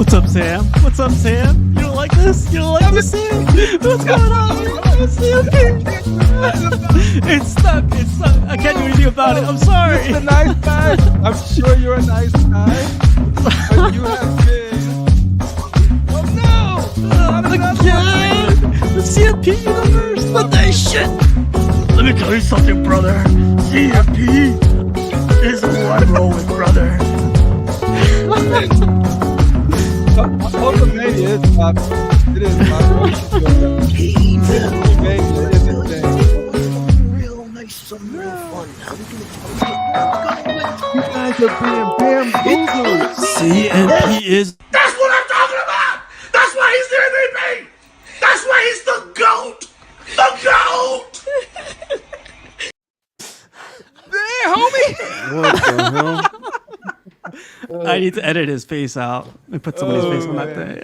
What's up, Sam? What's up, Sam? You don't like this? You don't like this, Sam? What's going on? It's stuck. It's stuck. I can't do anything about it. I'm sorry. You're a nice guy. I'm sure you're a nice guy. But you have been. Oh no! Again! The CMP universe, the nation! Let me tell you something, brother. CMP is who I roll with, brother. Hulkamania is popular. It is popular. Hulkamania is insane. Real nice, some real fun. You guys are being bamboozled. CMP is... That's what I'm talking about! That's why he's the MVP! That's why he's the GOAT! The GOAT! Hey, homie! What the hell? I need to edit his face out and put somebody's face on that thing.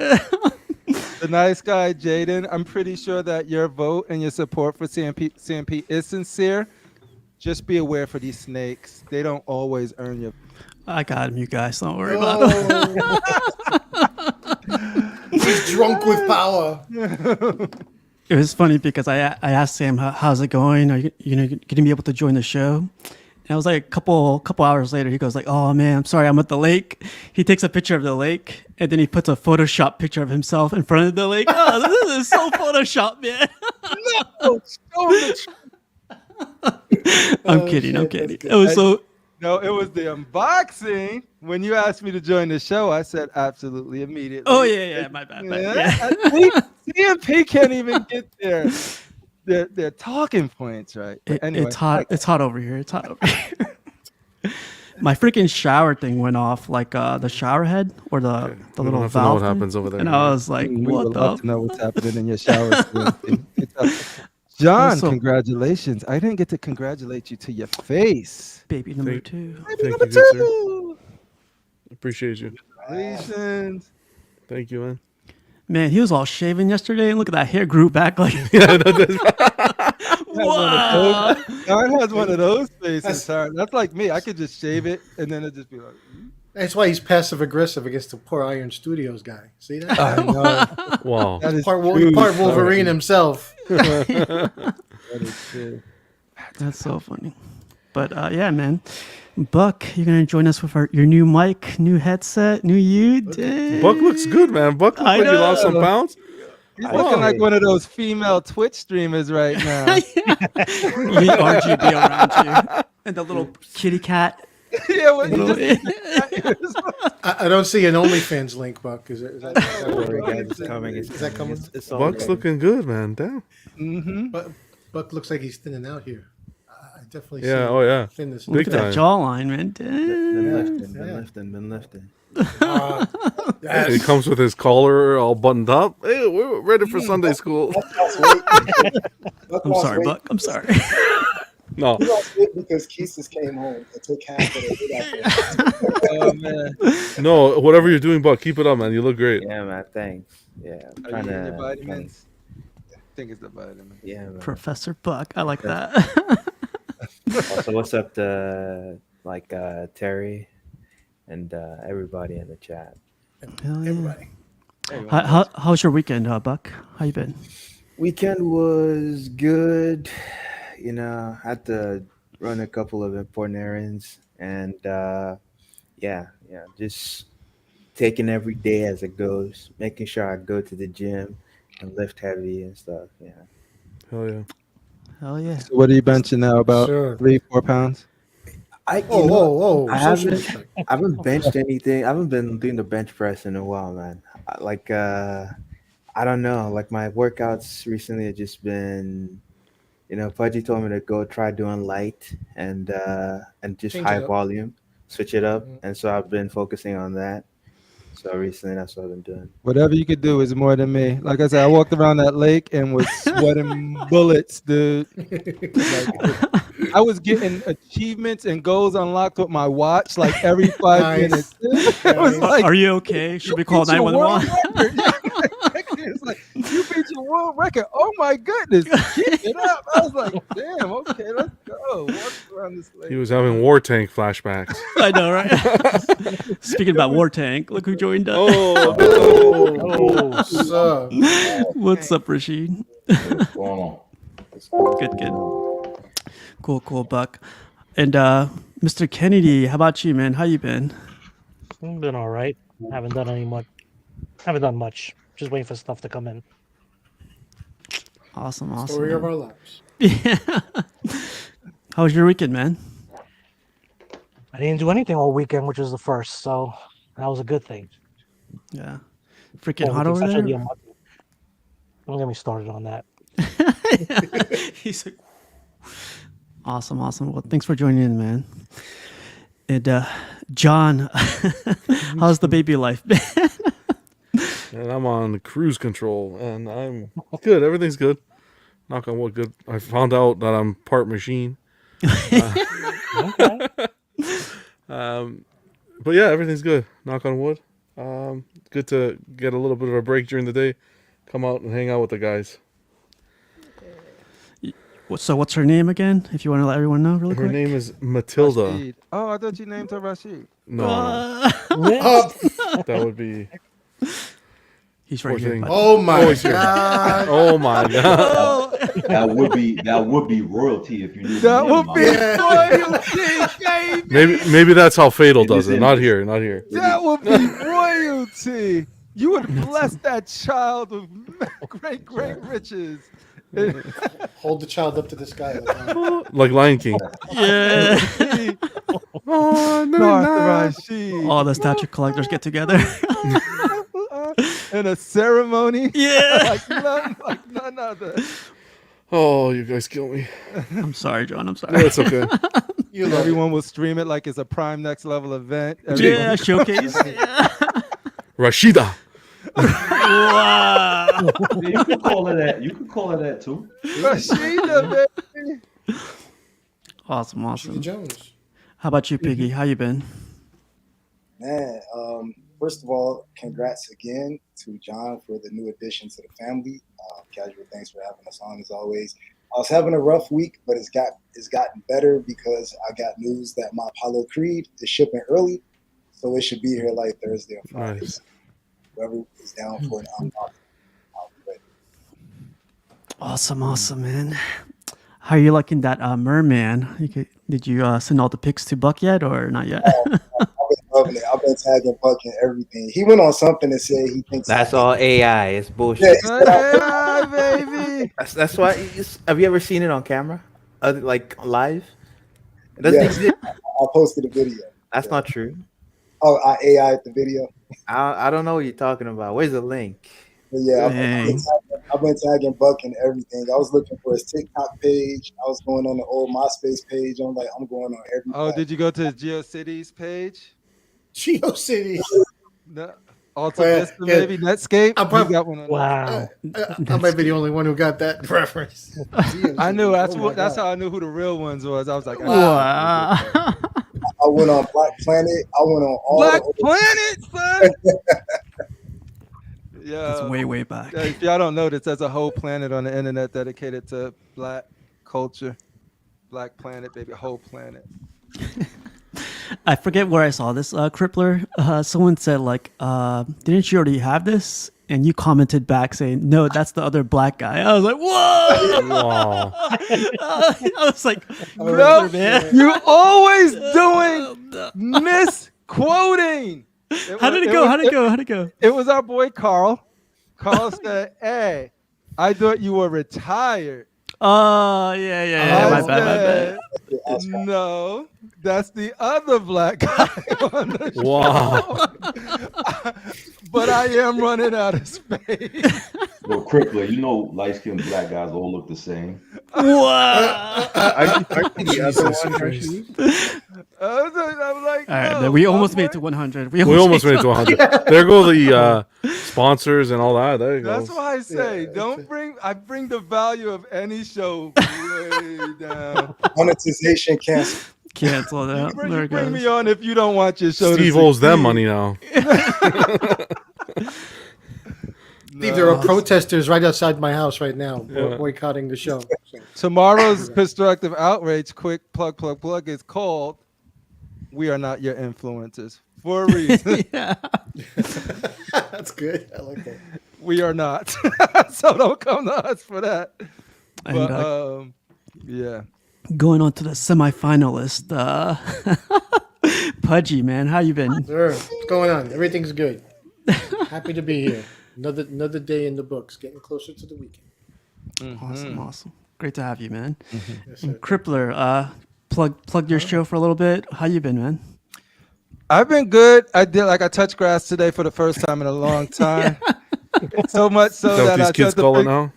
The nice guy, Jaden. I'm pretty sure that your vote and your support for CMP is sincere. Just be aware for these snakes. They don't always earn your... I got him, you guys. Don't worry about it. He's drunk with power. It was funny because I asked Sam, how's it going? Are you going to be able to join the show? And I was like a couple hours later, he goes like, oh man, I'm sorry, I'm at the lake. He takes a picture of the lake and then he puts a Photoshop picture of himself in front of the lake. Oh, this is so Photoshop, man. I'm kidding. It was so... No, it was the unboxing. When you asked me to join the show, I said absolutely immediately. Oh, yeah, my bad. Yeah. CMP can't even get their talking points right. Anyway, it's hot. It's hot over here. My freaking shower thing went off, like the shower head or the little Know valve. what happens over there. And I was like, we what would the? love to know what's happening in your shower. John, congratulations. I didn't get to congratulate you to your face. Baby number two. Thank you, good sir. Appreciate you. Congratulations. Thank you, man. Man, he was all shaven yesterday, and look at that hair grew back like. Yeah, that's Wow. John has one of those faces. That's like me. I could just shave it, and then it just be like. That's why he's passive aggressive against the poor Iron Studios guy. See that? I know. wow. That is part true. Wolverine himself. That is true. That's so funny. But yeah, man. Buck, you're going to join us with your new mic, new headset, new you. Dang. Buck looks good, man. Buck looks like he lost some pounds. He's looking like one of those female Twitch streamers right now. You need RGB around you. And the little kitty cat. Yeah, what I don't see an OnlyFans link, Buck. Is that coming. Is that coming? It's all Buck's good. looking good, man. Damn. Mm-hmm. But Buck looks like he's thinning out here. I definitely see Yeah. Oh yeah. thinness. Big Look at that time. jawline, man. Been lifting. He comes with his collar all buttoned up. Hey, we're ready for Sunday school. I'm sorry, Buck. I'm sorry. No. He lost weight because Keesis came home and took half of it. Oh man. No, whatever you're doing, Buck, keep it up, man. You look great. Yeah, man. Thanks. Yeah, I'm Are trying you in to. your vitamins? I think it's the vitamins. Yeah, man. Professor Buck. I like that. Also, what's up to Terry and everybody in the chat? Hell yeah. Everybody. How's your weekend, Buck? How you been? Weekend was good. You know, had to run a couple of important errands, and just taking every day as it goes, making sure I go to the gym and lift heavy and stuff. Yeah. Hell yeah. Hell yeah. So what are you benching now? About Sure. 3-4 pounds? Whoa. I haven't benched anything. I haven't been doing the bench press in a while, man. I don't know. Like my workouts recently have just been, Pudgy told me to go try doing light and just Change it high up. volume, switch it up. Mhm. And so I've been focusing on that. So recently that's what I've been doing. Whatever you could do is more than me. Like I said, I walked around that lake and was sweating bullets, dude. I was getting achievements and goals unlocked with my watch like every 5 Nice. minutes. It was like, Are you okay? Should we call you beat your 911? world record. It's like, you beat the world record. Oh my goodness. Keep it up. I was like, damn, okay, let's go. Walk around this lake. He was having war tank flashbacks. I know, right? Speaking about War Tank, look who joined us. Oh, so What's up, Rashid? What's going on? Good. Cool, Buck. And Mr. Kennedy, how about you, man? How you been? I've been all right. Haven't done much. Just waiting for stuff to come in. Awesome. story of Man. our lives. Yeah. How was your weekend, man? I didn't do anything all weekend, which was the first, so that was a good thing. Yeah. Freaking Well, hot over especially there? on Monday. Don't get me started on that. He's like, awesome. Well, thanks for joining in, man. And John, how's the baby life been? And I'm on cruise control, and I'm good. Everything's good. Knock on wood, good. I found out that I'm part machine. Okay. But yeah, everything's good. Knock on wood. Good to get a little bit of a break during the day. Come out and hang out with the guys. So what's her name again, if you want to let everyone know really Her quick? name is Matilda. Rashid. Oh, I thought you named her Rashid. No, that would be. He's right Poor here. thing. bud. Oh my Always here. god! Oh my god! That would be royalty if you knew. That the name, would be man. royalty, baby. Maybe that's how Fatal It does is it. Not here. Not here. That would be royalty. You would bless that child with great riches. Hold the child up to the sky. Like Lion King. Yeah. Oh Martha Rashid. All the statue collectors get together. In a ceremony. Yeah. like none other. Oh, you guys kill me. I'm sorry, John. I'm No, sorry. it's okay. You love it. Everyone will stream it like it's a prime next level event. Yeah, showcase. Yeah. Rashida. Wow. You can call her that. You can call her that too. Rashida, baby. Awesome. Jones. How about you, Piggy? How you been? Man, first of all, congrats again to John for the new addition to the family. Casual, thanks for having us on as always. I was having a rough week, but it's gotten better because I got news that my Apollo Creed is shipping early, so it should be here like Thursday or Friday. Nice. Whoever is down for it, I'll be ready. Awesome, man. How are you liking that merman? Did you send all the pics to Buck yet, or not yet? I've been loving it. I've been tagging Buck and everything. He went on something and said he thinks That's all AI. It's Yeah, bullshit. he said, Hey, baby. That's why. Have you ever seen it on camera? Like live? It doesn't Yes. exist. I posted a video. That's not true. Oh, I AI'd the video. I don't know what you're talking about. Where's the link? But yeah, Dang. I've been tagging Buck and everything. I was looking for his TikTok page. I was going on the old MySpace page. I'm like, I'm going on every. Oh, did you go to the GeoCities page? GeoCity. No. Alta Well, Vista, yeah. maybe Netscape. I'm prob- You got one on Wow. I might be the only one who got that reference. I knew Oh my that's God. how I knew who the real ones was. I was like, Wow. I went on Black Planet. I went on all Black the Planet, son. Yeah. That's way back. If y'all don't know this, there's a whole planet on the internet dedicated to Black culture. Black Planet, baby, a whole planet. I forget where I saw this, Crippler. Someone said, like, didn't you already have this? And you commented back saying, no, that's the other black guy. I was like, whoa! Wow. I was like, Bro, Crippler, man. you always doing misquoting. How did it go? It was our boy Carl. Carl said, hey, I thought you were retired. Oh, yeah. I My bad. said, no, that's the other black guy on the show. Wow. But I am running out of space. Well, Crippler, you know, light-skinned black guys all look the same. Wow. Aren't you the other Jesus one, Christ. Rashid? I'm like, All right, no, then we my almost boy- made it to 100. We almost made it to 100. There go the sponsors and all that. There you go. That's why I say, I bring the value of any show way down. monetization cancel. Cancel that. You There it bring goes. me on if you don't want your show Steve to owes them succeed. money now. Steve, they're there are protesters right outside my house right now Yeah. boycotting the show. So, Tomorrow's constructive outrage, quick plug, is called "We Are Not Your Influencers" for a reason. Yeah. that's good. I like that. We are not, so don't come to us for that. And But yeah, going on to the semifinalist, Pudgy, man, how you been? Sure. What's going on? Everything's good. Happy to be here. Another day in the books, getting closer to the weekend. Awesome. Great to have you, man. Yes, And sir. Crippler, plug your show for a little bit. How you been, man? I've been good. I touched grass today for the first time in a long time. So much so Is that what that these I kids tried to call it pick- now?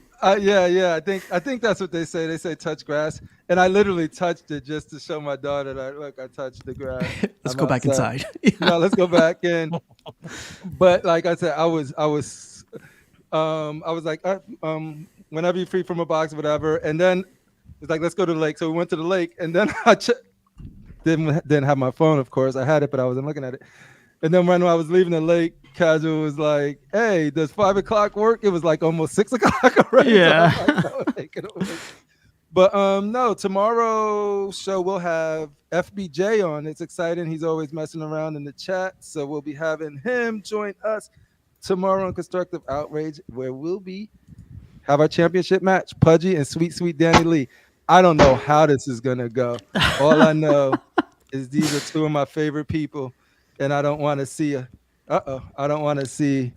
Yeah. I think that's what they say. They say touch grass, and I literally touched it just to show my daughter that look, I touched the grass. Let's I'm go back outside. inside. No, let's go back in. But like I said, I was like, whenever you're free from a box, whatever. And then it's like, let's go to the lake. So we went to the lake, and then I didn't have my phone, of course. I had it, but I wasn't looking at it. And then when I was leaving the lake, Casual was like, "Hey, does 5 o'clock work?" It was like almost 6 o'clock already. Yeah. So I was like, "No, take it away." But no, tomorrow's show we'll have FBJ on. It's exciting. He's always messing around in the chat, so we'll be having him join us tomorrow on Constructive Outrage, where we'll have our championship match, Pudgy and Sweet Danny Lee. I don't know how this is gonna go. All I know is these are two of my favorite people, and I don't want to see I don't want to see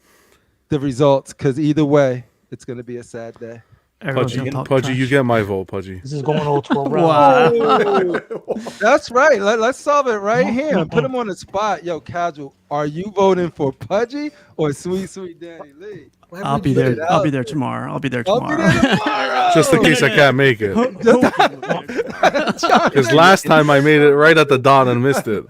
the results, because either way, it's gonna be a sad day. Everyone's Pudgy, gonna talk Pudgy, you trash. get my vote, Pudgy. This is going all 12 rounds. Wow. That's right. Let's solve it right here and put him on the spot. Yo, Casual, are you voting for Pudgy or Sweet Danny Lee? I'll be there. I'll be there tomorrow. I'll be there tomorrow. Just in case I can't make it. Because Because last time I made it right at the dawn and missed it.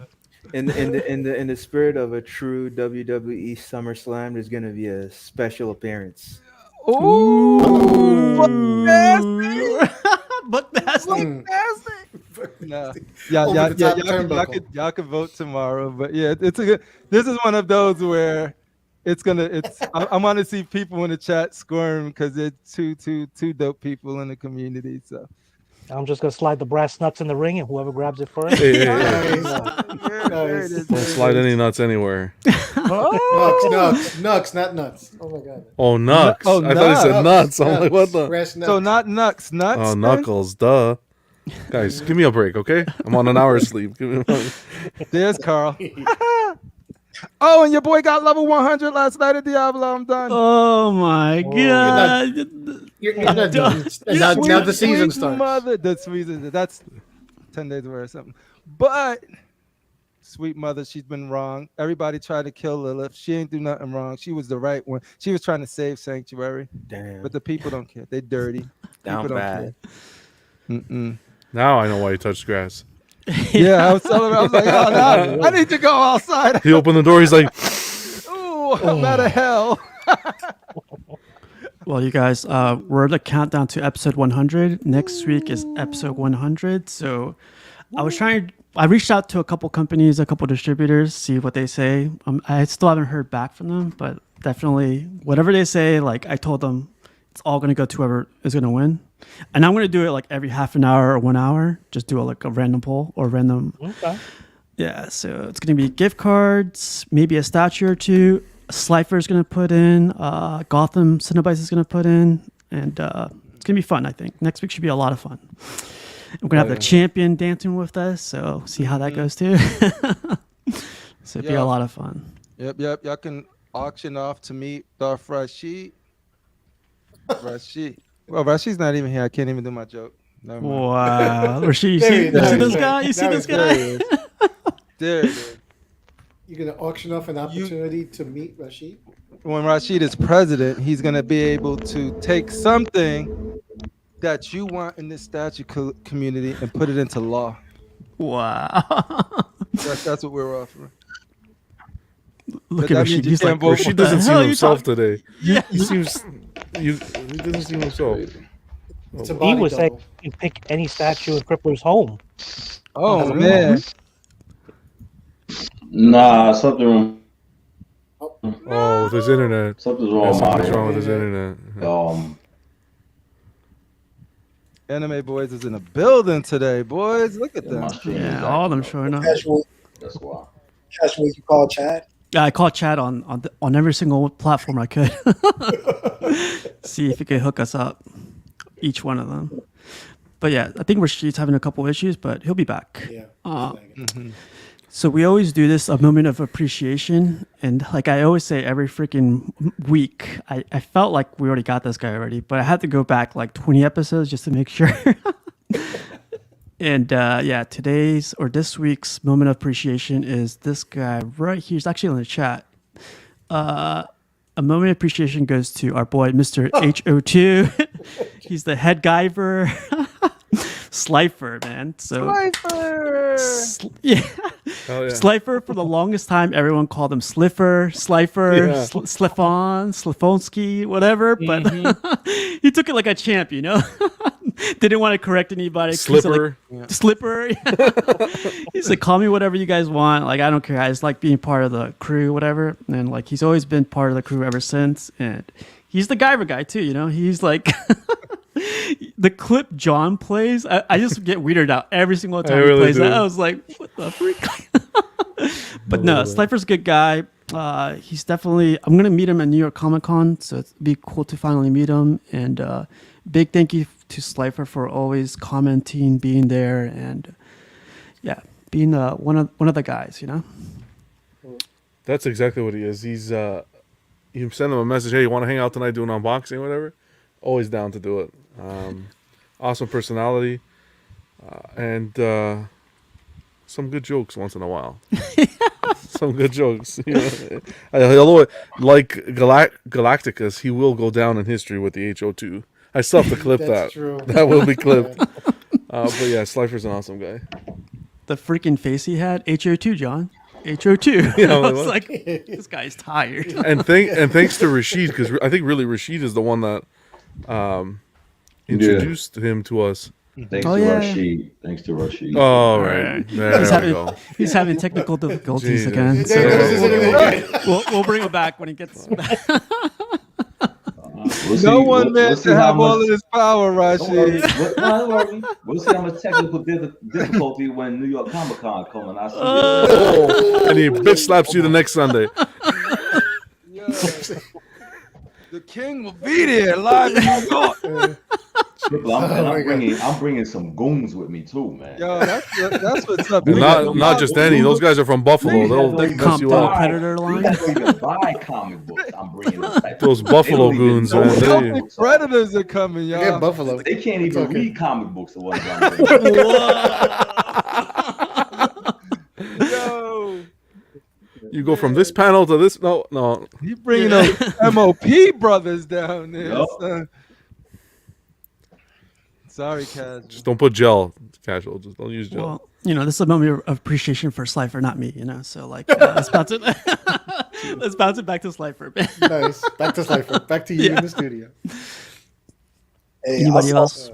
In the spirit of a true WWE SummerSlam, there's gonna be a special appearance. But that's No. Over the top turnbuckle. Y'all can vote tomorrow, but yeah, it's a good. This is one of those where I want to see people in the chat squirm because they're two dope people in the community. So I'm just going to slide the brass nuts in the ring, and whoever grabs it first. Hey. there it is. Don't slide any nuts anywhere. Nuts, not nuts. Oh my god. Oh, nuts. Oh, I thought he said nuts. I'm Nuts. like, what the? Brass nuts. So not nuts. Oh, then? knuckles, duh. Guys, give me a break, okay? I'm on an hour's sleep. Give me a There's Carl. Oh, and your boy got level 100 last night at Diablo. I'm done. Oh my god. You're not done. Now the season Sweet starts. Mother, that's 10 days away or something. But sweet mother, she's been wrong. Everybody tried to kill Lilith. She ain't do nothing wrong. She was the right one. She was trying to save Sanctuary. Damn. But the people don't care. They dirty. Down People don't bad. care. Mm-mm. Now I know why he touched grass. Yeah, I was telling her, I was like, oh, no, I need to go outside. He opened the door. He's like, Ooh, I'm out of hell. Well, you guys, we're at the countdown to episode 100. Next week is episode 100. So I reached out to a couple companies, a couple distributors, see what they say. I still haven't heard back from them, but definitely whatever they say, like I told them, it's all going to go to whoever is going to win. And I'm going to do it like every half an hour or 1 hour. Just do like a random poll or random. Okay. Yeah, so it's going to be gift cards, maybe a statue or two. Slifer is going to put in. Gotham Cinnabites is going to put in. And it's going to be fun, I think. Next week should be a lot of fun. We're going to have the champion dancing with us. So see how that goes too. So it'd be a lot of fun. Yep. Y'all can auction off to meet Darth Rashid. Well, Rashid's not even here. I can't even do my joke. Never mind. Wow. Rashid, you There see, he you see is. this guy? You see There this he guy? is. There it is. You're gonna auction off an opportunity to meet Rashid. When Rashid is president, he's going to be able to take something that you want in this statue community and put it into law. Wow. That's what we're offering. Look But at that Rashid. means you He's can't like, vote what she the doesn't hell seem are you himself talking- today. He seems, he doesn't seem himself. It's a He body was saying double. you can pick any statue in Crippler's home. Oh, man. Nah, something wrong. Oh, Oh, with his internet. Something's Yeah, wrong with something's mine. wrong with his internet. Anime Boys is in the building today, boys. Look at Yeah, them. my stream is Yeah, all of them acting up. showing up. Casual, That's why. casual. You call Chad? Yeah, I called Chad on every single platform I could. See if he could hook us up, each one of them. But yeah, I think Rashid's having a couple issues, but he'll be back. Yeah. So we always do this, a moment of appreciation. And like I always say every freaking week, I felt like we already got this guy already, but I had to go back like 20 episodes just to make sure. And yeah, today's or this week's moment of appreciation is this guy right here. He's actually in the chat. A moment of appreciation goes to our boy, Mr. HO2. He's the head giver. Slifer, man. So yeah. Hell yeah. Slifer, for the longest time, everyone called him Sliffer, Slifer, Yeah. Slifon, Slifonsky, whatever. But he took it like a champ, you know? Didn't want to correct anybody. Slipper. Slipper. He's like, call me whatever you guys want. Like, I don't care. I just like being part of the crew, whatever. And like, he's always been part of the crew ever since. And he's the Guyver guy too, you know? He's like... The clip John plays, I just get weirded out every single time he plays that. I was like, what the freak? But no, Slifer's a good guy. He's definitely, I'm going to meet him at New York Comic Con, so it'd be cool to finally meet him. And big thank you to Slifer for always commenting, being there, and yeah, being one of the guys, you know? That's exactly what he is. He's you send him a message, hey, you want to hang out tonight, do an unboxing, whatever? Always down to do it. Awesome personality, and some good jokes once in a while. Some good jokes. You know? Although, like Galacticus, he will go down in history with the HO2. I still have to clip that. True. That will be clipped. But yeah, Slifer's an awesome guy. The freaking face he had, HO2, John. HO2. Yeah, I like, was what? like, this guy's tired. And thanks to Rashid, because I think really Rashid is the one that introduced him to us. Thanks Oh, to yeah. Rashid. Thanks to Rashid. Oh, right. There we go. He's having technical difficulties Jesus. again. So we'll bring him back when he gets back. We'll see, No one we'll man see can how have all much- of this power, Don't worry. Rashid. Don't worry. We'll see how much technical difficulty when New York Comic Con coming. I see. Oh, and he bitch slaps you the next Sunday. Yo, the king will be there live in New York. I'm bringing some goons with me too, man. Yo, that's what's up. Not just any. Those guys are from Buffalo. They'll mess you Compton up. Predator We line. don't even buy comic books. I'm bringing those type of- Those Buffalo goons, man. Celtic Predators are coming, y'all. Yeah, Buffalo. They can't even okay. read comic books. The ones I'm bringing. Yo, You go from this panel to this. No. you bringing those MOP brothers down there, Yup. son. Sorry, Kaz. Just don't put gel. Casual. Just don't use gel. Well, you know, this is a moment of appreciation for Slifer, not me, you know? So, like, let's bounce it. Let's bounce it back to Slifer. Nice. Back to Slifer. Back to you in the studio. Hey, Anybody else?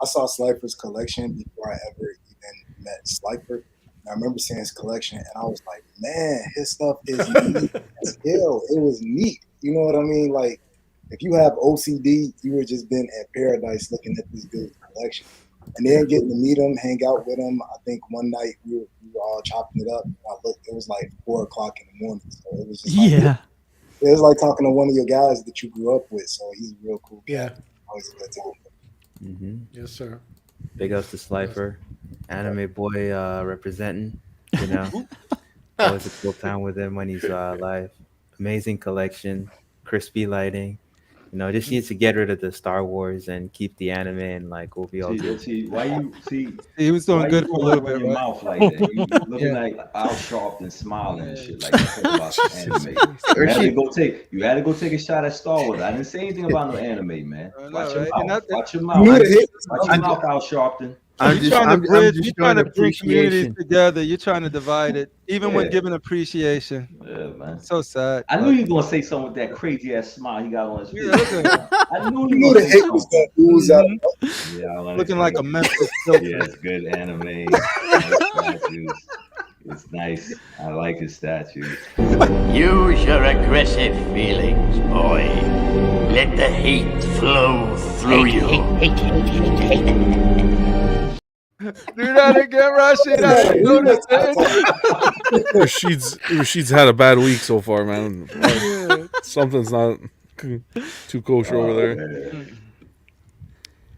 I saw Slifer's collection before I ever even met Slifer. I remember seeing his collection, and I was like, man, his stuff is neat as hell. It was neat. You know what I mean? Like, if you have OCD, you would just been at paradise looking at this dude's collection. And then getting to meet him, hang out with him. I think one night we were all chopping it up. And I looked, it was like 4 o'clock in the morning. So it was just like, Yeah. it was like talking to one of your guys that you grew up with. So he's a real cool guy. Yeah. Always a good time. Mm-hmm. Yes, sir. Big ups to Slifer, anime boy representing. You know, always a cool time with him when he's live. Amazing collection, crispy lighting. You know, just needs to get rid of the Star Wars and keep the anime, and like we'll be all good. See, why you see? He was doing Why good you for a little running bit, your right? mouth like that? You looking Yeah. like Al Sharpton smiling and shit like that about anime. You had to go take a shot at Star Wars. I didn't say anything about no anime, man. I know, Watch your right? And mouth. that- Watch your You mouth. knew the hit was Watch your mouth, Al Sharpton. You're trying to bridge. You're trying to showing bring communities appreciation. together. You're trying to divide it, even when Yeah. giving appreciation. Yeah, man. So sad. I knew you were gonna say something with that crazy ass smile he got on his face. Yeah, look at I knew You you knew were the gonna say hate was something. gonna ooze out. Yeah, I looking like a Memphis filter. Yes, good anime. Nice statues. It's nice. I like his statues. Use your aggressive feelings, boy. Let the hate flow through you. Do that again, Rashid. I didn't notice it. Rashid's had a bad week so far, man. Yeah. Something's not too kosher over there. Man.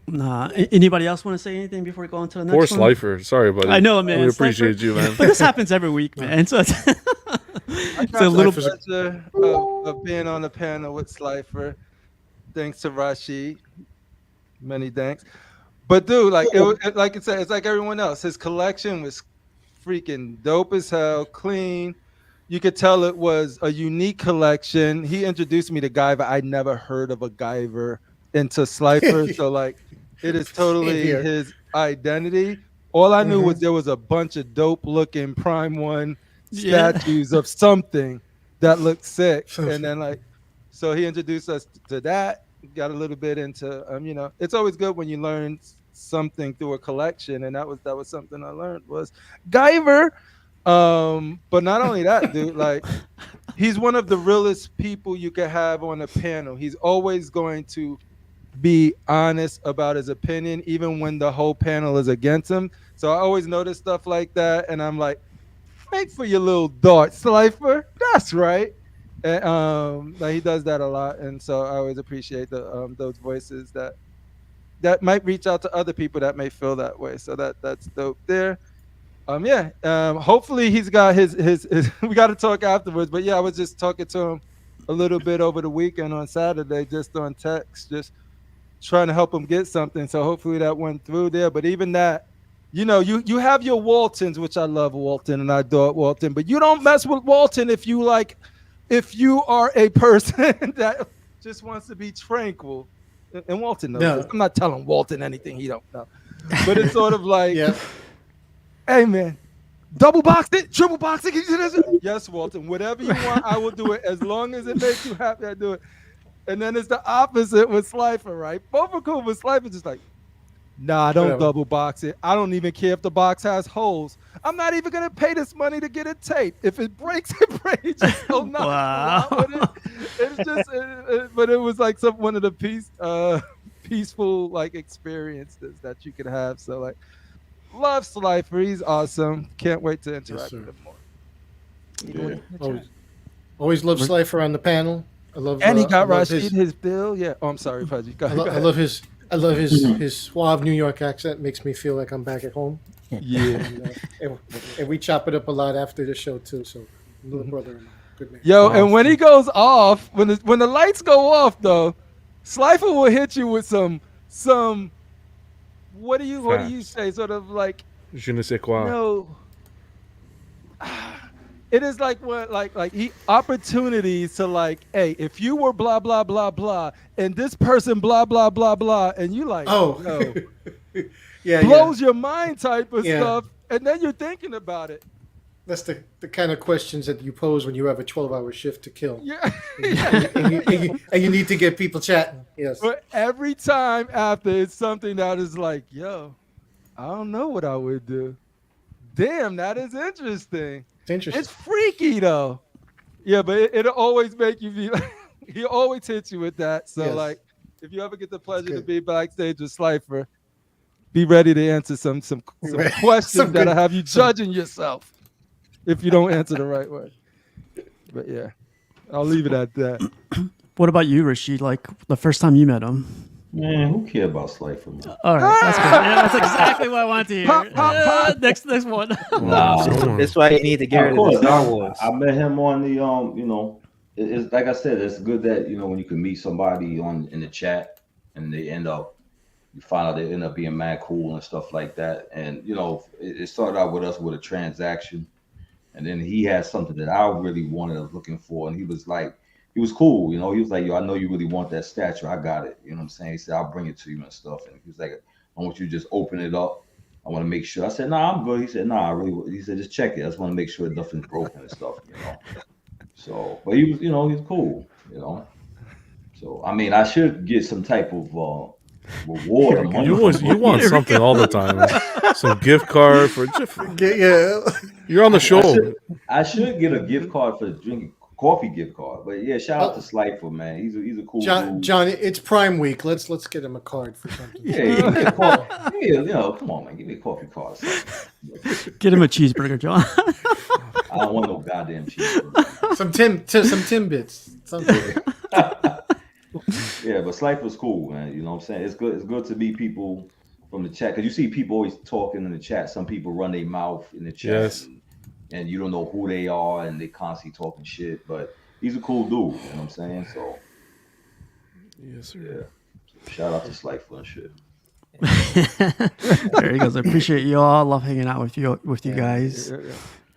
Nah. Anybody else want to say anything before we go on to the Poor next one? Slifer. Sorry, buddy. I know, man. We appreciate Slifer. you, man. But this happens every week, man. So it's, I it's got a little. the pleasure of being on the panel with Slifer. Thanks to Rashid. Many thanks. But dude, like like I said, it's like everyone else. His collection was freaking dope as hell, clean. You could tell it was a unique collection. He introduced me to Guyver. I never heard of a Guyver into Slifer. So like it is totally here. his identity. All I knew was there was a bunch of dope looking Prime One Yeah. statues of something that looked sick. And then like so he introduced us to that. Got a little bit into it's always good when you learn something through a collection, and that was something I learned was Guyver. But not only that, dude, like he's one of the realest people you could have on a panel. He's always going to be honest about his opinion, even when the whole panel is against him. So I always notice stuff like that, and I'm like, fight for your little dart, Slifer. That's right. And like he does that a lot, and so I always appreciate the those voices that might reach out to other people that may feel that way. So that's dope there. Hopefully he's got his we got to talk afterwards, but yeah, I was just talking to him a little bit over the weekend on Saturday, just on text, just trying to help him get something. So hopefully that went through there. But even that, you have your Waltons, which I love Walton and I adore Walton, but you don't mess with Walton if you are a person that just wants to be tranquil. And Walton knows this. I'm not telling Walton anything he don't know. But it's sort of like, hey man, double box it, triple box it. Yes, Walton, whatever you want, I will do it. As long as it makes you happy, I do it. And then it's the opposite with Slifer, right? Both are cool, but Slifer just like, nah, don't double box it. I don't even care if the box has holes. I'm not even gonna pay this money to get it taped. If it breaks, it breaks. Just so not Wow. it's just, but it was like one of the peaceful like experiences that you could have. So like, love Slifer. He's awesome. Can't wait to interact with him more. Yeah. Always love Slifer on the panel. I love, and he got I love Rashid his bill. Yeah. Oh, I'm sorry, Pudgy. I love his suave New York accent. Makes me feel like I'm back at home. Yeah. And we chop it up a lot after the show too. So little brother and I, good man. Yo, and when he goes off, when the lights go off though, Slifer will hit you with some what do you say? Sort of like Je ne sais quoi. no. It is like what like he opportunities to like, hey, if you were blah blah blah blah and this person blah blah blah blah and you like no. blows your mind type of stuff, and then you're thinking about it. That's the kind of questions that you pose when you have a 12-hour shift to kill. Yeah. and you need to get people chatting. Yes. But every time after, it's something that is like, yo, I don't know what I would do. Damn, that is interesting. It's interesting. It's freaky though. Yeah, but it'll always make you be like, he always hits you with that. So like, if you ever get the pleasure to be backstage with Slifer, be ready to answer some questions that'll have you judging yourself if you don't answer the right way. But yeah, I'll leave it at that. What about you, Rashid? Like the first time you met him? Man, who cares about Slifer, man? All right, that's good. Yeah, that's exactly what I want to hear. Next one. That's why you need to get rid of the Star Wars. I met him on the it's like I said, it's good that when you can meet somebody in the chat and you find out they end up being mad cool and stuff like that. And it started out with us with a transaction, and then he had something that I really wanted, I was looking for, and he was cool, he was like, yo, I know you really want that statue, I got it, you know what I'm saying? He said, I'll bring it to you and stuff, and he was like, I want you to just open it up, I want to make sure. I said, nah, I'm good. He said, nah, I really, he said, just check it, I just want to make sure nothing's broken and stuff, So, but he was, he's cool, So, I mean, I should get some type of Reward or money. You want something all the time. Man. Some gift card for Yeah. you're on the show. I should get a gift card for the drinking coffee gift card. But yeah, shout out to Slifer, man. He's a cool dude. John, it's Prime Week. Let's get him a card for something. Yeah, give me a coffee. Yeah, come on, man. Give me a coffee card. Get him a cheeseburger, John. I don't want no goddamn cheeseburger. Some Timbits. Something. Yeah, but Slifer's cool, man. You know what I'm saying? It's good. It's good to meet people from the chat because you see people always talking in the chat. Some people run their mouth in the chat, Yes. and you don't know who they are, and they constantly talking shit. But he's a cool dude. You know what I'm saying? So Yes, sir. yeah, shout out to Slifer and shit. There he goes. I appreciate you all. Love hanging out with you guys.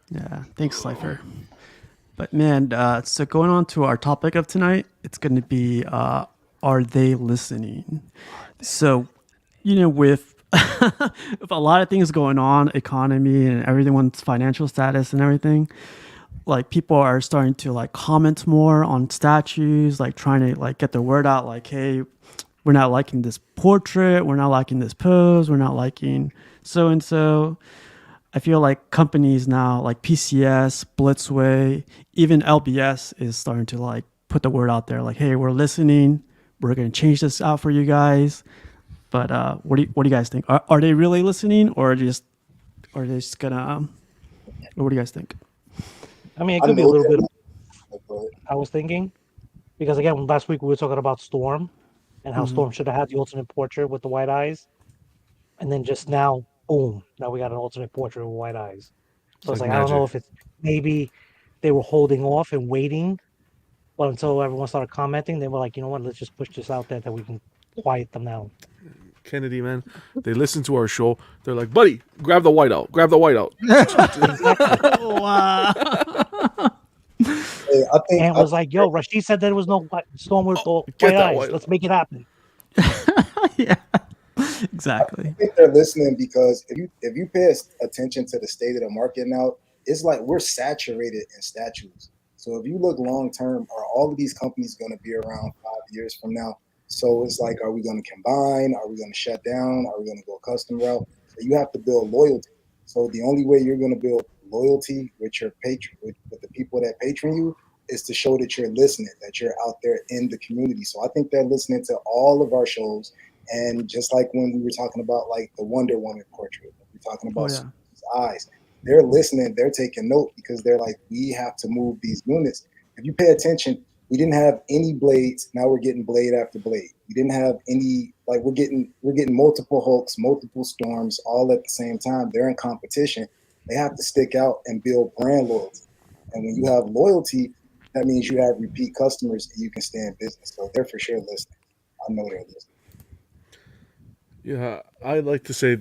Yeah, thanks, Slifer. But man, so going on to our topic of tonight, it's going to be are they listening? So, with with a lot of things going on, economy and everyone's financial status and everything, like people are starting to like comment more on statues, like trying to like get the word out, like, hey, we're not liking this portrait, we're not liking this pose, we're not liking so and so. I feel like companies now like PCS, Blitzway, even LBS is starting to like put the word out there like, hey, we're listening. We're going to change this out for you guys. But what do you guys think? Are they really listening or are they just gonna what do you guys think? I mean, it could be a little bit I was thinking because again, last week we were talking about Storm and how Storm should have had the alternate portrait with the white eyes. And then just now, boom, now we got an alternate portrait with white eyes. So it's like, I don't know if it's maybe they were holding off and waiting, but until everyone started commenting, they were like, you know what, let's just push this out there that we can quiet them down. Kennedy, man, they listen to our show. They're like, buddy, grab the white out. Grab the white out. Wow. Hey, I think And was like, yo, Rashid said there was no Storm with get white that eyes. white Let's make it happen. Yeah, exactly. I think they're listening because if you pay attention to the state of the market now, it's like we're saturated in statues. So if you look long term, are all of these companies going to be around 5 years from now? So it's like, are we going to combine? Are we going to shut down? Are we going to go custom route? So you have to build loyalty. So the only way you're going to build loyalty with your patron, with the people that patron you, is to show that you're listening, that you're out there in the community. So I think they're listening to all of our shows. And just like when we were talking about like the Wonder Woman portrait, we're talking about eyes, they're listening, they're taking note because they're like, we have to move these units. If you pay attention, we didn't have any blades. Now we're getting blade after blade. We didn't have any, like we're getting multiple Hulks, multiple Storms all at the same time. They're in competition. They have to stick out and build brand loyalty. And when you have loyalty, that means you have repeat customers and you can stay in business. So they're for sure listening. I know they're listening. Yeah, I like to say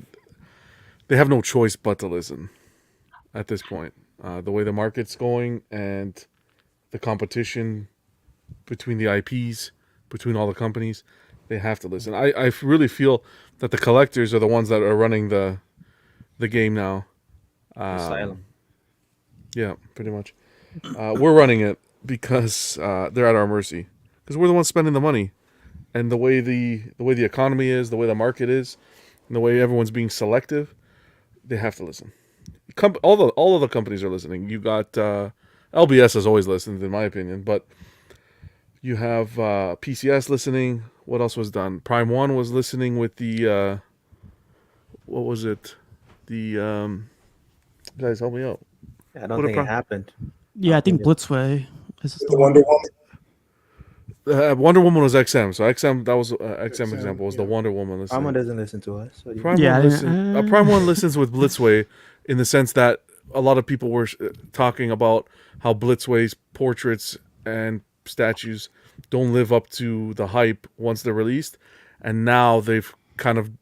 they have no choice but to listen at this point. The way the market's going and the competition between the IPs, between all the companies, they have to listen. I really feel that the collectors are the ones that are running the game now. Asylum. Yeah, pretty much. We're running it because they're at our mercy. Because we're the ones spending the money. And the way the economy is, the way the market is, and the way everyone's being selective, they have to listen. All of the companies are listening. You got LBS has always listened, in my opinion, but you have PCS listening. What else was done? Prime One was listening with the what was it? The guys, help me out. I don't think it happened. Yeah, I think Blitzway is The Wonder Woman. Wonder Woman was XM, so XM that was XM example was the Wonder Woman. Listening. Prime One doesn't listen to us. So Prime One listens with Blitzway in the sense that a lot of people were talking about how Blitzway's portraits and statues don't live up to the hype once they're released, and now they're coming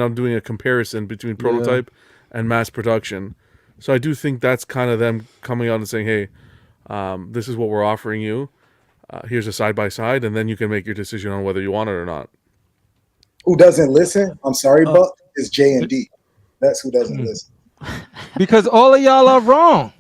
out doing a comparison between prototype and mass production. So I do think that's kind of them coming out and saying, hey, this is what we're offering you. Here's a side-by-side, and then you can make your decision on whether you want it or not. Who doesn't listen? I'm sorry, Buck. It's J&D. That's who doesn't listen. Because all of y'all are wrong.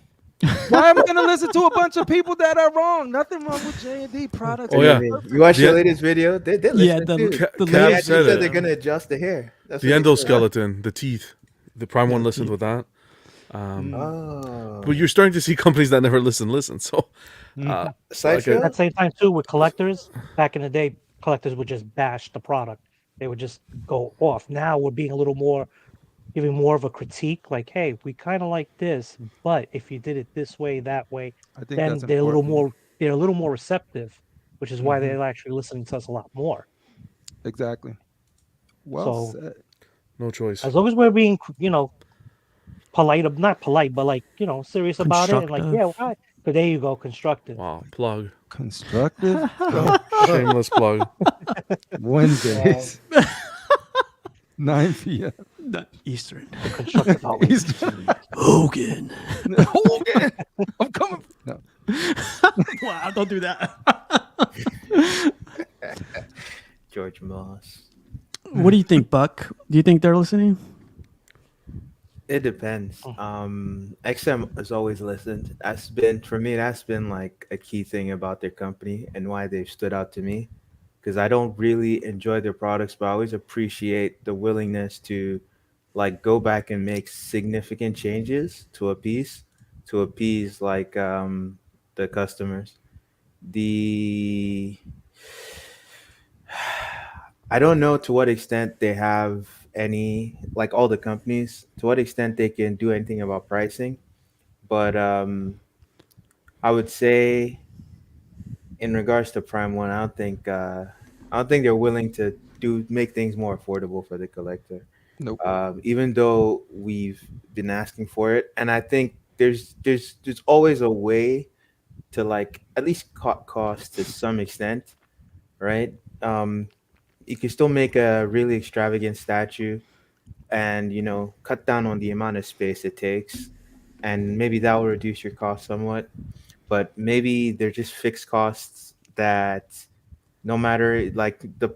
Why am I gonna listen to a bunch of people that are wrong? Nothing wrong with J&D products. Oh What do you yeah, mean? You watch the the latest video? They're Yeah, listening too. the They Cab latest actually said said it. they're video. gonna adjust the hair. That's The what they said. endoskeleton, the teeth. The Prime Yeah, One the listened teeth. with that. But Oh, you're starting to see companies that never listen. So, uh, like I, sideshow. At the same time, too, with collectors, back in the day, collectors would just bash the product. They would just go off. Now we're being a little more, giving more of a critique, like, hey, we kind of like this, but if you did it this way, that way, I think that's then important. they're a little more receptive, which is why Hmm. they're actually listening to us a lot more. Exactly. Well So said. no choice. as long as we're being, polite, not polite, but like, serious about it, and like, yeah, Constructive. right. But there you go, constructive. Wow, plug, Constructive. Go. shameless plug. Wow. Wednesdays, 9 p.m. Not Eastern. The constructive outlet. Eastern. Hogan. Hogan, I'm coming. No. Wow, don't do that. George Moss. What do you think, Buck? Do you think they're listening? It depends. Mm. XM has always listened. That's been for me. That's been like a key thing about their company and why they've stood out to me. Because I don't really enjoy their products, but I always appreciate the willingness to like go back and make significant changes to a piece to appease like the customers. The I don't know to what extent they have any, like all the companies, to what extent they can do anything about pricing. But I would say in regards to Prime One, I don't think they're willing to do make things more affordable for the collector. Nope. Even though we've been asking for it, and I think there's always a way to like at least cut costs to some extent, right? Um, you can still make a really extravagant statue and cut down on the amount of space it takes, and maybe that will reduce your cost somewhat, but maybe they're just fixed costs that no matter like the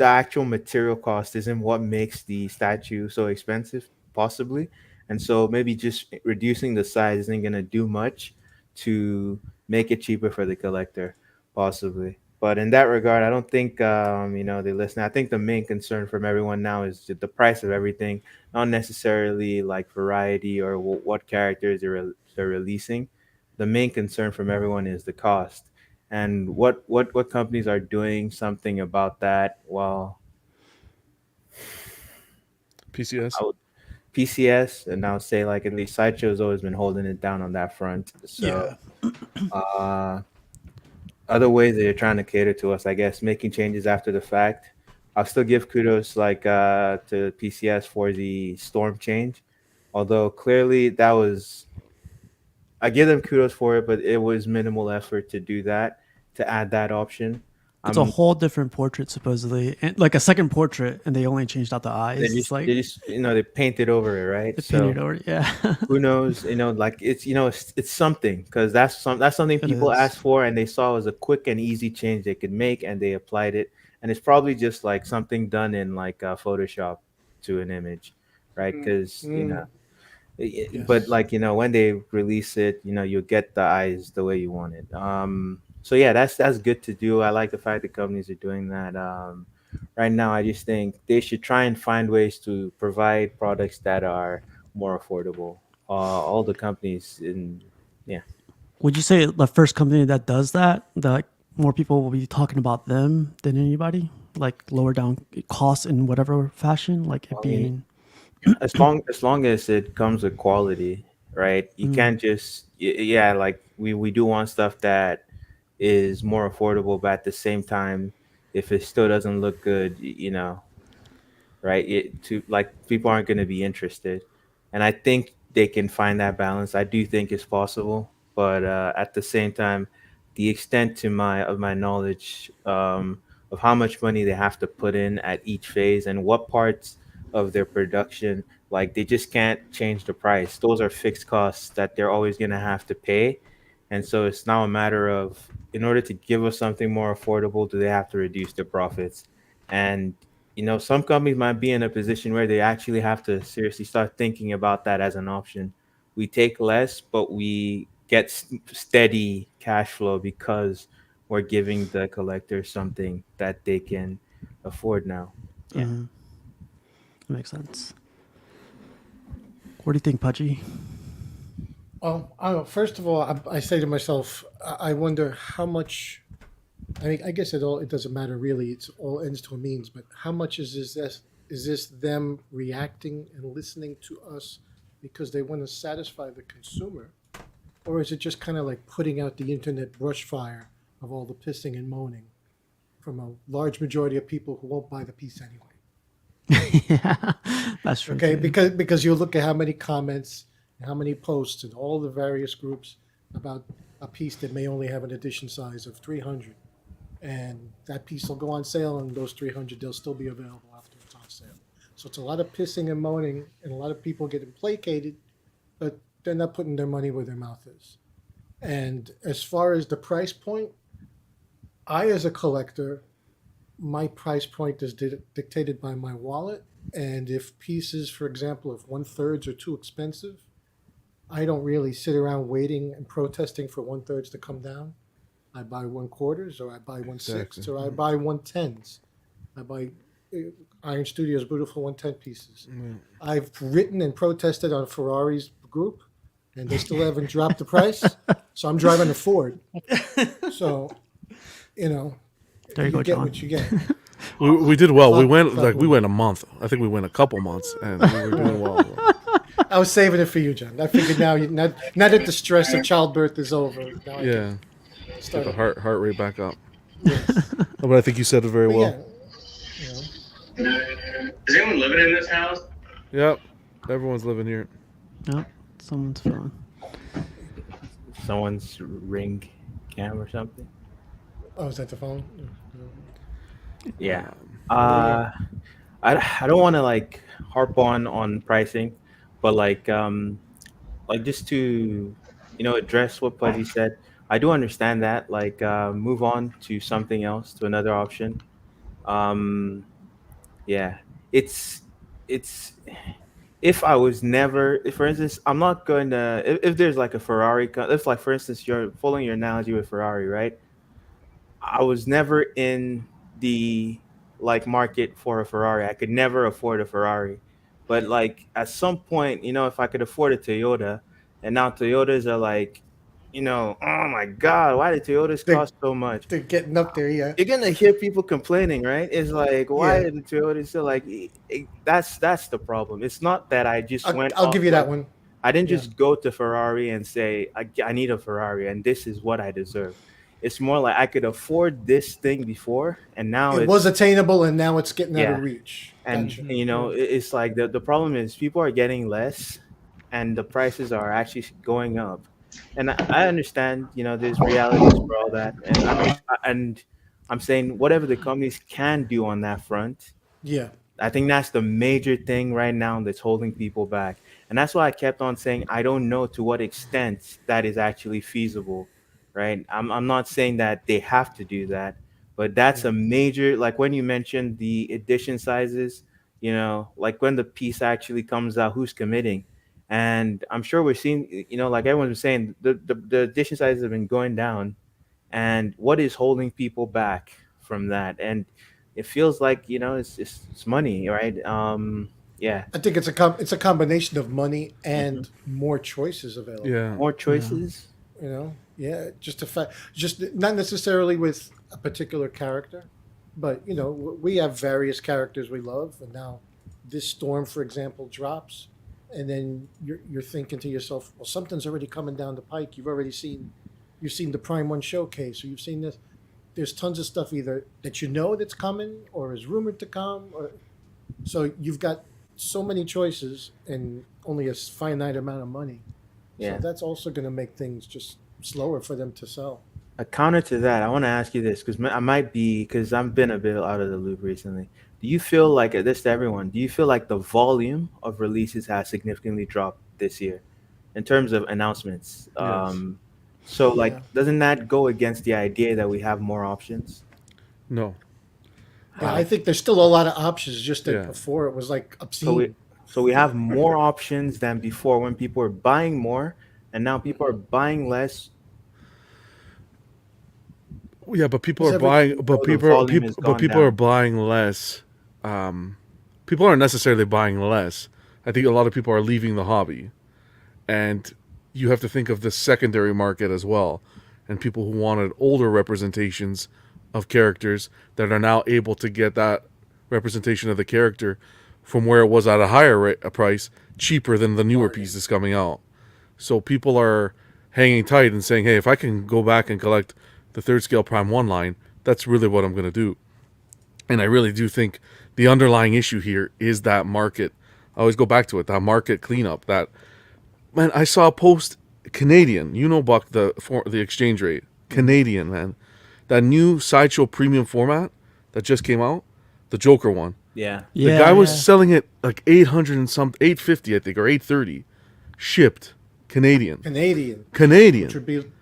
actual material cost isn't what makes the statue so expensive possibly, and so maybe just reducing the size isn't going to do much to make it cheaper for the collector possibly. But in that regard, I don't think they listen. I think the main concern from everyone now is the price of everything, not necessarily like variety or what characters they're releasing. The main concern from everyone is the cost, and what companies are doing something about that. Well, PCS. I would PCS, and I would say like at least Sideshow's always been holding it down on that front. So Yeah. uh other ways that they're trying to cater to us, I guess, making changes after the fact. I'll still give kudos like to PCS for the storm change, although clearly that was, I give them kudos for it, but it was minimal effort to do that, to add that option. It's a I'm whole different portrait, supposedly, and like a second portrait, and they only changed out the eyes. It's like they just they painted over it, right? they painted So over. Yeah, who knows? Like it's something, because that's something it people is. asked for and they saw as a quick and easy change they could make, and they applied it. And it's probably just like something done in like Photoshop to an image, right? Because Mm, but yes. like when they release it, you'll get the eyes the way you want it. So yeah, that's good to do. I like the fact that companies are doing that. Right now, I just think they should try and find ways to provide products that are more affordable. All the companies in yeah. Would you say the first company that does that, that more people will be talking about them than anybody? Like lower down costs in whatever fashion, like it I mean, being. as long as it comes with quality, right? You Mm, can't just yeah, like we do want stuff that is more affordable, but at the same time, if it still doesn't look good, right? To like people aren't going to be interested, and I think they can find that balance. I do think it's possible, but at the same time, the extent to my knowledge of how much money they have to put in at each phase and what parts of their production, like they just can't change the price. Those are fixed costs that they're always going to have to pay, and so it's now a matter of, in order to give us something more affordable, do they have to reduce their profits? And some companies might be in a position where they actually have to seriously start thinking about that as an option. we take less, but we get steady cash flow because we're giving the collectors something that they can afford now. Yeah. Mm-hmm. That makes sense. What do you think, Pudgy? I don't know. First of all, I say to myself, I wonder how much. I mean, I guess it doesn't matter really. It's all ends to a means. But how much is this them reacting and listening to us because they want to satisfy the consumer, or is it just kind of like putting out the internet brush fire of all the pissing and moaning from a large majority of people who won't buy the piece anyway? Yeah, that's true. Okay, too. because you look at how many comments, how many posts in all the various groups about a piece that may only have an edition size of 300, and that piece will go on sale, and those 300 they'll still be available after it's on sale. So it's a lot of pissing and moaning, and a lot of people getting placated, but they're not putting their money where their mouth is. And as far as the price point, I as a collector, my price point is dictated by my wallet. And if pieces, for example, if 1/3 are too expensive, I don't really sit around waiting and protesting for 1/3 to come down. I buy 1/4s, or I buy 1/6, Exactly. or I buy 1/10s. I buy Iron Studios beautiful 110 pieces. I've written and protested on Ferrari's group, and they still haven't dropped the price. So I'm driving a Ford. So, you know, There you go, get John. what you get. We did well. We Fuck- went fuck like we me. went a month. I think we went a couple months, and we were doing well. I was saving it for you, John. I figured now that the stress of childbirth is over, now I Yeah, can get start. the heart rate back up. Yes. No, but I think you said it very But well. yeah, you know, Is anyone living in this house? Yep, everyone's living here. Yep, someone's phone. Someone's ring cam or something. oh, is that the phone? Yeah. Uh, I don't want to like harp on pricing, but like just to address what Pudgy said. I do understand that. Like move on to something else, to another option. Um, yeah, it's if I was never, if for instance, I'm not going to, if there's like a Ferrari, if like for instance, you're following your analogy with Ferrari, right? I was never in the like market for a Ferrari. I could never afford a Ferrari. But like at some point, if I could afford a Toyota, and now Toyotas are like, oh my God, why did Toyotas They're, cost so much? they're getting up there, yeah. You're gonna hear people complaining, right? It's like, why Yeah. did the Toyotas so like that's the problem. It's not that I just went I'll off give you like that one. I didn't Yeah. just go to Ferrari and say I need a Ferrari and this is what I deserve. It's more like I could afford this thing before, and now It was it's attainable, and now it's getting out yeah. of reach. And Gotcha. it's like the problem is people are getting less, and the prices are actually going up. And I understand, there's realities for all that, and I'm saying whatever the companies can do on that front, Yeah. I think that's the major thing right now that's holding people back. And that's why I kept on saying I don't know to what extent that is actually feasible, right? I'm not saying that they have to do that, but that's Yeah. a major, like when you mentioned the edition sizes, like when the piece actually comes out, who's committing? And I'm sure we're seeing, like everyone was saying, the edition sizes have been going down, and what is holding people back from that? And it feels like it's money, right? Yeah. I think it's a combination of money Hmm. and more choices available. Yeah, More Yeah. choices. Yeah, just a fact, just not necessarily with a particular character, but we have various characters we love, and now this storm, for example, drops, and then you're thinking to yourself, well, something's already coming down the pike. You've seen the Prime One showcase, or you've seen this. There's tons of stuff either that that's coming, or is rumored to come, or so you've got so many choices and only a finite amount of money. So Yeah. that's also going to make things just slower for them to sell. A counter to that, I want to ask you this because I might be, because I've been a bit out of the loop recently. Do you feel like this to everyone? Do you feel like the volume of releases has significantly dropped this year in terms of announcements? yes, So Yeah. like, doesn't that go against the idea that we have more options? no, Yeah, I How? think there's still a lot of options, just that yeah, before it was like So we obscene. So we have more options than before when people were buying more, and now people are buying less. Yeah, but people Is are every buying, So the volume has gone people are down. buying less. People aren't necessarily buying less. I think a lot of people are leaving the hobby, and you have to think of the secondary market as well, and people who wanted older representations of characters that are now able to get that representation of the character from where it was at a higher a price, cheaper than the newer pieces coming out. So people are hanging tight and saying, "Hey, if I can go back and collect the third scale Prime One line, that's really what I'm going to do." And I really do think the underlying issue here is that market. I always go back to it, that market cleanup. That, man, I saw a post, Canadian. You know, Buck, the exchange rate, Canadian, man. That new Sideshow premium format that just came out, the Joker one. Yeah. The Yeah, guy was yeah. selling it like 800 and some, 850, I think, or 830, shipped Canadian. Canadian, Canadian.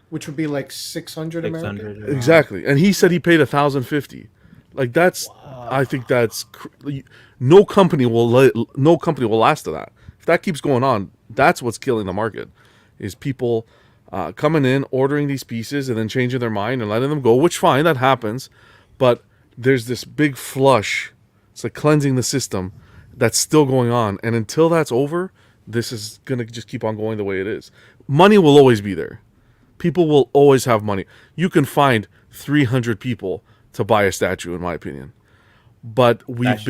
which would be like 600 American. 600. Exactly. And he said he paid 1,050. Like, that's, I think that's, no company will last to that. If that keeps going on, that's what's killing the market, is people coming in, ordering these pieces, and then changing their mind and letting them go, which, fine, that happens. But there's this big flush. It's like cleansing the system that's still going on. And until that's over, this is going to just keep on going the way it is. Money will always be there. People will always have money. You can find 300 people to buy a statue, in my opinion. But we've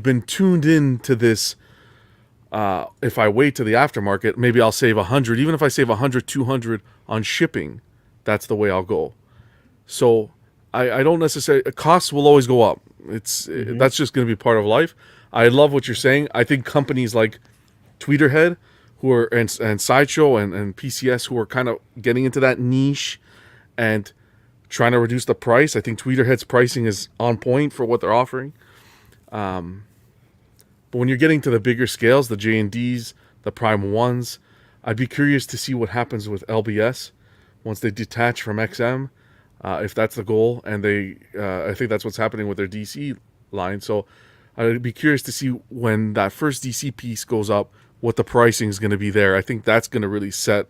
been tuned in to this. If I wait to the aftermarket, maybe I'll save 100. Even if I save 100, 200 on shipping, that's the way I'll go. So I don't necessarily, costs will always go up. That's just going to be part of life. I love what you're saying. I think companies like Tweeterhead, who are and Sideshow and PCS, who are kind of getting into that niche and trying to reduce the price. I think Tweeterhead's pricing is on point for what they're offering. But when you're getting to the bigger scales, the J&Ds, the Prime 1s, I'd be curious to see what happens with LBS once they detach from XM, if that's the goal. And I think that's what's happening with their DC line. So I'd be curious to see when that first DC piece goes up, what the pricing is going to be there. I think that's going to really set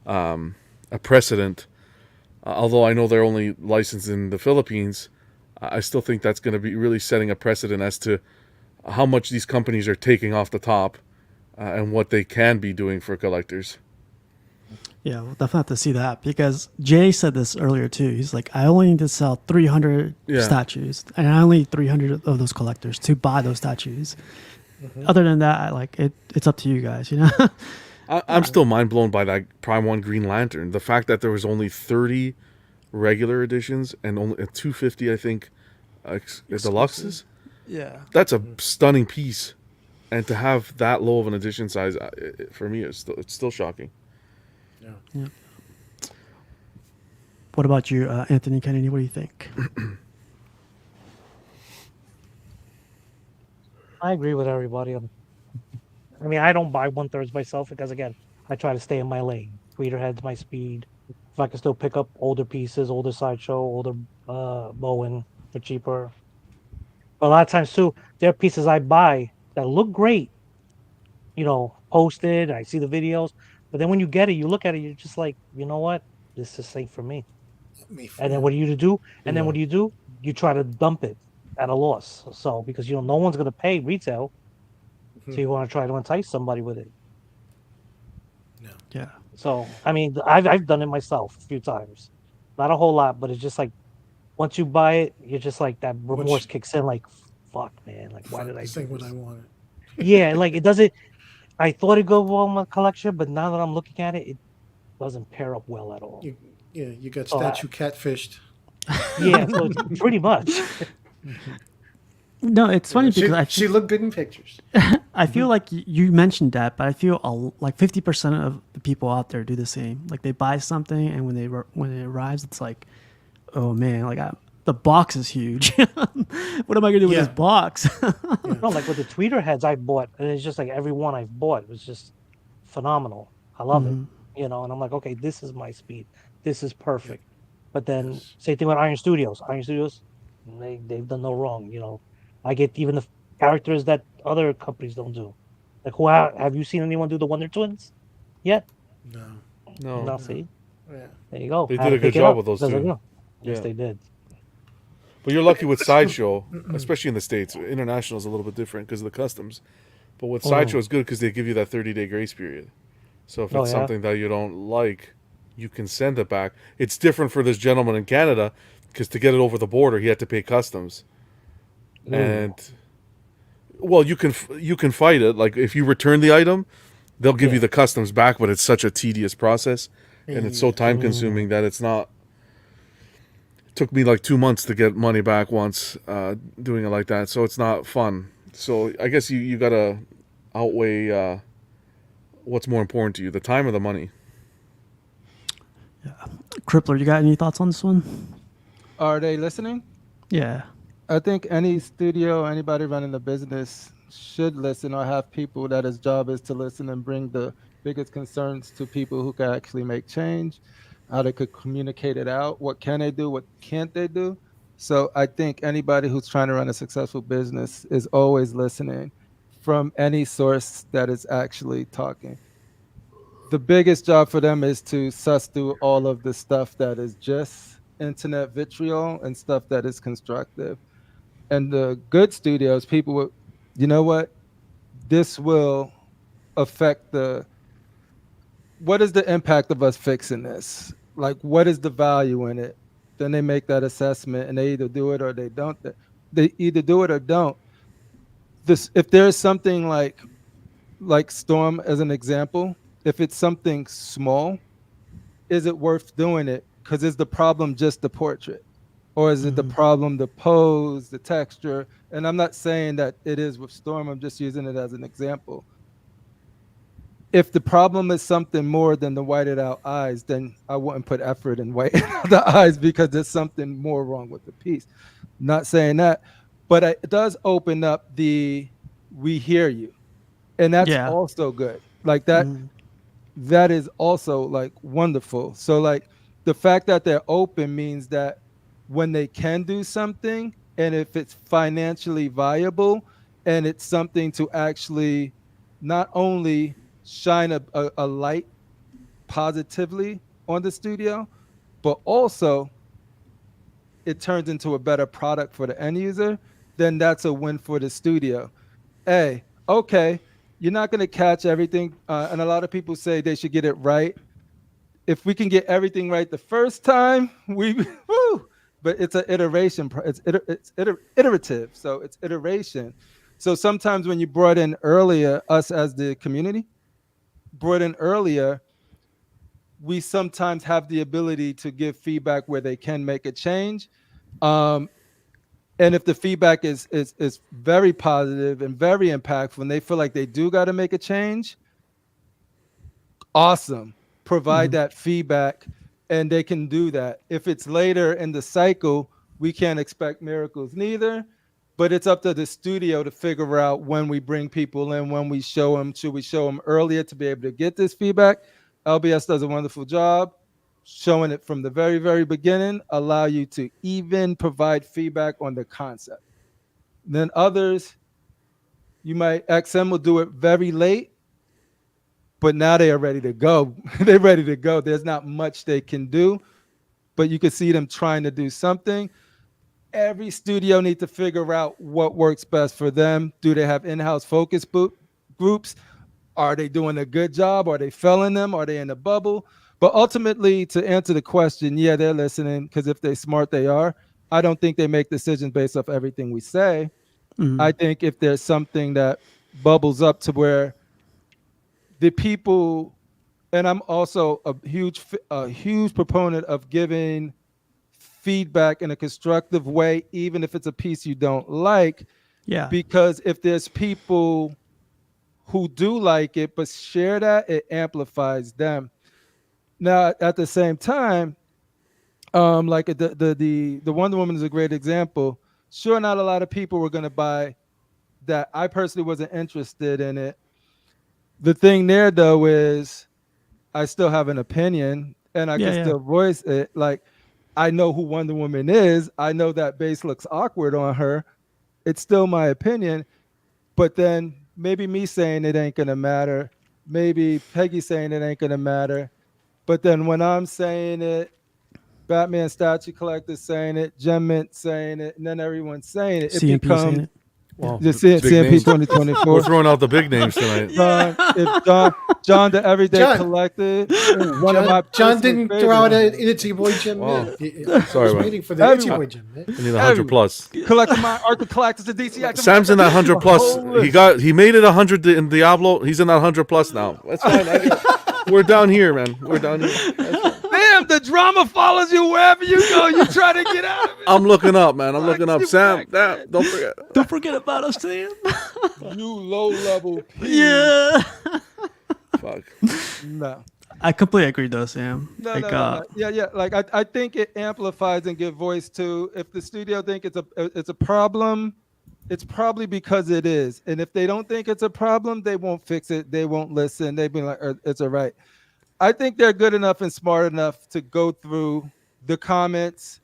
a precedent. Although I know they're only licensed in the Philippines, I still think that's going to be really setting a precedent as to how much these companies are taking off the top and what they can be doing for collectors. Yeah, we'll definitely have to see that, because Jay said this earlier too. He's like, I only need to sell 300 statues, and I only need 300 of those collectors to buy those statues. Other than that, like it's up to you guys, you know. I'm still mind blown by that Prime 1 Green Lantern. The fact that there was only 30 regular editions and only 250, I think, deluxes. Yeah. That's a stunning piece, and to have that low of an edition size, for me, it's still shocking. Yeah. What about you, Anthony Kennedy? What do you think? I agree with everybody. I mean, I don't buy 1/3 myself because, again, I try to stay in my lane. Tweeterhead's my speed. If I can still pick up older pieces, older Sideshow, older Bowen for cheaper. But a lot of times, too, there are pieces I buy that look great, posted. I see the videos. But then when you get it, you look at it, you're just like, you know what? This just ain't for me. And then what do you do? And then what do? You try to dump it at a loss. So because no one's going to pay retail, so you want to try to entice somebody with it. Yeah. So I mean, I've done it myself a few times, not a whole lot, but it's just like once you buy it, you're just like that remorse kicks in. Like, fuck, man, like why did I do what this? I wanted? Yeah, like it doesn't. I thought it'd go well in my collection, but now that I'm looking at it, it doesn't pair up well at all. You got statue catfished. Yeah, so it's pretty much. No, it's funny because she looked good in pictures. I feel like you mentioned that, but I feel like 50% of the people out there do the same. Like they buy something, and when it arrives, it's like, oh man, like the box is huge. What am I gonna do with this box? No, like with the tweeter heads I bought, and it's just like every one I've bought was just phenomenal. I love it, and I'm like, okay, this is my speed. This is perfect. But then same thing with Iron Studios. Iron Studios, they've done no wrong. I get even the characters that other companies don't do. Like, have you seen anyone do the Wonder Twins yet? No. No, No, No. see, Yeah. there you go. they Had did to a good pick it job up with those because I two. know. Yes, Yeah, they did. but you're lucky with Sideshow, especially in the States. International is a little bit different because of the customs. But with Sideshow, it's good because they give you that 30-day grace period. So if Oh it's yeah. something that you don't like, you can send it back. It's different for this gentleman in Canada because to get it over the border, he had to pay customs. Ooh. And well, you can fight it. Like if you return the item, they'll give you Yeah. the customs back, but it's such a tedious process, and it's so Yeah. time consuming that it's not. It took me like 2 months to get money back once doing it like that, so it's not fun. So I guess you gotta outweigh what's more important to you, the time or the money. Crippler, you got any thoughts on this one? Are they listening? Yeah. I think any studio, anybody running a business should listen or have people that his job is to listen and bring the biggest concerns to people who can actually make change, how they could communicate it out, what can they do, what can't they do. So I think anybody who's trying to run a successful business is always listening from any source that is actually talking. The biggest job for them is to suss through all of the stuff that is just internet vitriol and stuff that is constructive. And the good studios, people will, you know what? This will affect what is the impact of us fixing this? Like, what is the value in it? Then they make that assessment and they either do it or they don't. They either do it or don't. This, if there's something like Storm as an example, if it's something small, is it worth doing it? Because is the problem just the portrait? Or is it the problem, the pose, the texture? And I'm not saying that it is with Storm, I'm just using it as an example. If the problem is something more than the whited out eyes, then I wouldn't put effort in whitening out the eyes because there's something more wrong with the piece. Not saying that, but it does open up the we hear you. And that's Yeah. also good. Like that is also like wonderful. So like the fact that they're open means that when they can do something and if it's financially viable and it's something to actually not only shine a light positively on the studio, but also it turns into a better product for the end user, then that's a win for the studio. Hey, okay, you're not going to catch everything. And a lot of people say they should get it right. If we can get everything right the first time, we woo. But it's an iteration. It's iterative. So it's iteration. So sometimes when you brought in earlier, us as the community brought in earlier, we sometimes have the ability to give feedback where they can make a change. Um, and if the feedback is very positive and very impactful, and they feel like they do got to make a change, awesome. Provide that feedback, and they can do that. If it's later in the cycle, we can't expect miracles neither. But it's up to the studio to figure out when we bring people in, when we show them. Should we show them earlier to be able to get this feedback? LBS does a wonderful job showing it from the very, very beginning, allow you to even provide feedback on the concept. Then others, you might XM will do it very late, but now they are ready to go. They're ready to go. There's not much they can do, but you can see them trying to do something. Every studio needs to figure out what works best for them. Do they have in-house focus groups? Are they doing a good job? Are they failing them? Are they in a bubble? But ultimately, to answer the question, yeah, they're listening because if they're smart, they are. I don't think they make decisions based off everything we say. I think if there's something that bubbles up to where the people, and I'm also a huge proponent of giving feedback in a constructive way, even if it's a piece you don't like, Yeah. because if there's people who do like it but share that, it amplifies them. Now, at the same time, like the Wonder Woman is a great example. Sure, not a lot of people were going to buy that. I personally wasn't interested in it. The thing there, though, is I still have an opinion and I Yeah. can Yeah. still voice it. Like, I know who Wonder Woman is. I know that base looks awkward on her. It's still my opinion. But then maybe me saying it ain't gonna matter. Maybe Peggy saying it ain't gonna matter. But then when I'm saying it, Batman statue collector saying it, Gem Mint saying it, and then everyone's saying it, it CMP saying becomes it. Wow, the big CMP names. 2024. We're throwing out the big names tonight. If John the Everyday John. Collector, one of my John personal didn't favorites. throw out an Itsy Boy Jim. Wow. I Sorry, was man. waiting for the Itsy Everyone. Boy Jim. I need 100 Everyone. plus. Collecting my Art the Collectors, the DC Active. Sam's in that 100 The plus. whole list. He made it 100 in Diablo. He's in that 100 plus now. That's fine. We're down here, man. We're down here. Damn, the drama follows you wherever you go. You try to get out of it. I'm looking up, man. I'm looking up. Sam, don't forget. Don't forget about us, Sam. You low level. Yeah. Fuck. No. I completely agree, though, Sam. No, like, no. Yeah. Like I think it amplifies and give voice to. If the studio think it's a problem, it's probably because it is. And if they don't think it's a problem, they won't fix it. They won't listen. They've been like, it's all right. I think they're good enough and smart enough to go through the comments,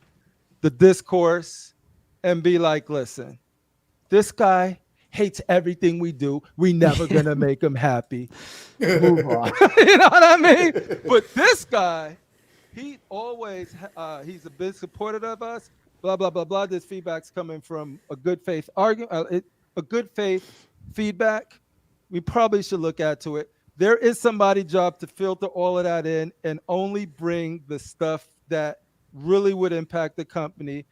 the discourse, and be like, listen, this guy hates everything we do. We never gonna make him happy. Move on. You know what I mean? But this guy, he always he's a big supporter of us. Blah blah blah blah. This feedback's coming from a good faith argument, a good faith feedback. We probably should look into it. There is somebody's job to filter all of that in and only bring the stuff that really would impact the company.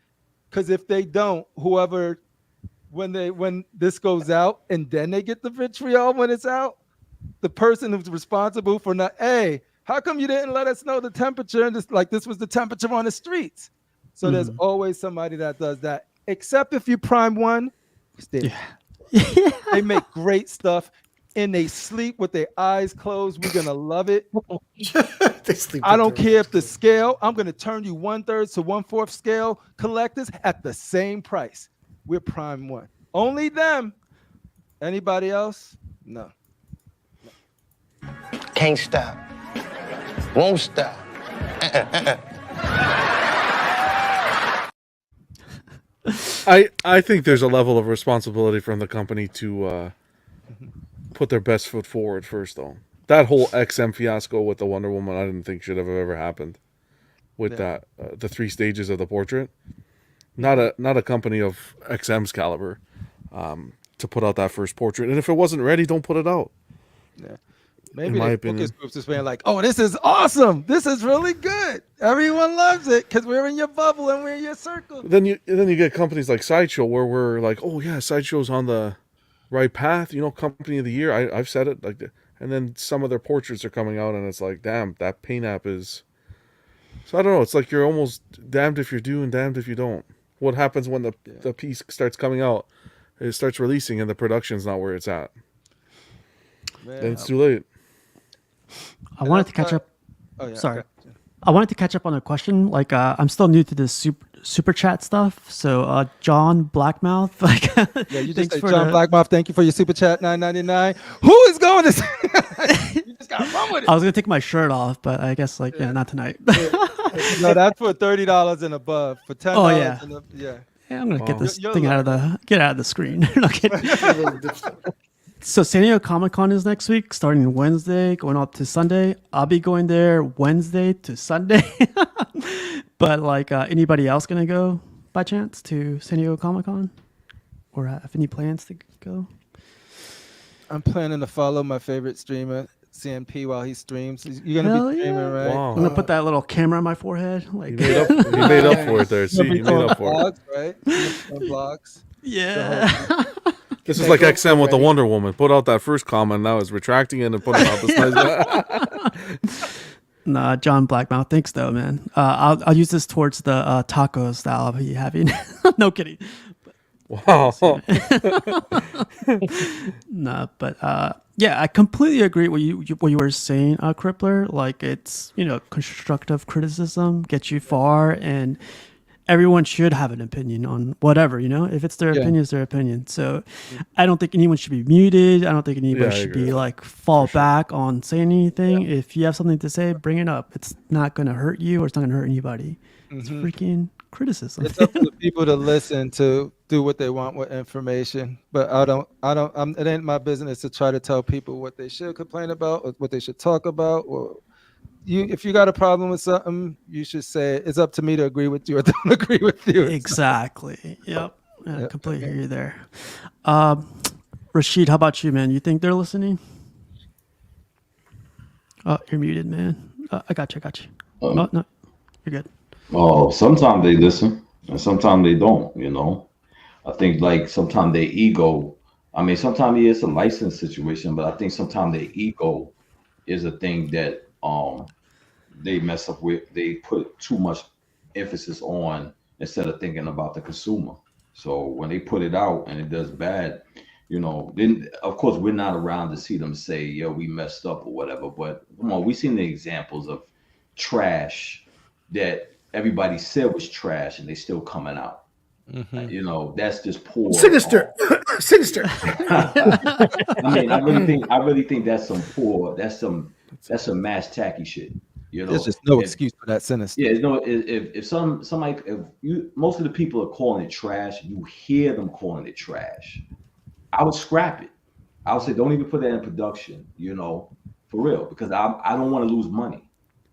Because if they don't, whoever when this goes out and then they get the vitriol when it's out, the person who's responsible for not, hey, how come you didn't let us know the temperature? And this was the temperature on the streets. So there's always somebody that does that. Except if you Prime One, they make great stuff and they sleep with their eyes closed. We're gonna love it. I don't care if the scale, I'm gonna turn you 1/3 to 1/4 scale collectors at the same price. We're Prime One. Only them. Anybody else? No. Can't stop. Won't stop. I think there's a level of responsibility from the company to put their best foot forward first, though. That whole XM fiasco with the Wonder Woman, I didn't think should have ever happened. With that, the 3 stages of the portrait, not a company of XM's caliber to put out that first portrait. And if it wasn't ready, don't put it out. Yeah. Maybe the focus groups is being like, oh, this is awesome. This is really good. Everyone loves it because we're in your bubble and we're in your circle. Then you get companies like Sideshow where we're like, oh yeah, Sideshow's on the right path. Company of the year. I've said it like that. And then some of their portraits are coming out, and it's like, damn, that paint app is. So I don't know. It's like you're almost damned if you do and damned if you don't. What happens when the piece starts coming out? It starts releasing and the production's not where it's at. Man, then it's too late. I wanted to catch up. Oh, yeah, Sorry. okay. I wanted to catch up on a question. Like, I'm still new to this super chat stuff. So, John Blackmouth, like, yeah, you just John Blackmouth. Thank you for your super chat, $9.99. Who is going to? You just got run with it. I was gonna take my shirt off, but I guess not tonight. No, that's for $30 and above. For $10. Oh yeah. Yeah. I'm gonna get this thing out of the screen. No kidding. So San Diego Comic-Con is next week, starting Wednesday, going up to Sunday. I'll be going there Wednesday to Sunday. But like, anybody else gonna go by chance to San Diego Comic-Con, or have any plans to go? I'm planning to follow my favorite streamer, CNP, while he streams. You're gonna be streaming, right? Wow. I'm gonna put that little camera on my forehead. Like, He made up for it there. See, he made up for it. Right? Vlogs. Yeah. This is like XM with the Wonder Woman. Put out that first comment, now is retracting it and putting out this nice. Nah, John Blackmouth. Thanks though, man. I'll use this towards the tacos that I'll be having. No kidding. Wow. Nah, but yeah, I completely agree with what you were saying, Crippler. Like, it's constructive criticism gets you far, and everyone should have an opinion on whatever, if it's their opinion, it's their opinion. So I don't think anyone should be muted. I don't think anybody should be like fall back on saying anything. If you have something to say, bring it up. It's not going to hurt you, or it's not going to hurt anybody. It's freaking criticism. It's up to the people to listen to do what they want with information, but it ain't my business to try to tell people what they should complain about or what they should talk about. Or if you got a problem with something, you should say it. It's up to me to agree with you or don't agree with you. Exactly. Yep. I Yep. completely hear you there. Rashid, how about you, man? You think they're listening? Oh, you're muted, man. I got you. Oh, no, you're good. Oh, sometimes they listen and sometimes they don't, you know. I think like sometimes their ego, I mean, sometimes it's a license situation, but I think sometimes their ego is a thing that they mess up with. They put too much emphasis on instead of thinking about the consumer. So when they put it out and it does bad, you know, then of course we're not around to see them say, "Yo, we messed up" or whatever. But come on, we've seen the examples of trash that everybody said was trash and they still coming out. You know, that's just poor. Sinister, sinister. I mean, I really think that's some poor. That's some mass tacky shit. You know, There's just no if, excuse for that sinister. yeah, you know, if somebody, if you, most of the people are calling it trash, you hear them calling it trash. I would scrap it. I would say, don't even put that in production. You know, for real, because I don't want to lose money.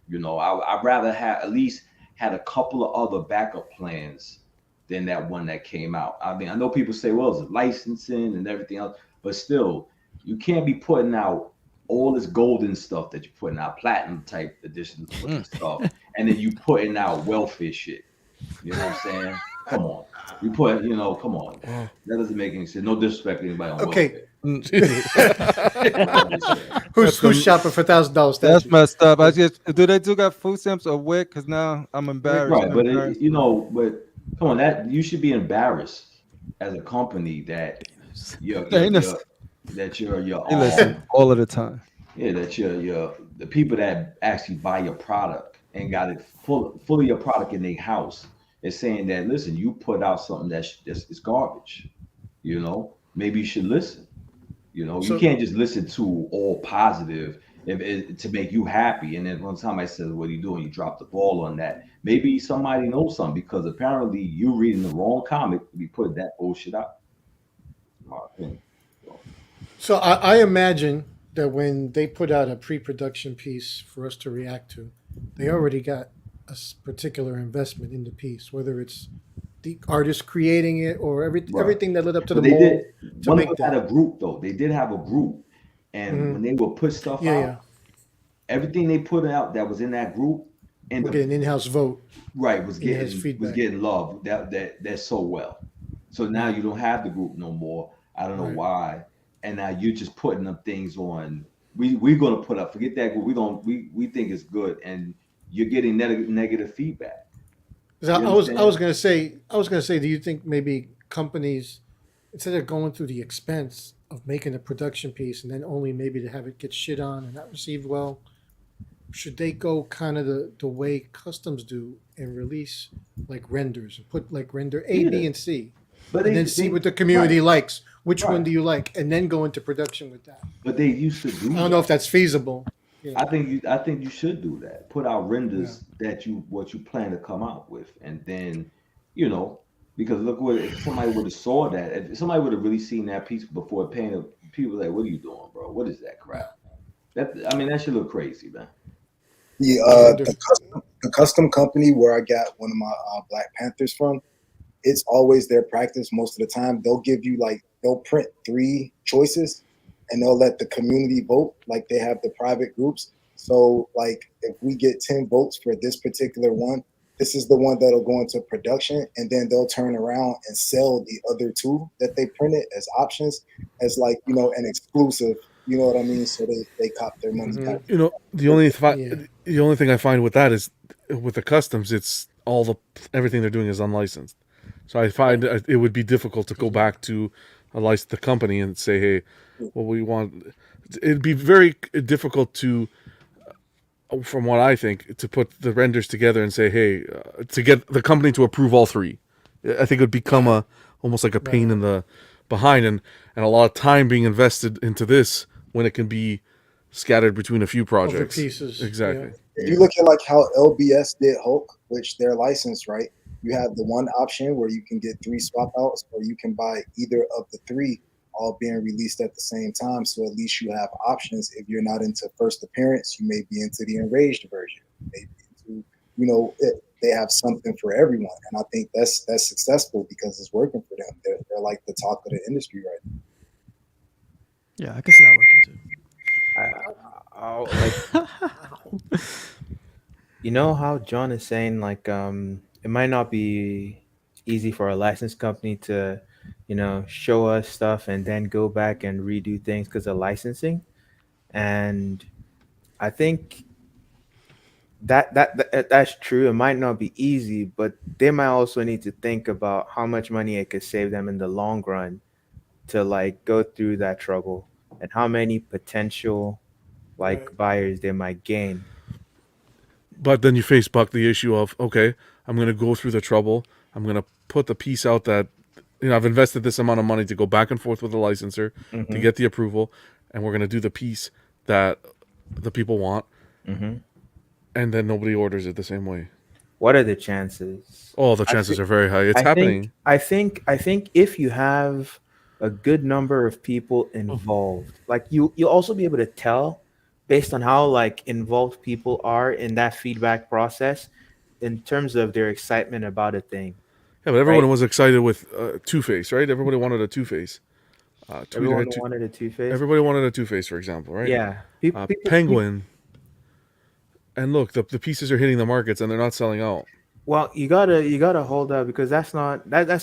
You know, I'd rather have at least had a couple of other backup plans than that one that came out. I mean, I know people say, well, it's licensing and everything else, but still, you can't be putting out all this golden stuff that you're putting out, platinum type edition looking stuff, and then you putting out welfare shit. You know what I'm saying? Come on. You put, you know, come on. That doesn't make any sense. No disrespect to anybody on Okay. welfare. Who's shopping for $1,000? That's messed up. I just do they do got food stamps or WIC? Because now I'm embarrassed. Right, but you know, but come on, that you should be embarrassed as a company that you're They listen all of the time. yeah, that you're the people that actually buy your product and got it full of your product in their house is saying that, listen, you put out something that's garbage. You know, maybe you should listen. You know, you can't just listen to all positive to make you happy. And then one time I said, "What are you doing? You dropped the ball on that." Maybe somebody knows something because apparently you reading the wrong comic to be putting that bullshit out. In my opinion. So I imagine that when they put out a pre-production piece for us to react to, they already got a particular investment in the piece, whether it's the artist creating it or everything that led up to But the they mold did. to One make of them that. had a group though. They did have a group, and when they would put stuff out, everything they put out that was in that group, and We'll get an in-house vote. right was in-house getting feedback. love that so well. So now you don't have the group no more. I don't know Right. why, and now you're just putting them things on. We're gonna put up. Forget that group. We think it's good, and you're getting negative feedback. 'Cause You I was understand? gonna say, do you think maybe companies, instead of going through the expense of making a production piece and then only maybe to have it get shit on and not received well, should they go kind of the way customs do and release like renders and put like render A, Yeah. B, and C, But and then see what the community right, likes. Which one right. do you like, and then go into production with that? But they used to do I don't know if that's feasible. You know. I think you should do that. Put out renders that what you plan to come out with, and then, you know, because look what if somebody would have saw that, if somebody would have really seen that piece before it painted, people were like, "What are you doing, bro? What is that crap?" I mean, that should look crazy, man. The custom company where I got one of my Black Panthers from, it's always their practice. Most of the time, they'll print 3 choices, and they'll let the community vote. Like they have the private groups. So like if we get 10 votes for this particular one, this is the one that'll go into production, and then they'll turn around and sell the other 2 that they printed as options, as like, you know, an exclusive. You know what I mean? So they cop their money back. You know, the only thing I find with that is with the customs, it's everything they're doing is unlicensed. So I find it would be difficult to go back to the company and say, "Hey, well, we want." It'd be very difficult to, from what I think, to put the renders together and say, "Hey," to get the company to approve all 3. I think it would become almost like a pain in the behind, and a lot of time being invested into this when it can be scattered between a few projects. Pieces. Exactly. If you look at like how LBS did Hulk, which they're licensed, right? You have the one option where you can get three swap outs, or you can buy either of the three all being released at the same time. So at least you have options. If you're not into first appearance, you may be into the enraged version. Maybe into, they have something for everyone, and I think that's successful because it's working for them. They're like the talk of the industry right now. Yeah, I can see that working too. Like, you know how John is saying, like, it might not be easy for a license company to, show us stuff and then go back and redo things because of licensing. And I think that's true. It might not be easy, but they might also need to think about how much money it could save them in the long run to like go through that trouble, and how many potential Right. like buyers they might gain. But then you face Buck the issue of, okay, I'm going to go through the trouble. I'm going to put the piece out that, I've invested this amount of money to go back and forth with the licensor to Mm-hmm. get the approval, and we're going to do the piece that the people want, Mm-hmm. and then nobody orders it the same way. What are the chances? Oh, the I chances think are very high. It's I think happening. I think I think if you have a good number of people involved, like you'll also be able to tell based on how like involved people are in that feedback process in terms of their excitement about a thing, Yeah, but everyone right? was excited with Two Face, right? Everybody wanted a Two Face. Tweeter Everyone had two. wanted a two face. Everybody wanted a Two Face, for example, right? Yeah, people. Penguin. And look, the pieces are hitting the markets and they're not selling out. Well, you gotta hold up because that's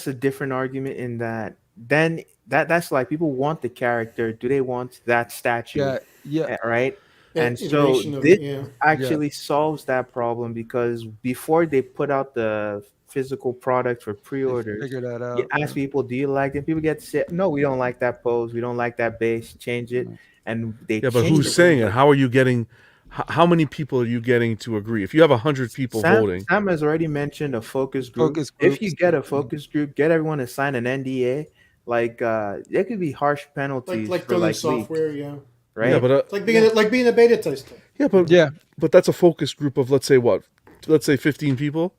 a different argument in that then that's like people want the character. Do they want that statue? Yeah, yeah, Right? And so Iteration of this yeah. yeah. actually solves that problem because before they put out the physical product for They pre-orders, figure that you out. ask people, "Do you like it?" People get to say, "No, we don't like that pose. We don't like that base. Change it." Yeah. And they Yeah, but change who's it. saying it? How are you getting? How many people are you getting to agree? If you have 100 people Sam voting, Sam has already mentioned a focus group. Focus If you groups. get a focus group, get everyone to sign an NDA. Like there could be harsh penalties Like for done in like leaks, software, yeah. yeah, right? but It's like being a beta tester. yeah, but Yeah, but that's a focus group of let's say what, let's say 15 people.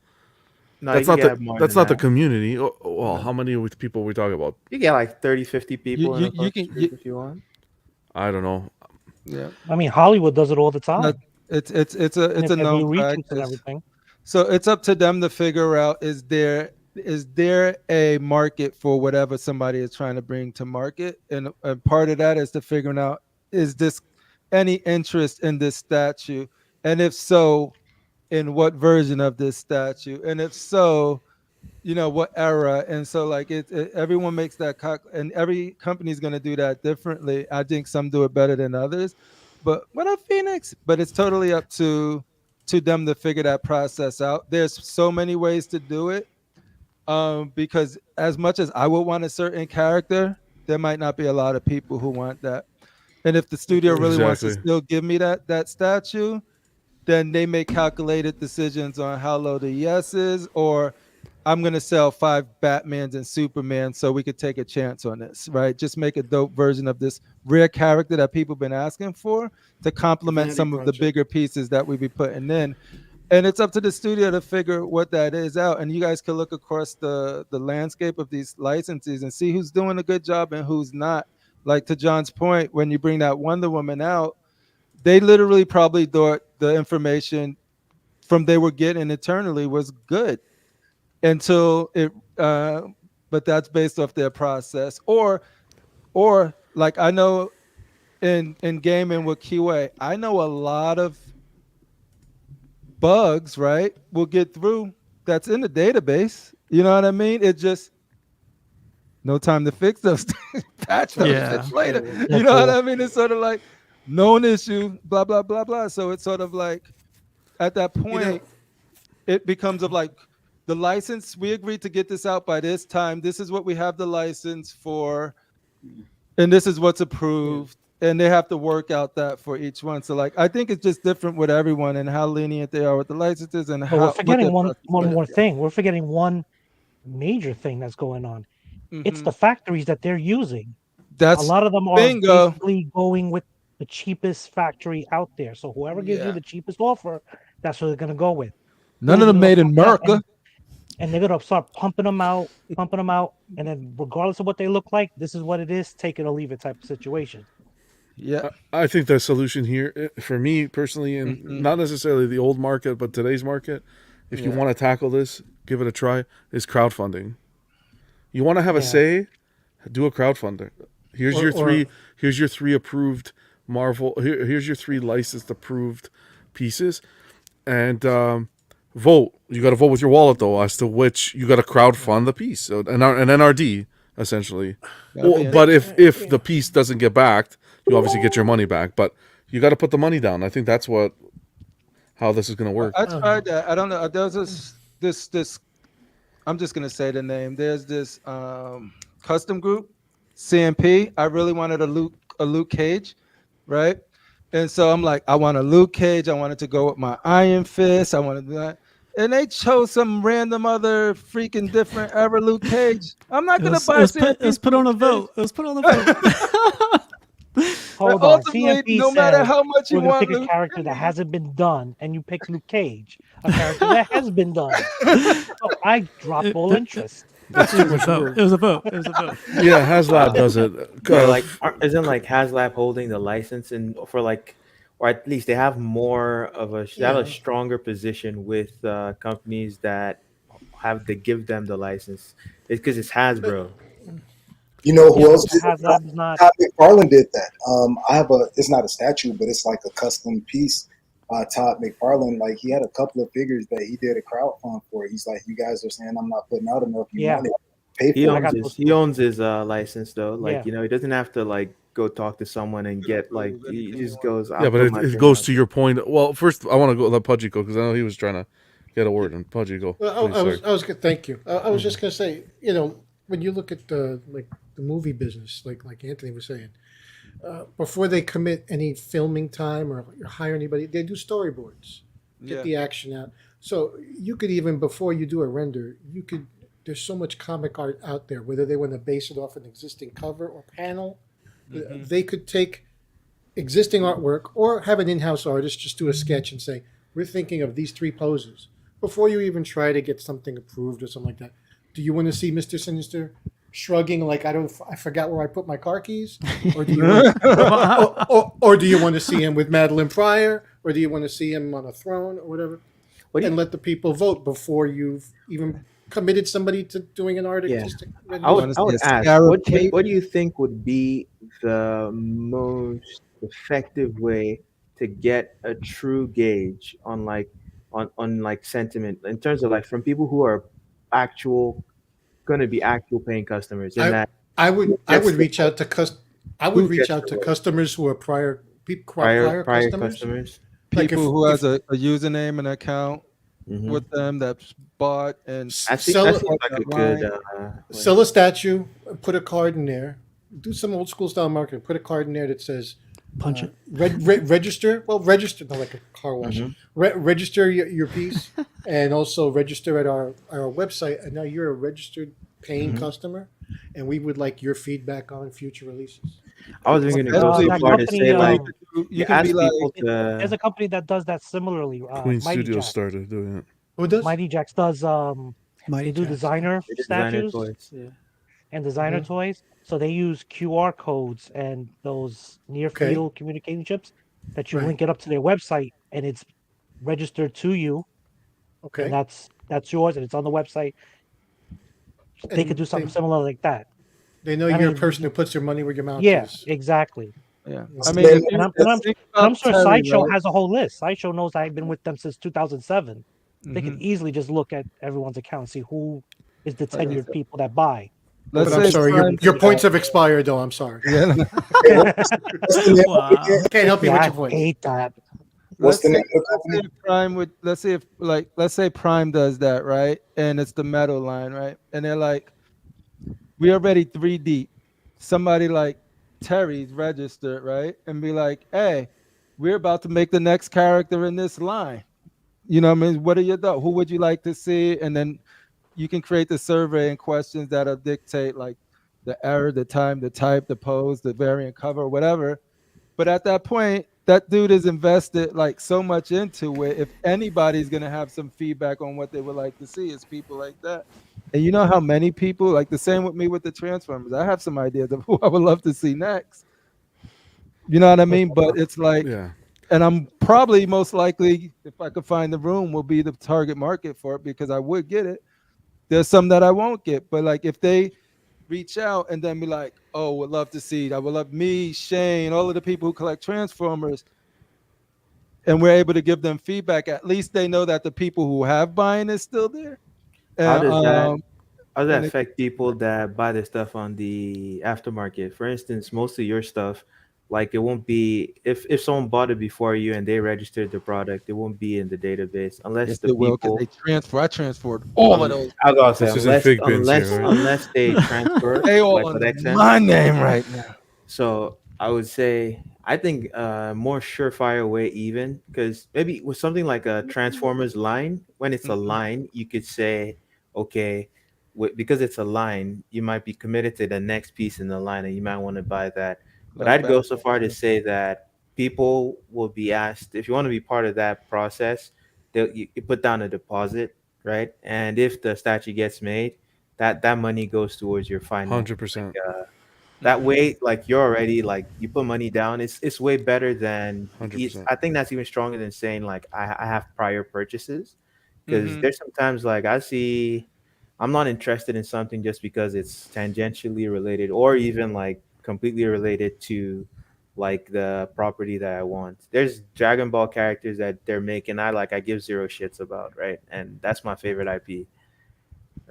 No, you That's can not get more that's than not the that. community. Well, no. how many people are we talking about? You get like 30, 50 You people in you a you focus can group if you want. I don't know. yeah. I mean, Hollywood does it all the No, time, it's and it's if a they known do regents and practice. everything. So it's up to them to figure out is there a market for whatever somebody is trying to bring to market, and part of that is to figuring out is this any interest in this statue, and if so, in what version of this statue, and if so, what era. And so like everyone makes that and every company is going to do that differently. I think some do it better than others, but what up Phoenix, but it's totally up to them to figure that process out. There's so many ways to do it, because as much as I would want a certain character, there might not be a lot of people who want that. And if the studio Agreed. really wants to Exactly. still give me that statue, then they make calculated decisions on how low the yes is, or I'm gonna sell 5 Batmans and Superman so we could take a chance on this, right? Just make a dope version of this rare character that people been asking for to The complement vanity some of the project. bigger pieces that we be putting in. And it's up to the studio to figure what that is out. And you guys can look across the landscape of these licenses and see who's doing a good job and who's not. Like to John's point, when you bring that Wonder Woman out, they literally probably thought the information from they were getting internally was good until it but that's based off their process, or like I know in gaming with QA, I know a lot of bugs, right, will get through that's in the database. You know what I mean? It just no time to fix those things, patch those Yeah. shits later. Absolutely. You know what I Therefore, mean? It's sort of like known issue, blah blah blah blah. So it's sort of like at that You know, point it becomes of like the license, we agreed to get this out by this time, this is what we have the license for, and this is what's yeah. approved, and they have to work out that for each one. So like I think it's just different with everyone and how lenient they are with the licenses and but we're how what their forgetting one process one is. more thing. We're forgetting one major thing that's going on. It's Hmm. the factories that they're using. A That's lot of them are bingo. basically going with the cheapest factory out there. So whoever gives you Yeah, the cheapest offer, that's what they're gonna go with. none of Building them them up made in from that, America. and they're gonna start pumping them out, and then regardless of what they look like, this is what it is. Take it or leave it type of situation. Yeah. I think the solution here, for me personally, and not necessarily the old market, but today's market, if you Yeah. want to tackle this, give it a try, is crowdfunding. You want to have a Yeah. say, do a crowdfunder. Here's Or- your or- three. Here's your three approved Marvel. Here's your three licensed approved pieces, and vote. You got to vote with your wallet though, as to which you got to crowdfund the piece. So an NRD essentially. That'd be But if the piece doesn't get backed, you obviously get your money back. But you got to put the money down. I think that's how this is going to work. I tried that. I don't know. There's this. I'm just gonna say the name. There's this custom group, CMP. I really wanted a Luke Cage, right? And so I'm like, I want a Luke Cage. I wanted to go with my Iron Fist. I wanted that. And they chose some random other freaking different ever Luke Cage. I'm not gonna buy it was put on a vote. It was put on a vote. Hold on. ultimately, CMP no matter said how much you we're gonna want pick a Luke character that hasn't been done, and you picked Luke Cage, a character that has been done. So I dropped all interest. It was a vote. It was a vote. It was a vote. Yeah, HasLab does it. But like, isn't like HasLab holding the license and for like, or at least they have more of they have a stronger position with companies that give them the license. It's because it's Hasbro. You know who else did HasLab that? is not. Todd McFarlane did that. I have it's not a statue, but it's like a custom piece. Todd McFarlane, like he had a couple of figures that he did a crowdfund for. He's like, you guys are saying I'm not putting out enough. You Yeah. want it, pay He for owns it. he owns his license though. Like Yeah. he doesn't have to like go talk to someone and get like he just goes. Yeah, but it goes to your point. Well, first I want to go let Pudgy go because I know he was trying to get a word in. Pudgy, go. Well, Please, I was good. Thank you. I was just gonna say, when you look at the movie business, like Anthony was saying, before they commit any filming time or hire anybody, they do storyboards, get the action out. So you could even before you do a render, there's so much comic art out there. Whether they want to base it off an existing cover or panel, they could take existing artwork or have an in-house artist just do a sketch and say, we're thinking of these three poses before you even try to get something approved or something like that. Do you want to see Mr. Sinister shrugging like I forgot where I put my car keys, or do you or do you want to see him with Madeline Pryor, or do you want to see him on a throne or whatever? And let the people vote before you've even committed somebody to doing an artistic. I would ask, what do you think would be the most effective way to get a true gauge on like sentiment in terms of like from people who are going to be actual paying customers? I would reach out to customers who are prior customers. People who has a username and account with them that's bought and sell a statue, put a card in there, do some old school style marketing, put a card in there that says punch it. Register. Well, register not like a car wash. Register your piece, and also register at our website. And now you're a registered paying customer, and we would like your feedback on future releases. I was going to go so far to say like you can be like, there's a company that does that similarly. Queen Mighty Studios Jack. started doing it. Who does? Mighty Jacks does. They do designer statues toys, and designer toys. So they use QR codes and those near field communication chips that you link it up to their website, and it's registered to you. Okay, and that's yours, and it's on the website. They could do something similar like that. They know you're a person who puts your money where your mouth is. Yeah, exactly. Yeah, I mean, I'm sure Sideshow has a whole list. Sideshow knows I've been with them since 2007. They can easily just look at everyone's account and see who is the tenured people that buy. But I'm sorry, your points have expired, though. I'm sorry. Yeah. Wow. Can't help you with your I points. hate that. What's the name of the Let's company? say Prime would let's say Prime does that, right? And it's the metal line, right? And they're like, we already 3 deep. Somebody like Terry's registered, right? And be like, hey, we're about to make the next character in this line. You know what I mean? What are your thoughts? Who would you like to see? And then you can create the survey and questions that'll dictate like the error, the time, the type, the pose, the variant cover, whatever. But at that point, that dude has invested like so much into it. If anybody's gonna have some feedback on what they would like to see, it's people like that. And you know how many people like the same with me with the Transformers. I have some ideas of who I would love to see next. You know what I mean? But it's like, Yeah. and I'm probably most likely, if I could find the room, will be the target market for it because I would get it. There's some that I won't get, but like if they reach out and then be like, "Oh, would love to see. I would love me, Shane, all of the people who collect Transformers," and we're able to give them feedback. At least they know that the people who have buying is still there. How And does that how does that and it, affect people that buy their stuff on the aftermarket? For instance, most of your stuff, like it won't be if someone bought it before you and they registered the product, it won't be in the database unless yes, the it will because they people. transfer. I transferred all of those. I gotta say This isn't unless fig bins here, right? unless they transfer They all like with under XM. my name right now. So I would say I think more surefire way even because maybe with something like a Transformers line, when it's a Mhm. line, you could say, okay, because it's a line, you might be committed to the next piece in the line and you might want to buy that. But Like I'd back. go so far to say that people will be asked if you want to be part of that process, you put down a deposit, right? And if the statue gets made, that money goes towards your final Hundred percent. that Mhm. way like you're already like you put money down it's way better than 100%. I think that's even stronger than saying like I have prior purchases because Mhm. there's sometimes like I see I'm not interested in something just because it's tangentially related or even like completely related to like the property that I want. There's Dragon Ball characters that they're making I give zero shits about, right? And that's my favorite IP,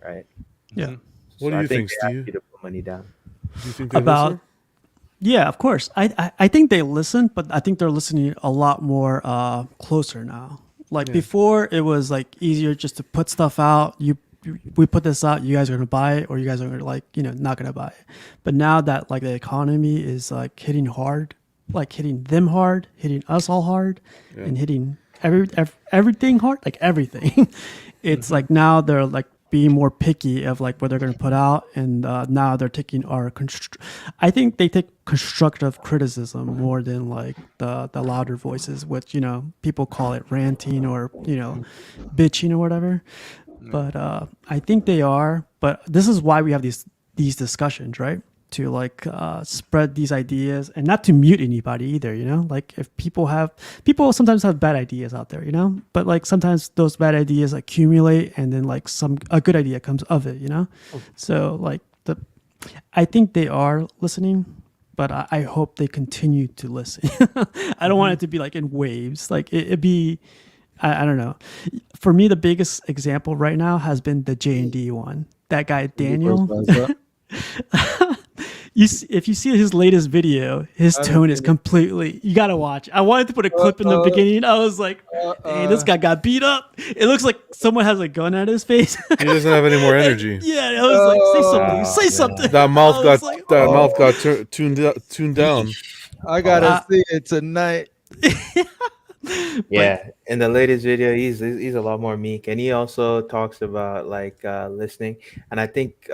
right? Yeah. Mhm. What So do I you think think, they ask Steve? you to put money down. Do you think they About listen? Yeah, of course. I think they listen, but I think they're listening a lot more closer now. Like Yeah. before, it was like easier just to put stuff out. We put this out. You guys are gonna buy it, or you guys are gonna not gonna buy it. But now that like the economy is like hitting hard, like hitting them hard, hitting us all hard, Yeah. and hitting everything hard, like everything. It's Mhm. like now they're like being more picky of like what they're going to put out, and now they're taking I think they take constructive criticism more than like the louder voices, which people call it ranting or bitching or whatever. Yeah. But I think they are. But this is why we have these discussions, right? To like spread these ideas and not to mute anybody either. Like if people sometimes have bad ideas out there, but like sometimes those bad ideas accumulate and then like a good idea comes of it. So like I think they are listening, but I hope they continue to listen. I don't want it to be like in waves. Like it'd be, I don't know. For me, the biggest example right now has been the J&D one. That guy When he first Daniel. rise up. If you see his latest video, his I haven't tone is seen it. completely. You gotta watch. I wanted to put a Uh, clip in the uh, beginning. I was like, "Hey, this uh, guy got beat up." It looks like someone has a gun at his face. He doesn't have any more energy. Yeah, I was like, "Say something, Oh say something." man. That mouth I got was like, that "Oh." mouth got tuned down. I Oh gotta Uh, see it tonight. but yeah. In the latest video, he's a lot more meek, and he also talks about like listening. And I think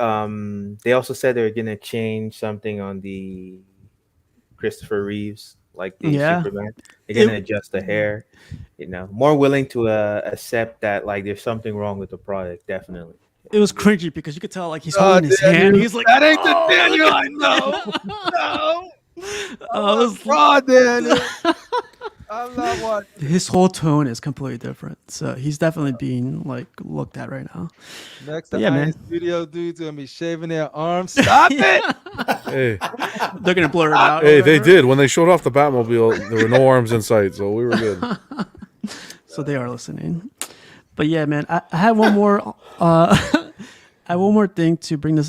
they also said they're gonna change something on the Christopher Reeves, like the yeah, Superman. They're it gonna adjust the hair. More willing to accept that like there's something wrong with the product. Definitely. it was cringy because you could tell like he's Oh, holding his hand. Daniel, He's like, that ain't the "Oh, look Daniel I at." know. No, I I want was raw Daniel. I'm not watching. his whole tone is completely different. So he's definitely being like looked at right now. Next, But the yeah, Iron man. Studio dudes gonna be shaving their arms. Stop it! Hey, They're gonna blur it out. Or hey, they whatever. did when they showed off the Batmobile. There were no arms in sight, so we were good. So they are listening. But yeah, man, I had one more. I had one more thing to bring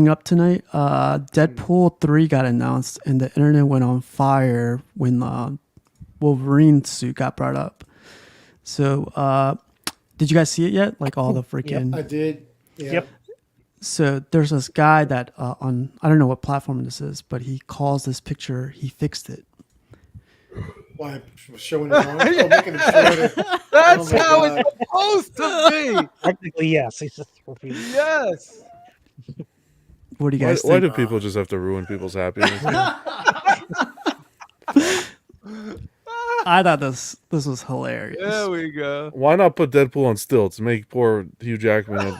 up tonight. Deadpool 3 got announced, and the internet went on fire when Wolverine suit got brought up. So, did you guys see it yet? Like all the freaking. I did. Yeah. Yep. So there's this guy that on I don't know what platform this is, but he calls this picture. He fixed it. Why showing it on? Oh, making it shorter. That's Oh my how God. it's supposed to Technically, yes. He's just repeating. be. Yes. What do you Why, guys why think? do people just have to ruin people's happiness? I thought this was hilarious. There we go. Why not put Deadpool on stilts? Make poor Hugh Jackman.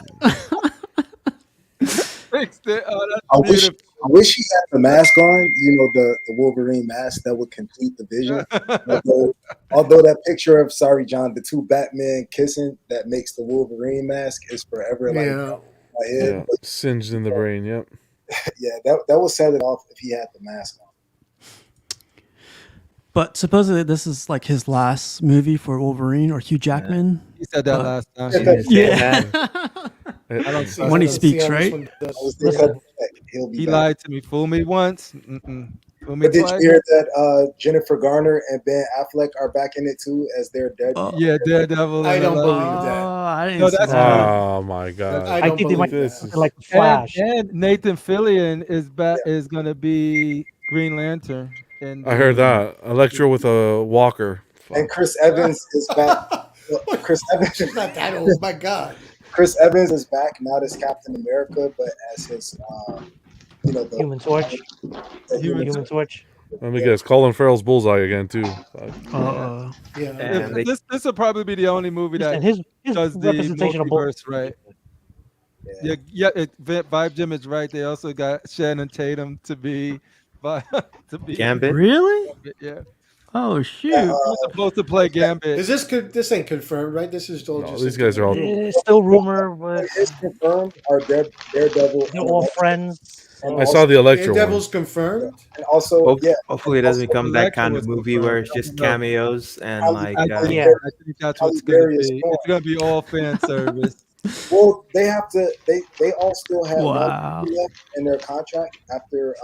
Fixed it. Oh, that's I wish beautiful. I wish he had the mask on. You know, the Wolverine mask that would complete the vision. Although that picture of the two Batman kissing that makes the Wolverine mask is forever like Yeah. my head. Yeah, singed in the brain. Yep. Yeah, that would set it off if he had the mask on. But supposedly this is like his last movie for Wolverine or Hugh Jackman. He said that But- last time. Yeah. I don't see When he Let's speaks, see how this right? one does. I was there to check. He'll be He back. lied to me. Fool me once. Mm-mm. Fool me But did you twice. hear that Jennifer Garner and Ben Affleck are back in it too as their dead? Oh. Yeah, Daredevil. I and don't all believe that. that. I didn't No, see that's that. Oh my god. I I don't think they might believe This that. is- like Flash. And Nathan Fillion is back. Is gonna be Green Lantern. And I heard that Electro with a walker. And Chris Evans is back. Chris Evans, She's not that old. My God. Chris Evans is back not as Captain America, but as his, the Human Torch. the human. Human Torch. Let me guess. Colin Farrell's Bullseye again too. Uh-oh. Yeah. And they- This will probably be the only movie that And his does the representation of both. multiverse right. Yeah, Vibe Jim is right. They also got Shannon Tatum to be Gambit. Really? Yeah, Oh shoot. who's supposed to play Gambit? Is this ain't confirmed, right? This is all No, just these guys are all. It's still rumor, but What is confirmed are Daredevil. they're all friends. And I saw the Electro one. Daredevil's confirmed. And also, yeah, Hopefully, it doesn't Also, become that Electro kind was of movie confirmed. where it's just cameos and Halle- like. I think, Yeah. I think that's what's Halle gonna Berry is be. gone. It's gonna be all fan service. well, they have to. They all still have Wow. one movie left in their contract after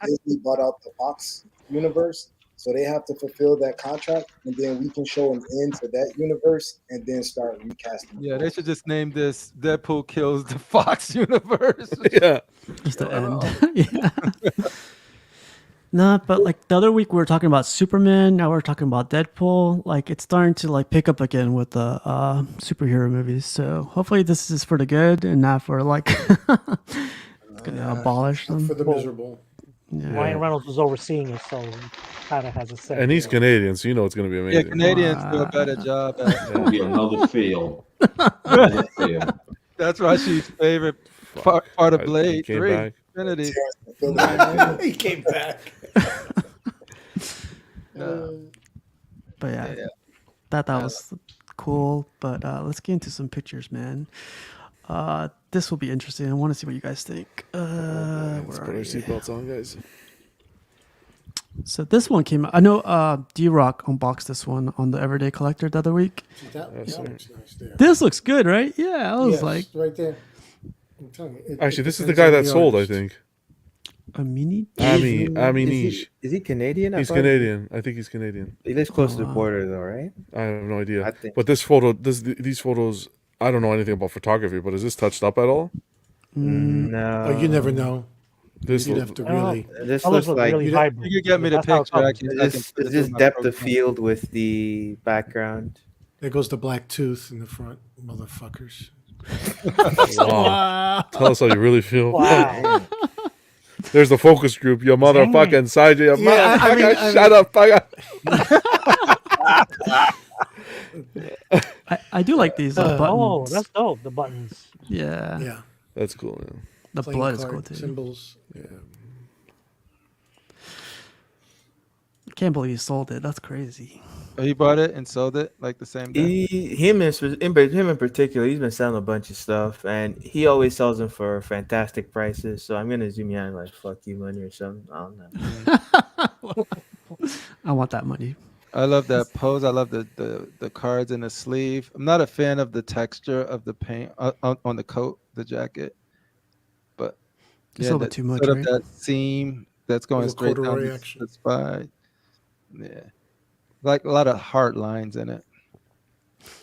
Disney bought out the Fox universe. So they have to fulfill that contract, and then we can show an end to that universe, and then start recasting. Yeah, they should just name this Deadpool kills the Fox universe. Yeah. Just the end. Yeah. No, but like the other week we were talking about Superman. Now we're talking about Deadpool. Like it's starting to like pick up again with the superhero movies. So hopefully this is for the good and not for like it's gonna abolish them. For the miserable. Yeah. Ryan Reynolds was overseeing it, so he kind of has a say. And he's Canadian, so you know it's gonna be Yeah, amazing. Canadians do a better job at it. It'll be another fail. Another fail. That's Rashi's favorite part of He Blade came 3. back. Infinity. He came back. But yeah, that was cool. But let's get into some pictures, man. This will be interesting. I want to see what you guys think. Let's Where put are our you? seatbelts on, guys. So this one came out. I know D-Rock unboxed this one on the Everyday Collector the other week. That Yes, sir. looks nice there. This looks good, right? Yeah, I was Yes, like right there. I'm telling you, Actually, it this is the depends guy on that the sold, I artist. think. a mini. Aminish. Is he Canadian? I He's thought- Canadian. I think he's Canadian. He lives close to the wow. border, though, right? I have no idea. I think- But this photo, these photos, I don't know anything about photography, but is this touched up at all? No. Oh, you never know. This You'd look- have to I don't know. really. This Colors looks look like really you- vibrant. You can get me the That's how it picture. comes. I can this, put it it's in just my depth of program. field with the background. There goes the black tooth in the front, motherfuckers. Wow. Tell us how you really feel. Wow. There's the focus group. You motherfucking side. You Yeah, I mean- motherfucker. Shut up. Fucker. I do like these buttons. Oh, that's dope. The buttons. yeah. Yeah. That's cool. Yeah. The Playing blood is card cool too. Symbols. Yeah. Can't believe he sold it. That's crazy. Oh, he bought it and sold it like the same day. Him in particular, he's been selling a bunch of stuff, and he always sells them for fantastic prices. So I'm gonna assume yeah, like fuck you money or something. I don't know. I want that money. I love that pose. I love the cards in the sleeve. I'm not a fan of the texture of the paint on the coat, the jacket, but Just a little bit too much, sort right? of that seam that's going Little straight down corduroy the action. spine. Yeah, like a lot of hard lines in it,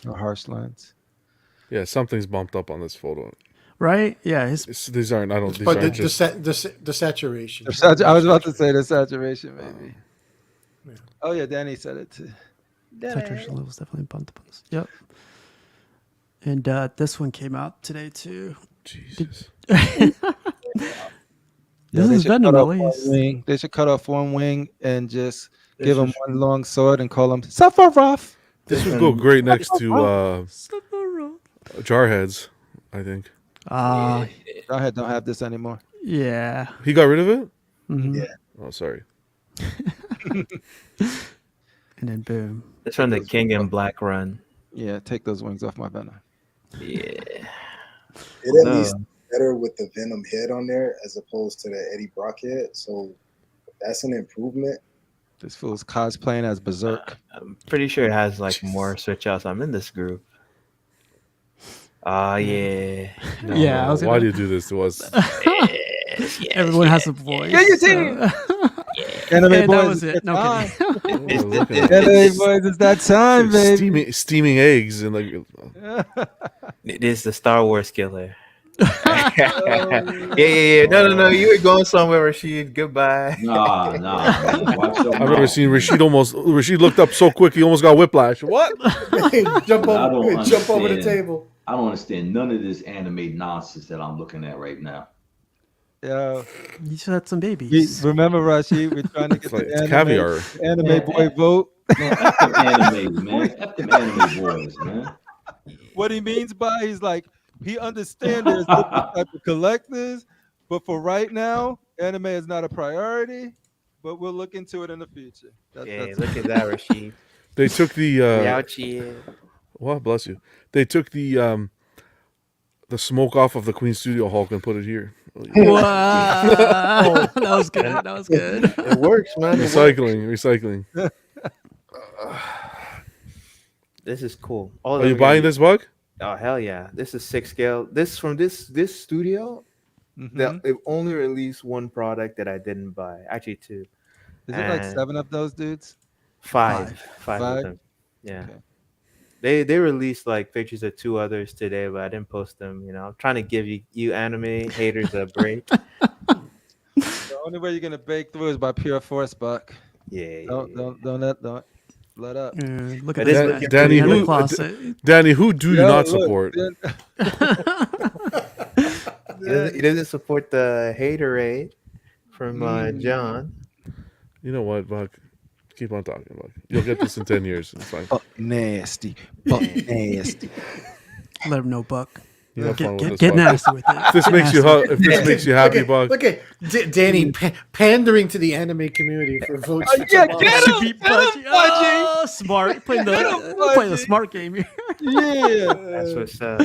or harsh lines. Yeah, something's bumped up on this photo. Right? Yeah. These aren't. I don't. These But aren't the just. saturation. I was about to say the saturation, maybe. Yeah. Oh yeah, Danny said it too. Saturation levels definitely bumped up on this. Yep. And this one came out today too. Jesus. This they is should Venom cut at off one least. wing. They should cut off one wing and just Give him one long sword and call him Sephiroth. This would go great next to Jarheads, I think. Jarhead don't have this anymore. Yeah. He got rid of it? Mhm. Yeah. Oh, sorry. And then boom. It's from the King in Black run. Yeah, take those wings off my Venom. Yeah. It at least better with the Venom head on there as opposed to the Eddie Brock head. So that's an improvement. This fool's cosplaying as Berserk. I'm pretty sure it has like more switch outs. I'm in this group. Oh yeah. No, Yeah, no, I was why gonna- do you do this to us? Everyone has a voice. Yeah, you did. Anime And that boys, was it's it. No time. kidding. Anime boys, it's that time, baby. Steaming eggs and like. It is the Star Wars killer. yeah. No. You were going somewhere, Rashid. Goodbye. Nah. Man. Watch your I've never mouth. seen Rashid looked up so quick he almost got whiplash. What? jump I don't over the understand. table. I don't understand none of this anime nonsense that I'm looking at right now. Yo, You should have some babies. remember, Rashid, we're trying to get like- the it's anime, caviar. anime boy vote. Man, F them anime, man. F them anime boys, man. What he means by he's like he understands there's different type of collectors, but for right now, anime is not a priority. But we'll look into it in the future. That's Look at that, Rashid. They took the. Ouchie. Well, bless you. They took the smoke off of the Queen Studio Hulk and put it here. Wow. That was good. That was good. It works, man. It works. Recycling. This is cool. Are you buying this, Bug? Oh hell yeah! This is 6 scale. This from this studio. They only released one product that I didn't buy. Actually, 2. Is it like And 7 of those dudes? 5 Five? of them. Yeah. Okay. They released like pictures of 2 others today, but I didn't post them. You know, I'm trying to give you anime haters a break. The only way you're gonna break through is by pure force, Buck. Yeah. Don't let up. Look But at it's that. looking Danny, In the who, closet. Danny, who do you Yo, not look, support? He doesn't support the haterade from John. You know what, Buck? Keep on talking, Buck. You'll get this in 10 years. It's fine. Buck nasty. Buck nasty. Let him know, Buck. You have fun with this, Get Buck. nasty with it. If this makes you if this makes you happy, Buck. Look at Danny pandering to the anime community for votes. For Yeah, Jamal. get him! Beat Get him, Pudgy. Oh, smart. Playing Get him, the Pudgy. smart game here. Yeah. That's what's up.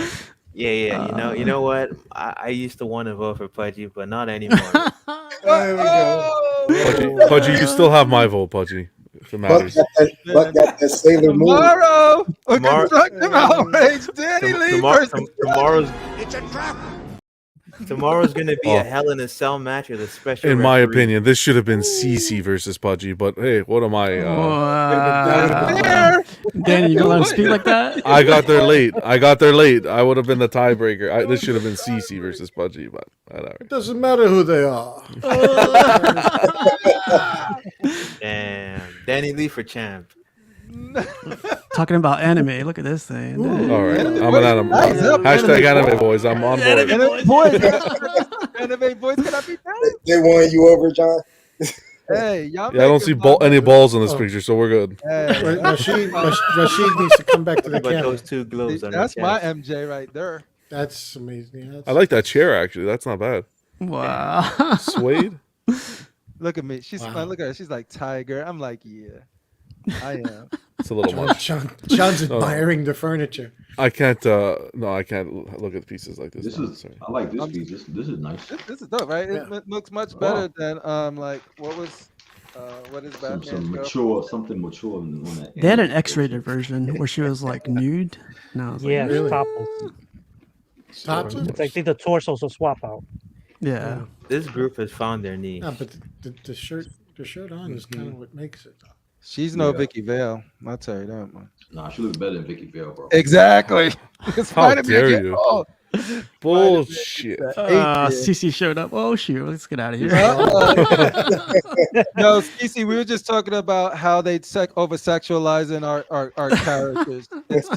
Yeah. You know what? I used to want to vote for Pudgy, but not anymore. There we go. Pudgy, you still have my vote, Pudgy. If it matters. Buck got that Sailor Moon. Tomorrow, a Tomorrow- constructive outrage. Danny Lee versus Tomorrow's gonna be a Hell in a Cell match with a special. In my referee. opinion, this should have been CC versus Pudgy, but hey, what am I? Wow. Danny, you gonna let him speak like that? I got there late. I would have been the tiebreaker. This should have been CC versus Pudgy, but whatever. It doesn't matter who they are. Damn, Danny Lee for champ. Talking about anime. Look at this thing. All right, I'm an anime. Hashtag anime boys. I'm on board. Anime boys. Anime boys, can I be done? They won you over, John. Hey, y'all. Yeah, I don't see any balls in this picture, so we're good. Hey, Rashid needs to come back to the But camera. those 2 globes on that's her my chest. MJ right there. That's amazing. That's, I like that chair actually. That's not bad. Wow. Suede. Look at me. She's Wow. look at her. She's like Tiger. I'm like, yeah, I am. It's a little much. John's admiring the furniture. I can't. No, I can't look at pieces like this. This now, is sorry. I like this piece. This is nice. This is dope, right? It looks much better than like what is Batman's Some girl? mature, something mature on that. They had an X-rated version where she was like nude. No, I was like, Yeah, really? topless. Topless? It's like, I think the torsos will swap out. Yeah. This group has found their niche. No, but the shirt on is kind of what makes it. She's no Yeah. Vicky Vale. I'll tell you that, man. Nah, she looks better than Vicky Vale, bro. Exactly. How dare you? Bullshit. CC showed up. Oh shoot, let's get out of here. No, Cece, we were just talking about how they over sexualizing our characters. It's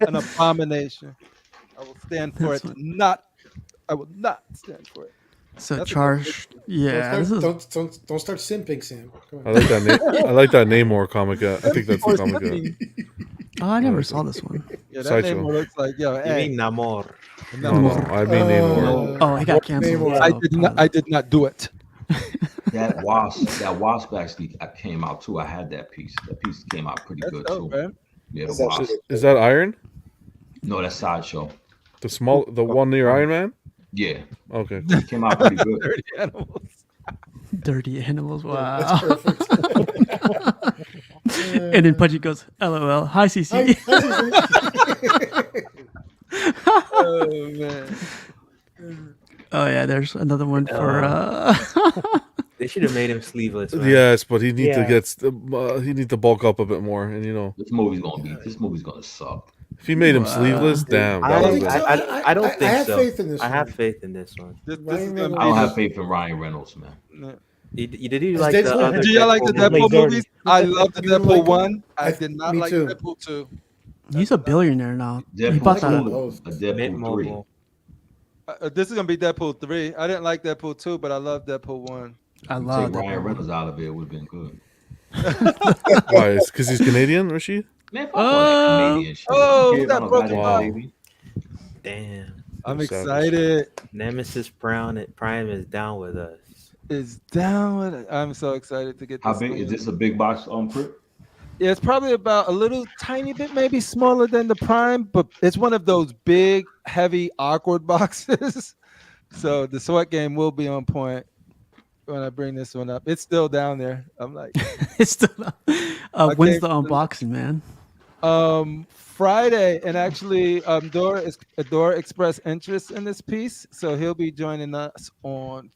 an abomination. I will stand for it. That's Not. I will not stand for it. So That's a Charge, Yeah, this is. Don't start simping, Sam. Come I on. like that name. I like that Namor comic. I think that's the Or comic. something. Oh, I never like saw it. this one. Yeah, that name Sideshow. looks like yo. You Hey, mean Namor? No, I mean Namor. No, Oh, he got canceled. Namor. I So did not. probably I did not do it. that wasp actually came out too. I had that piece. That piece came out pretty That's good dope, too. man. Yeah, the That's actually wasp. Is that Iron? No, that's sideshow. The one near Iron Man? Yeah, Okay, cool. it came out pretty good. Dirty animals. dirty animals. Yeah, that's Wow. perfect. And then Pudgy goes, "LOL. Hi, CC." Oh man. Oh yeah, there's another one for. They should have made him sleeveless. Man. Yes, but he need to Yeah. get he need to bulk up a bit more, and This movie's gonna suck. if he made him Wow. sleeveless, damn, I, that don't would think have so. been. I don't I think have so. faith in this I have one. faith in this one. This Ryan is gonna Reynolds. I don't be have faith in Ryan Reynolds, man. Did you It's like the Deadpool. other? Do y'all like the Deadpool Deadpool Dirty. movies? I love the You didn't Deadpool like 'em? one. I did not Me like too. Deadpool two. He's a billionaire now. He Deadpool bought 2, that. Both. a Mint Deadpool 3. Mobile. This is gonna be Deadpool 3. I didn't like Deadpool 2, but I love Deadpool 1. I You love take Ryan that. Reynolds out of it would have been good. Why? It's because he's Canadian, Rashid? Man, fuck all that Canadian shit. I Oh, don't care that about no broken goddamn heart. Canadian. Damn. I'm Savage. excited. Nemesis Prime is down with us. Is down with it. I'm so excited to get How this. big is this? A big box Crip? Yeah, it's probably about a little tiny bit, maybe smaller than the Prime, but it's one of those big, heavy, awkward boxes. So the sweat game will be on point when I bring this one up. It's still down there. I'm like, It's still. When's Okay. the unboxing, man? Friday, and actually, Dora expressed interest in this piece, so he'll be joining us on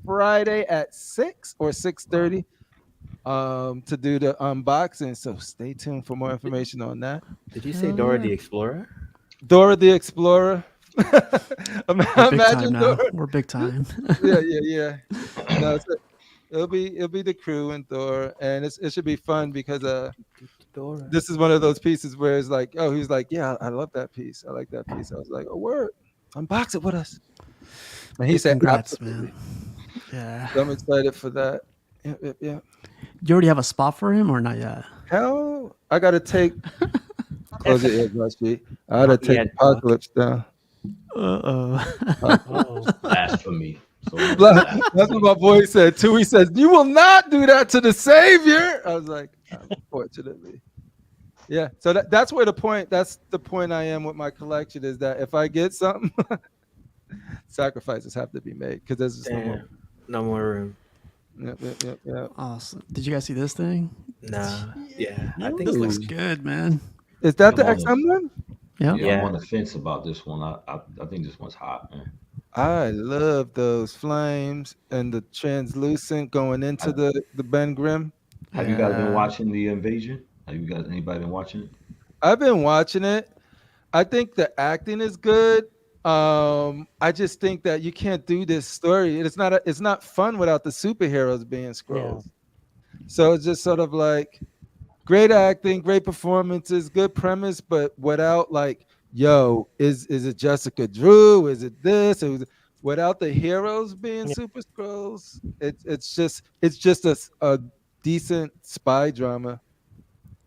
Friday at 6 or 6:30 to do the unboxing. So stay tuned for more information on that. Did you say Dora the Explorer? Dora the Explorer. We're big time Imagine now. Dora. We're big time. Yeah. No, it'll be the crew and Thor, and it should be fun because Dora. this is one of those pieces where it's like, oh, he's like, yeah, I love that piece. I like that piece. I was like, oh, word, unbox it with us. And he said, Congrats, absolutely. man. Yeah. So I'm excited for that. Yeah. You already have a spot for him or not yet? Hell, I gotta take. Close your ears, Rusty. I gotta Not take yet, Apocalypse down. Uh-oh. Blasphemy. So That's what my boy said too. He says, "You will not do that to the Savior." I was like, unfortunately, yeah. So that's where the point. That's the point I am with my collection is that if I get something, sacrifices have to be made because there's just no more. No more room. Yeah. Awesome. Did you guys see this thing? Nah. Yeah. I think This it looks looks good, man. Is that the Come on. XM one? Yeah. yeah, Yeah. I'm on the fence about this one. I think this one's hot, man. I love those flames and the translucent going into the Ben Grimm. Have you guys been Yeah. watching The Invasion? Have you guys anybody been watching it? I've been watching it. I think the acting is good. I just think that you can't do this story. It's not fun without the superheroes being scrolls. So it's just sort of like great acting, great performances, good premise, but without like, yo, is it Jessica Drew? Is it this? Without the heroes being super scrolls, it's just a decent spy drama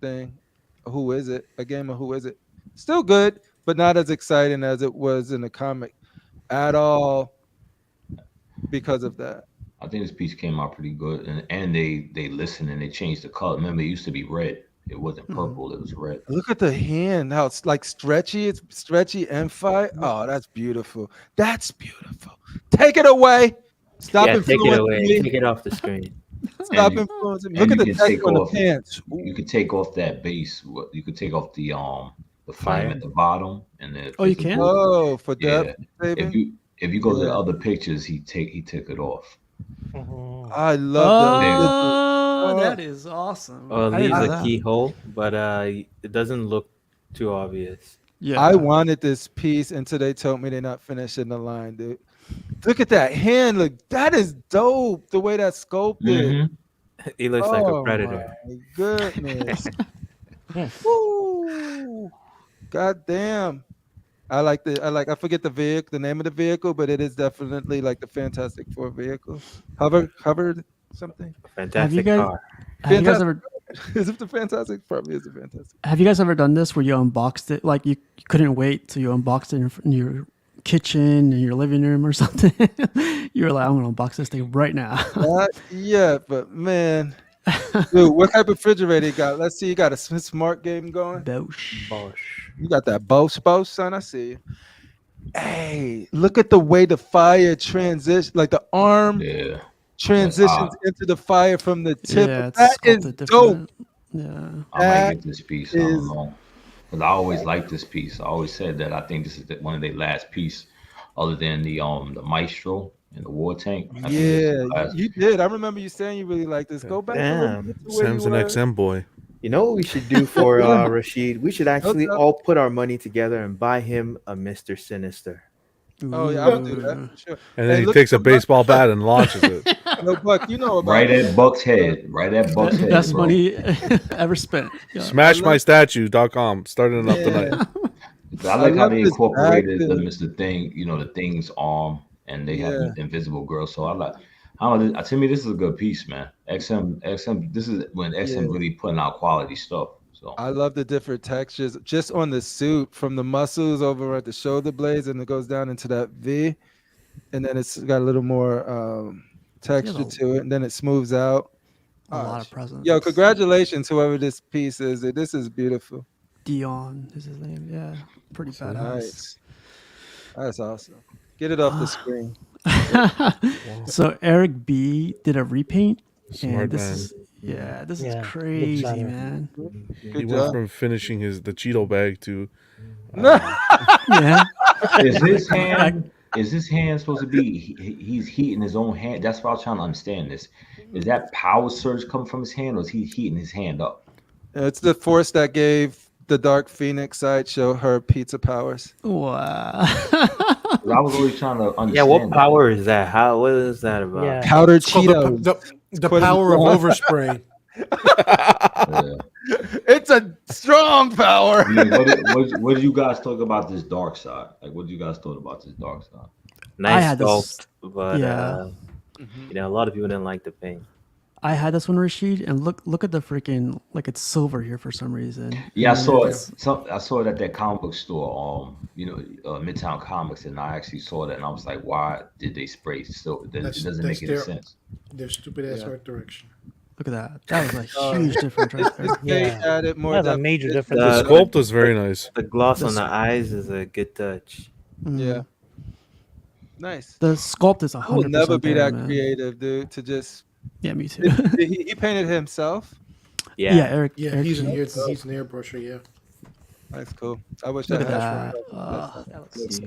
thing. Who is it? A game of Who Is It? Still good, but not as exciting as it was in the comic at all because of that. I think this piece came out pretty good, and they listened and they changed the color. Remember, it used to be red. It wasn't purple. It was red. Look at the hand, how it's like stretchy. It's stretchy and fight. Oh, that's beautiful. That's beautiful. Take it away. Stop Yeah, take it influencing away. me. Take it off the screen. Stop And- influencing me. and Look at you the can text take on the off- pants. You could take off that base. You could take off the flame Fire. at the bottom, and then Oh, you can? Oh, for Yeah. depth saving. If you go to the Yeah. other pictures, he took it off. Mhm. I love Oh, the that is awesome. Well, I it didn't leaves know a that. keyhole, but it doesn't look too obvious. Yeah. I wanted this piece until they told me they're not finishing the line, dude. Look at that hand. Look, that is dope. The way that's sculpted. Mhm. He looks like Oh a predator. my goodness. Woo. God damn. I forget the name of the vehicle, but it is definitely like the Fantastic Four vehicle. Hovered something. Have you Fantastic guys car. have you guys Fantastic. ever Is it the Fantastic? Probably is the Fantastic. have you guys ever done this where you unboxed it? Like you couldn't wait till you unboxed it in your kitchen, in your living room, or something. You were like, I'm gonna unbox this thing right now. Not yet, but man, dude, what type of refrigerator you got? Let's see. You got a smart game going. Bosh. Bosch. You got that Bose, son. I see you. Hey, look at the way the fire transition, like the arm Yeah, transitions into the fire from the tip. Yeah, it's That is sculpted dope. different. Yeah. I might That get this piece. I is don't know. Because I always liked this piece. I always said that I think this is one of their last piece, other than the Maestro and the War Tank. I think this is yeah, the last. you did. I remember you saying you really like this. Go back a little Damn. bit to where you Sam's an were. XM boy. You know what we should do for Rashid? We should actually tell- all put our money together and buy him a Mr. Sinister. Oh yeah, I would do that for sure. And then Hey, he look takes at a the baseball bat and launches it. No, Buck, you know about Right it. at Buck's head. Right at Buck's head, Best bro. money ever spent. Yeah. SmashMyStatue.com. Starting it up Yeah. tonight. I like how love they this incorporated acting. the thing, the thing's arm, and they have Yeah. the Invisible Girl. So I don't know. To me, this is a good piece, man. XM. This is when XM Yeah. really putting out quality stuff. So I love the different textures just on the suit, from the muscles over at the shoulder blades, and it goes down into that V, and then it's got a little more texture to it, and then it smooths out. A lot of presents. Yo, congratulations, whoever this piece is. This is beautiful. Dion is his name. Yeah, pretty badass. Nice. That's awesome. Get it off the screen. So Eric B did a repaint, Smart and this man. is this Yeah, is good crazy, designer. man. He Good went job. from finishing the Cheeto bag to Yeah, is his hand supposed to be? He's heating his own hand. That's what I was trying to understand. This is that power surge coming from his hand, or is he heating his hand up? It's the force that gave the Dark Phoenix sideshow her pizza powers. wow. 'Cause I was always trying to understand. Yeah, what that. power is that? What is that about? Yeah. Powdered It's called Cheetos. the Put it power of on. overspray. Yeah. It's a strong power. I mean, what did you guys talk about this dark side? Like, what did you guys thought about this dark side? Nice had this- sculpt, but yeah. a lot of people didn't like the paint. I had this one, Rashid, and look at the freaking, like, it's silver here for some reason. Yeah, I And saw it. it's- I saw it at that comic book store. Midtown Comics, and I actually saw that, and I was like, why did they spray silver? It doesn't make any their- sense. Their stupid ass art direction. Look at that. That was a huge difference right there. This paint Yeah. added more That's a depth. major The difference. the sculpt was very nice. The gloss on This- the eyes is a good touch. Yeah. Nice. The sculpt is 100% I will never be there, that man. creative, dude. To just Yeah, me too. he painted himself. Yeah, Eric. Yeah, Eric he's an did. airbrusher. Yeah. That's cool. I wish Look I at had. that. That looks That's the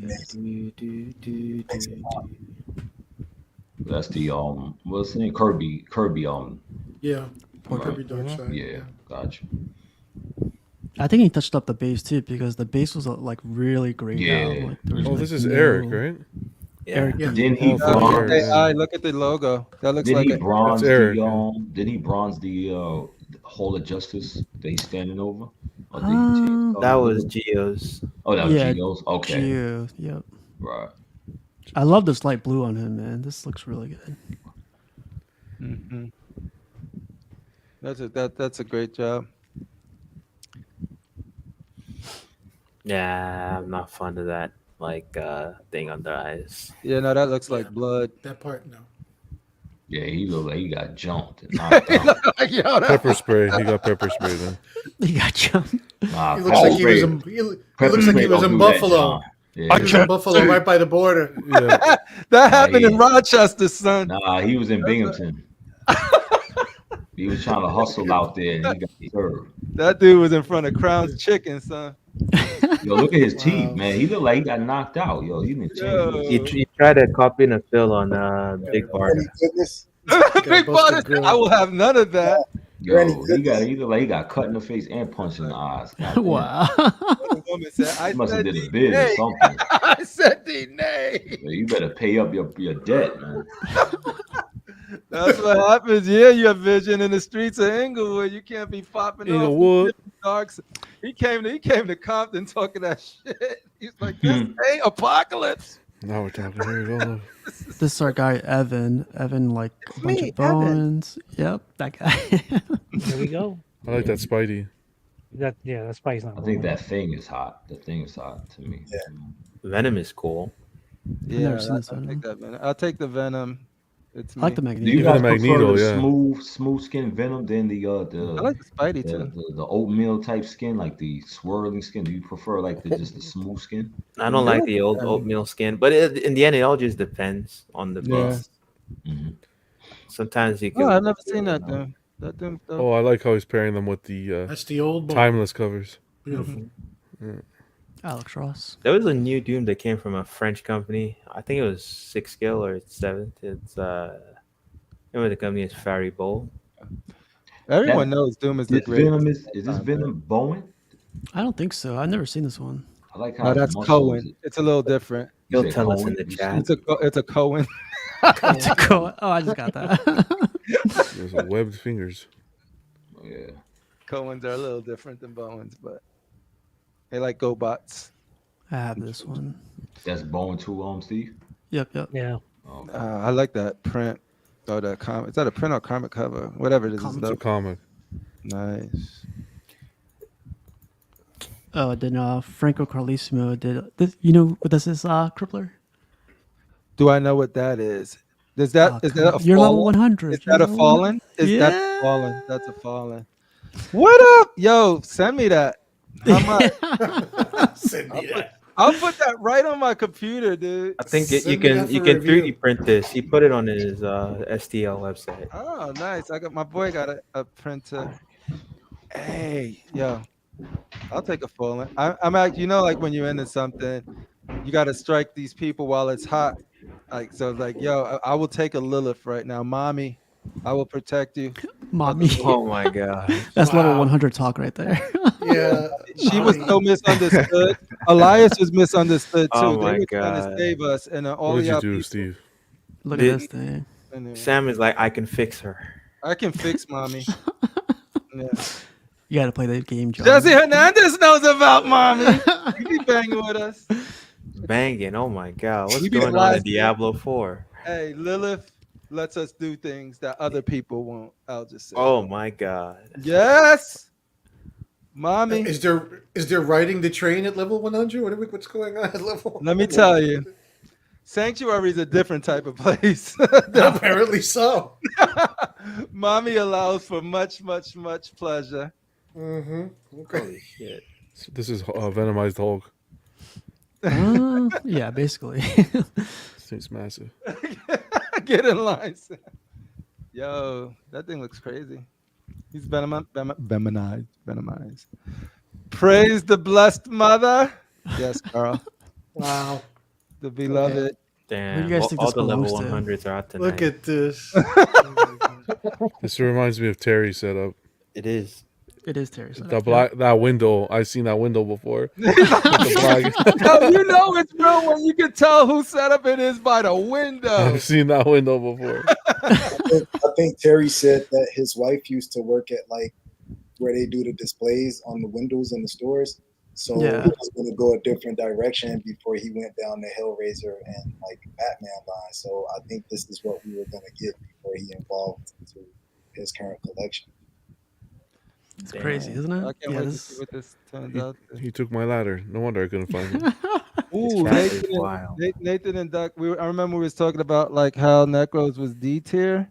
what's the name? Kirby. Yeah. Right. Kirby Dark Side. Yeah, gotcha. I think he touched up the base too, because the base was like really grayed Yeah. out. Like, there was, Oh, like, this is no- Eric, right? Eric. Yeah. Then he Oh, bronze. Eric. Hey, look at the logo. That looks Did like he a bronze That's Eric, the yeah. Did he bronze the Hall of Justice that he's standing over? Or did he Um, change That colors? was Geo's. Oh, that was Yeah, Geo's. Okay, Geo. Yep. right. I love this light blue on him, man. This looks really good. Mm-hmm. That's a great job. Yeah, I'm not fond of that thing on the eyes. Yeah, no, that looks like blood. That part, no. Yeah, he looked like he got jumped and knocked out. Yo, that- Pepper spray. He got pepper spray then. He got jumped. Nah, He looks like he was in. He looks like he was in Buffalo. He was in Buffalo, right by the border. Yeah. that happened Nah, in Rochester, son. Nah, he was in Binghamton. He was trying to hustle out there and he got served. That dude was in front of Crown's Chicken, son. Yo, look at his teeth, man. He looked like he got knocked out. Yo, he didn't Yo. change. He tried to copy and fill on Big Bar. Granny goodness. Big Brother, I will have none of that. Yo, he looked like he got cut in the face and punched in the eyes. Goddamn. Wow. The woman said, I He must have said did a bid or D-Nay. something. I said D-Nay. Yo, you better pay up your debt, man. That's what happens. Yeah, you have vision in the streets of Inglewood. You can't be popping off Inglewood. darks. He came to Compton talking that shit. He's like, this ain't Apocalypse. Now we're talking. Here we go. This is our guy Evan. Evan like a bunch me, of bones. Yep, that guy. There we go. I like that Spidey. That Spike's not. I think wrong. that thing is hot. The thing is hot to me. Yeah. Venom is cool. Yeah, never seen this I'll Venom. take that Venom. I'll take the Venom. It's I me. like the Do Magneto. you Even guys the prefer Magneto, the yeah. smooth skin Venom than the I like the Spidey too. the oatmeal type skin, like the swirling skin? Do you prefer like just the smooth skin? I don't like the old Yeah. oatmeal skin, but in the end, it all just depends on the Yeah. piece. Mhm. Sometimes you Oh, can. I've never seen that though. That thing, though. Oh, I like how he's pairing them with the That's the old boy. timeless covers. Beautiful. Alex Ross. There was a new Doom that came from a French company. I think it was 6th scale or 7th. It's remember the company is Fairy Bowl. Everyone knows Doom is the This greatest. Venom is this Venom Bowen? I don't think so. I've never seen this one. I like how No, his that's muscles. Cohen. It's a little different. You He'll said tell us in Cohen? the You chat. said- It's a Cohen. It's a cool. Oh, I just got that. Those are webbed fingers. Yeah. Cohen's are a little different than Bowens, but they like GoBots. I have this one. That's Bowen too, Steve. Yep. Yeah. Okay. I like that print. Or the comic. Is that a print or comic cover? Whatever it is. Comic. It's a comic. Nice. Oh, then Franco Carlissimo did this. You know what this is, Crippler? Do I know what that is? Is that is that a You're level fallen? 100. Is You're that a level fallen? 100. Is that a fallen? That's a fallen. What up? Yo, send me that. How much? Send me that. I'll put that right on my computer, dude. I think Send you me that can you for can review. 3D print this. He put it on his STL website. Oh, nice. I got my boy got a printer. Hey, yo, I'll take a fallen. I'm actually, like when you're into something, you got to strike these people while it's hot. Like so, like yo, I will take a Lilith right now, mommy. I will protect you. Mommy. Oh my god. That's level Wow. 100 talk right there. Yeah. She was mommy. so misunderstood. Elias was misunderstood too. Oh They my were trying to God. save us, and all What of did you y'all do, people. Steve? Look Did- at this thing. Anyway, Sam is like, I can fix her. I can fix mommy. Yeah. You got to play that game, John. Jesse Hernandez knows about mommy. You be banging with us. Banging. Oh my god. What's We be going on in live. Diablo 4? Hey, Lilith lets us do things that other people won't. I'll just say. Oh my god. Yes, mommy. Is there riding the train at level 100? What's going on at level? Let me tell you, Sanctuary is a different type of place. Apparently so. Mommy allows for much, much, much pleasure. Mm-hmm. Okay. Holy shit. This is Venomized Hulk. Yeah, basically. This thing's massive. Get in line. Sam. Yo, that thing looks crazy. He's venomized. Praise the blessed mother. Yes, Carl. Wow. The beloved. Damn. you guys think all this the level belongs to? 100s are out tonight. Look at this. This reminds me of Terry's setup. It is. It is Terry. So That window. I've seen that window before. With the black- Yo, you know it's real when you can tell whose setup it is by the window. I've seen that window before. I think Terry said that his wife used to work at like where they do the displays on the windows in the stores. So Yeah. he was going to go a different direction before he went down the Hellraiser and like Batman line. So I think this is what we were going to get before he evolved into his current collection. It's crazy, isn't it? I can't Yeah, wait to this- see what this turns out. He took my ladder. No wonder I couldn't find it. Ooh, chat is Nathan, wild. Nathan and Duck. I remember we was talking about like how Necros was D tier.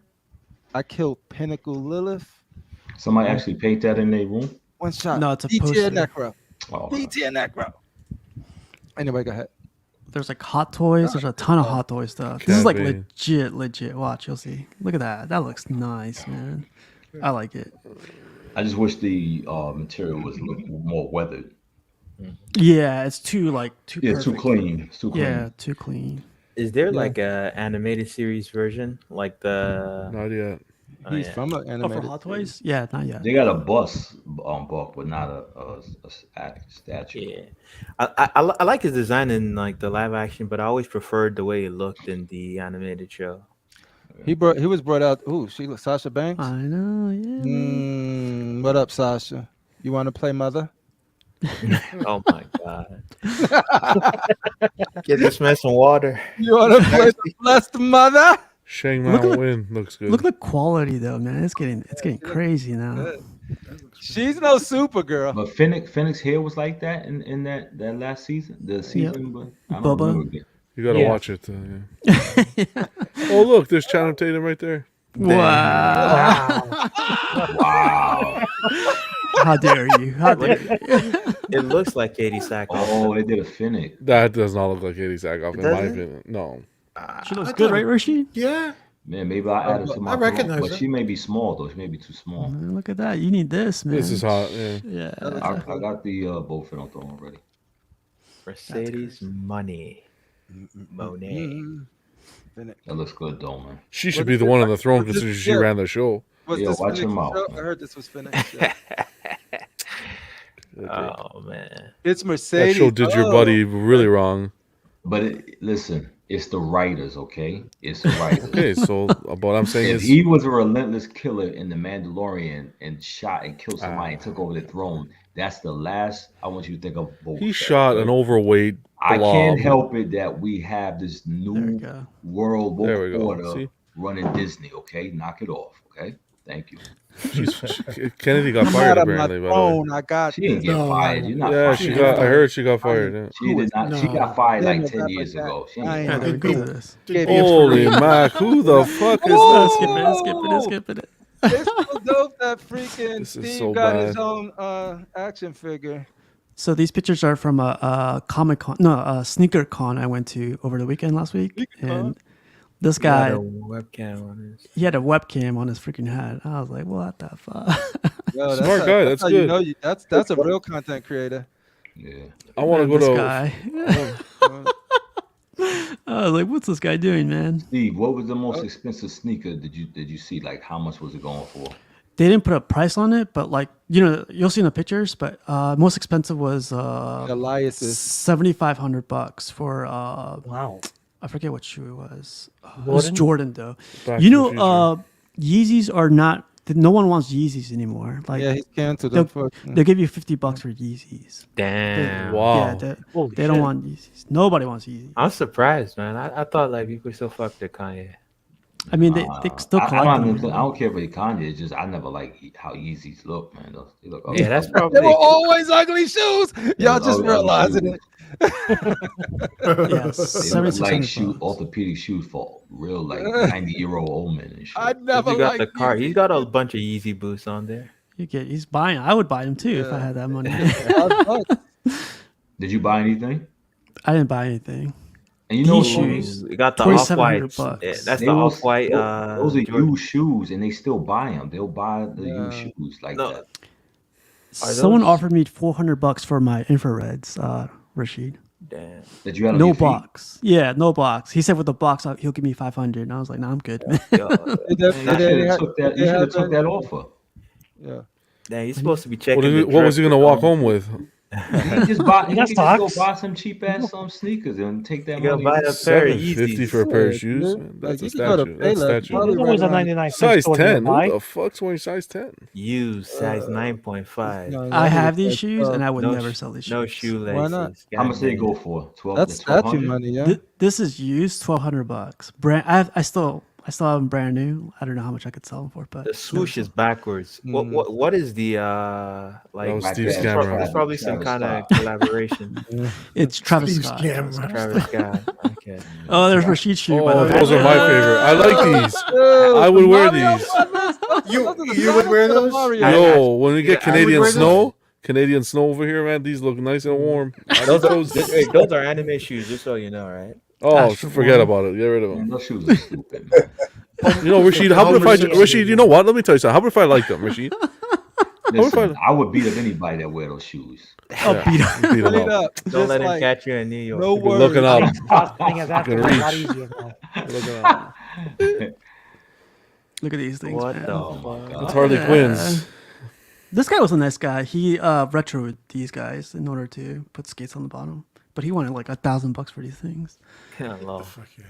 I killed Pinnacle Lilith. Somebody actually paint that in their room. One shot. No, it's a D tier poster. Necro. Oh, D tier Necro. Anyway, go ahead. There's like hot toys. There's a ton of hot toy stuff. This is like Cafe. legit. Watch, you'll see. Look at that. That looks nice, man. I like it. I just wish the material was a little more weathered. Yeah, it's too too. Yeah, perfect. too clean. It's too clean. Yeah, too clean. Is there like a animated series version? Like the Not yet. He's yeah. from an Oh, for animated. hot toys? Yeah, not yet. They got a bus book, but not a statue. Yeah, I like his design in like the live action, but I always preferred the way it looked in the animated show. He was brought out. Ooh, Sasha Banks. I know. Yeah. What up, Sasha? You want to play mother? Oh my god. Get this man some water. You want to play the blessed mother? Shang Look Mao at- Win looks good. Look at the quality though, man. It's getting crazy now. Good. She's no Supergirl. But Phoenix hair was like that in that last season, the season, but I don't Bubba. remember it. You gotta Yeah. watch it. Yeah. Oh look, there's Channing Tatum right there. Wow. Wow. How dare you? How dare you? It looks like Katie Sackhoff. Oh, they did a Phoenix. That does not look like Katie Sackhoff in my doesn't? opinion. No. She looks I good, thought- right, Rishi? Yeah. Man, maybe I added to my. I recognize but her. she may be small though. She may be too small. Man, look at that. You need this, man. This is hot. Yeah. Yeah. I got the Boba Fett on throne already. Mercedes money. Monet. That looks good though, man. She should be the one on the throne Was this- considering she yeah. ran the show. Was Yeah, this watch Phoenix your mouth, show? man. I heard this was Phoenix. Yeah. Oh man. It's That Mercedes. show did your Oh. buddy really wrong. But listen, it's the writers, okay? It's the writers. Okay, so what I'm saying If is he was a relentless killer in The Mandalorian and shot and killed somebody and took over the throne, that's the last I want you to think of. Boba he Fett, shot okay? an overweight I blob. can't help it that we have this There we new go. world There we go. order See? running Disney, okay? Knock it off, okay? Thank you. Kennedy got I'm fired out of my apparently. By the way. phone. I got She didn't get No, fired. You're not Yeah, fired. she got. I heard she got fired. Yeah. She did not. She got fired Yeah, like no, 10 not years like that. ago. She I ain't ain't Yeah, get there we fired. go to this. Gave you a Holy free- Mac, who the fuck is Oh, this? skip it, skip it, skip it. It's so dope that freaking This is Steve so got his bad. own action figure. So these pictures are from a Comic Con, no, a sneaker con I went to over the weekend last week, Sneaker con? and this He had guy, a webcam on his. he had a webcam on his freaking head. I was like, what the fuck? Yo, Smart guy, that's how you good. know that's a real content creator. Yeah. I want to Man, go this to. guy. I was like, what's this guy doing, man? Steve, what was the most expensive sneaker did you see? Like, how much was it going for? They didn't put a price on it, but like, you know, you'll see in the pictures, but most expensive was Elias's. $7,500 for Wow. I forget what shoe it was. It was Jordan? Jordan though. Back You to know, the Yeezys are not. No one wants Yeezys anymore. Like Yeah, he's canceled they'll, them. they'll give you $50 for Yeezys. Damn. Wow. Yeah, Holy they don't shit. want Yeezys. Nobody wants Yeezys. I'm surprised, man. I thought like people still fuck the Kanye. I mean, they still I collect don't, them. I don't care for the Kanye. It's just I never like how Yeezys look, man. They look Yeah, that's They probably. were always ugly shoes. Y'all those just ugly realizing shoes. it. Yeah, They look like 7,600 shoe bucks. orthopedic shoes for real like 90-year-old old men and shit. I never He got the liked car. these. He's got a bunch of Yeezy boots on there. He's buying. I would buy them too if I had that money. Did you buy anything? I didn't buy anything. And you know These what, shoes, We got the off 2,700 white. bucks. That's They the was- off white. those are used shoes, and they still buy them. They'll buy the used shoes like No. that. Someone those- offered me $400 for my infrareds, Rashid. Damn. That you had on No your feet. box. Yeah, no box. He said with the box, he'll give me 500. And I was like, nah, I'm good, man. Yo, You should have took that. You should have took that offer. Yeah. damn, he's supposed to be checking. What was he gonna walk home with? He just buy. He got could just go socks. buy some cheap ass sneakers and take that You money. gotta buy a pair of $750 Yeezys. for a pair of Yeah, shoes. dude. Man, Like, that's a you can go to statue. That's a Payless, statue. probably There's always a right around 99 cent Size store 10. nearby. Who the fuck's wearing size 10? You size 9.5. No, I that have is these like, shoes and I would no never sh- sell these shoes. No shoelaces. Why not? How much they Goddamn. go for? 12. That's statue 1200? money, yeah. This is used, $1,200. Brand. I still have them brand new. I don't know how much I could sell them for, but The swoosh is backwards. What is the like? That was Like Steve's that. camera. There's probably some Travis kind of Scott. collaboration. it's Travis Steve's Scott. camera. Travis Scott. Okay. Oh, there's Rashid's shoe. by Oh, the way. those are my favorite. I like these. Dude, I would wear Mario these. Brothers. You would wear those? Mario. Yo, when we get I would Canadian wear those. snow, Canadian snow over here, man, these look nice and warm. Those are anime shoes, just so you know, right? Oh, forget about it. Get rid of Man, them. those shoes are stupid. Man. You know, Rashid, how about if Rashid, you know what? Let me tell you something. How about if I like them, Rashid? Listen, I would beat up anybody that wear those shoes. I'll beat him. Beat 'em Put it up. up. Don't Just let him like, catch you in New York. no Good worries. looking up. Cosplaying as Africa is a lot reach. easier now. Looking up. Look at these things, What man. the fuck? It's Harley Quinn's. This guy was a nice guy. He retroed these guys in order to put skates on the bottom. but he wanted like $1,000 for these things. Hello.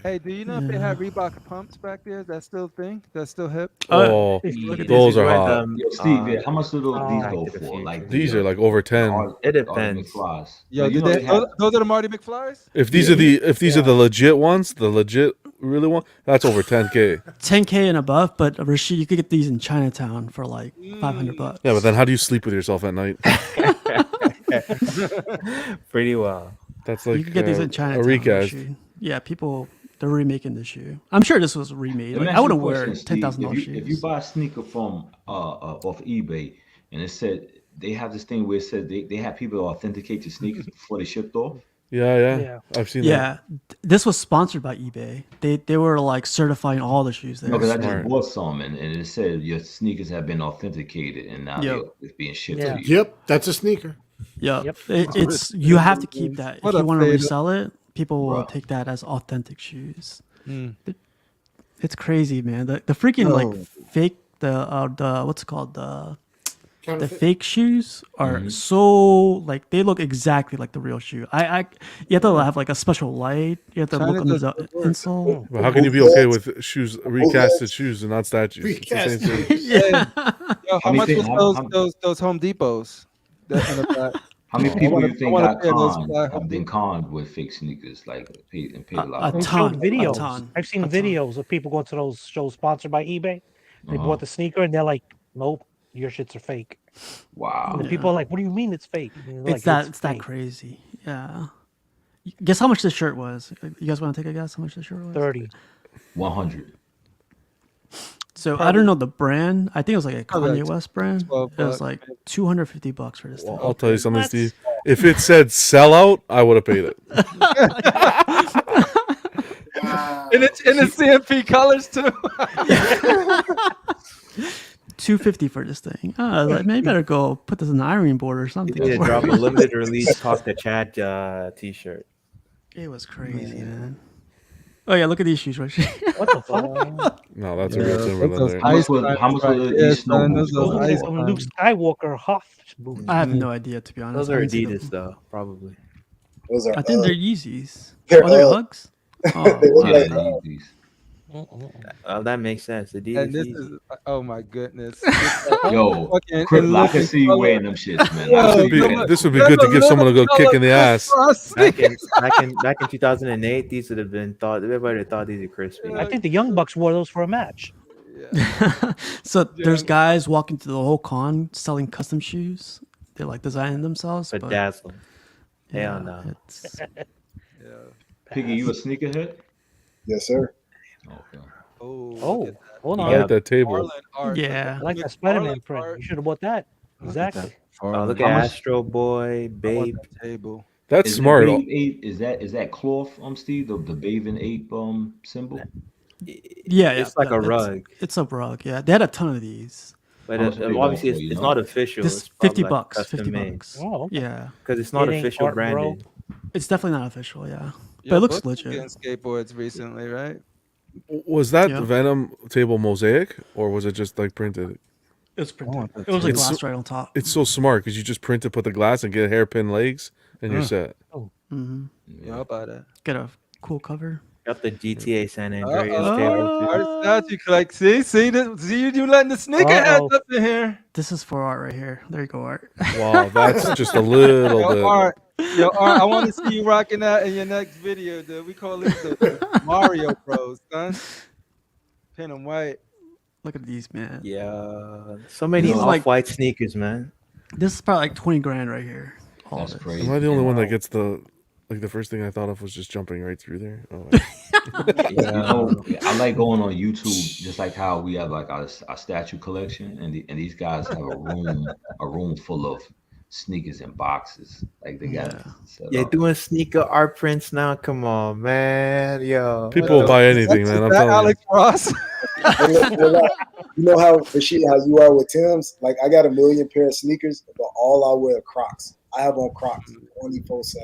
Hey, do you know if they have Reebok pumps back there? Is that still a thing? That's still hip? Oh, Look at those these. are hot. Yo, Steve, yeah, how much do these Back go to the for? Like Future. These are like over 10. It Arctic depends. McFlys. Yo, But you did know they, they have those are the Marty McFlyers? If these are the legit ones, the legit really one, that's over 10K. 10K and above, but Rashid, you could get these in Chinatown for like $500. Yeah, but then how do you sleep with yourself at night? Pretty well. That's like You could get these in a Chinatown. recast. Rashid. Yeah, people they're remaking the shoe. I'm sure this was remade. Let me Like, ask I you a wouldn't wear question, Steve. $10,000 shoes. If you buy a sneaker from off eBay and it said they have this thing where it said they have people authenticate your sneakers before they shipped off. Yeah. I've seen that. Yeah, this was sponsored by eBay. They were like certifying all the shoes there. No, because I just bought some and it said your sneakers have been authenticated and now they're being shipped to you. Yep, that's a sneaker. Yep. It's you have to keep that. What If you up, want to Fade? resell it, people will Bruh. take that as authentic shoes. It's crazy, man. The freaking like fake the what's it called the fake shoes are so like they look exactly like the real shoe. You have to have like a special light. You have to China look under does the good work. insole. But how can you be okay with shoes, recasted shoes, and not statues? It's the same thing. Yeah. Yo, how many much things- was how- those Home Depots? That in the back? How many people you think wanna got pair those conned, fly- have been conned with fake sneakers, like paid a lot A of They money? ton. showed videos. A ton. I've seen a ton. videos of people going to those shows sponsored by eBay. They Uh-huh. bought the sneaker and they're like, "Nope, your shits are fake." Wow. And the people are like, "What do you mean it's fake?" And they're It's that like, it's that fake." crazy. Yeah. Guess how much this shirt was? You guys want to take a guess how much this shirt was? 30. 100. So I don't know the brand. I think it was like a Probably Kanye like West brand. It 12 was bucks, like $250 for this thing. Well, I'll tell you something, What? Steve. If it said sellout, I would have paid it. And it's in the CMP colors too. $250 for this thing. I was like, man, you better go put this on the ironing board or You something. need to drop a limited release Talk to Chat t-shirt. It was crazy, man. Oh yeah, look at these shoes right here. What the fuck? No, that's a real Timberland those there. How much ice was climbers how much right was there, each snow son. boots Those Those go are ice for? some Luke Skywalker Hoth boots. I have no idea to be honest. Those I are didn't see them. Adidas though, probably. Those are I think they're Yeezys. They're Are they Ugg. Uggs? Oh, They look Yeah, like they- these. That makes sense. Adidas. And this Yeezy. is oh my goodness. Yo, Fucking Crip, in I living can see you color. wearing them shits, man. Yo, I see you Be- wearing them. this would be good to give someone a good kick in the ass. back in 2008, these would have been thought. Everybody thought these are crispy. I think the Young Bucks wore those for a match. So there's guys walking through the whole con selling custom shoes. They're like designing themselves. But Bedazzled. yeah, Hell no. it's Piggy, you a sneakerhead? Yes, sir. Okay. Oh, Oh, hold I on. Yeah. like that table. Marlin art. Yeah. I like that Look, Spider-Man Marlin print. art. You should have bought that. Exactly. Look How at much- Astro Boy, I want Babe. that table. That's Is the smart. Babe 8, is that cloth, Steve? The Bathing Ape symbol? yeah, It's like a it's- rug, It's a rug. Yeah, they had a ton of these. but How much are they obviously going for, you it's know? not official. This It's 50 probably like bucks. custom 50 made. bucks. Oh, okay. Yeah, Because it's not It ain't official art, bro. branded. it's definitely not official. Yeah, Yo, but it looks Buck was legit. getting skateboards recently, right? Was that Yeah. Venom table mosaic or was it just like printed? It was printed. want that It was like too. glass right on top. It's so smart because you just print it, put the glass, and get hairpin legs, and you're set. hmm Yeah, how about that? Get a cool cover. Got the GTA San Andreas table too. Art statue collect. See you letting the sneakerheads Uh-oh. up in here. This is for art right here. There you go, art. Wow, that's just a little Yo, bit. Art, I want to see you rocking that in your next video, dude. We call this the Mario Bros, son. Pin and white. Look at these, man. Yeah, so many These are like- off-white sneakers, man. This is probably like 20 grand right here. All That's of it. crazy. Am I the only one that Wow. gets the like the first thing I thought of was just jumping right through there? Oh, wait. You know, I like going on YouTube, just like how we have like our statue collection, and these guys have a room full of sneakers and boxes. Like they got it set You're up. doing sneaker art prints now. Come on, man. Yo, People will buy anything, man. I'm Is that telling you. Alex Ross? You know how Rashid, how you are with Tim's? Like I got a million pair of sneakers, but all I wear are Crocs. I have on Crocs 24/7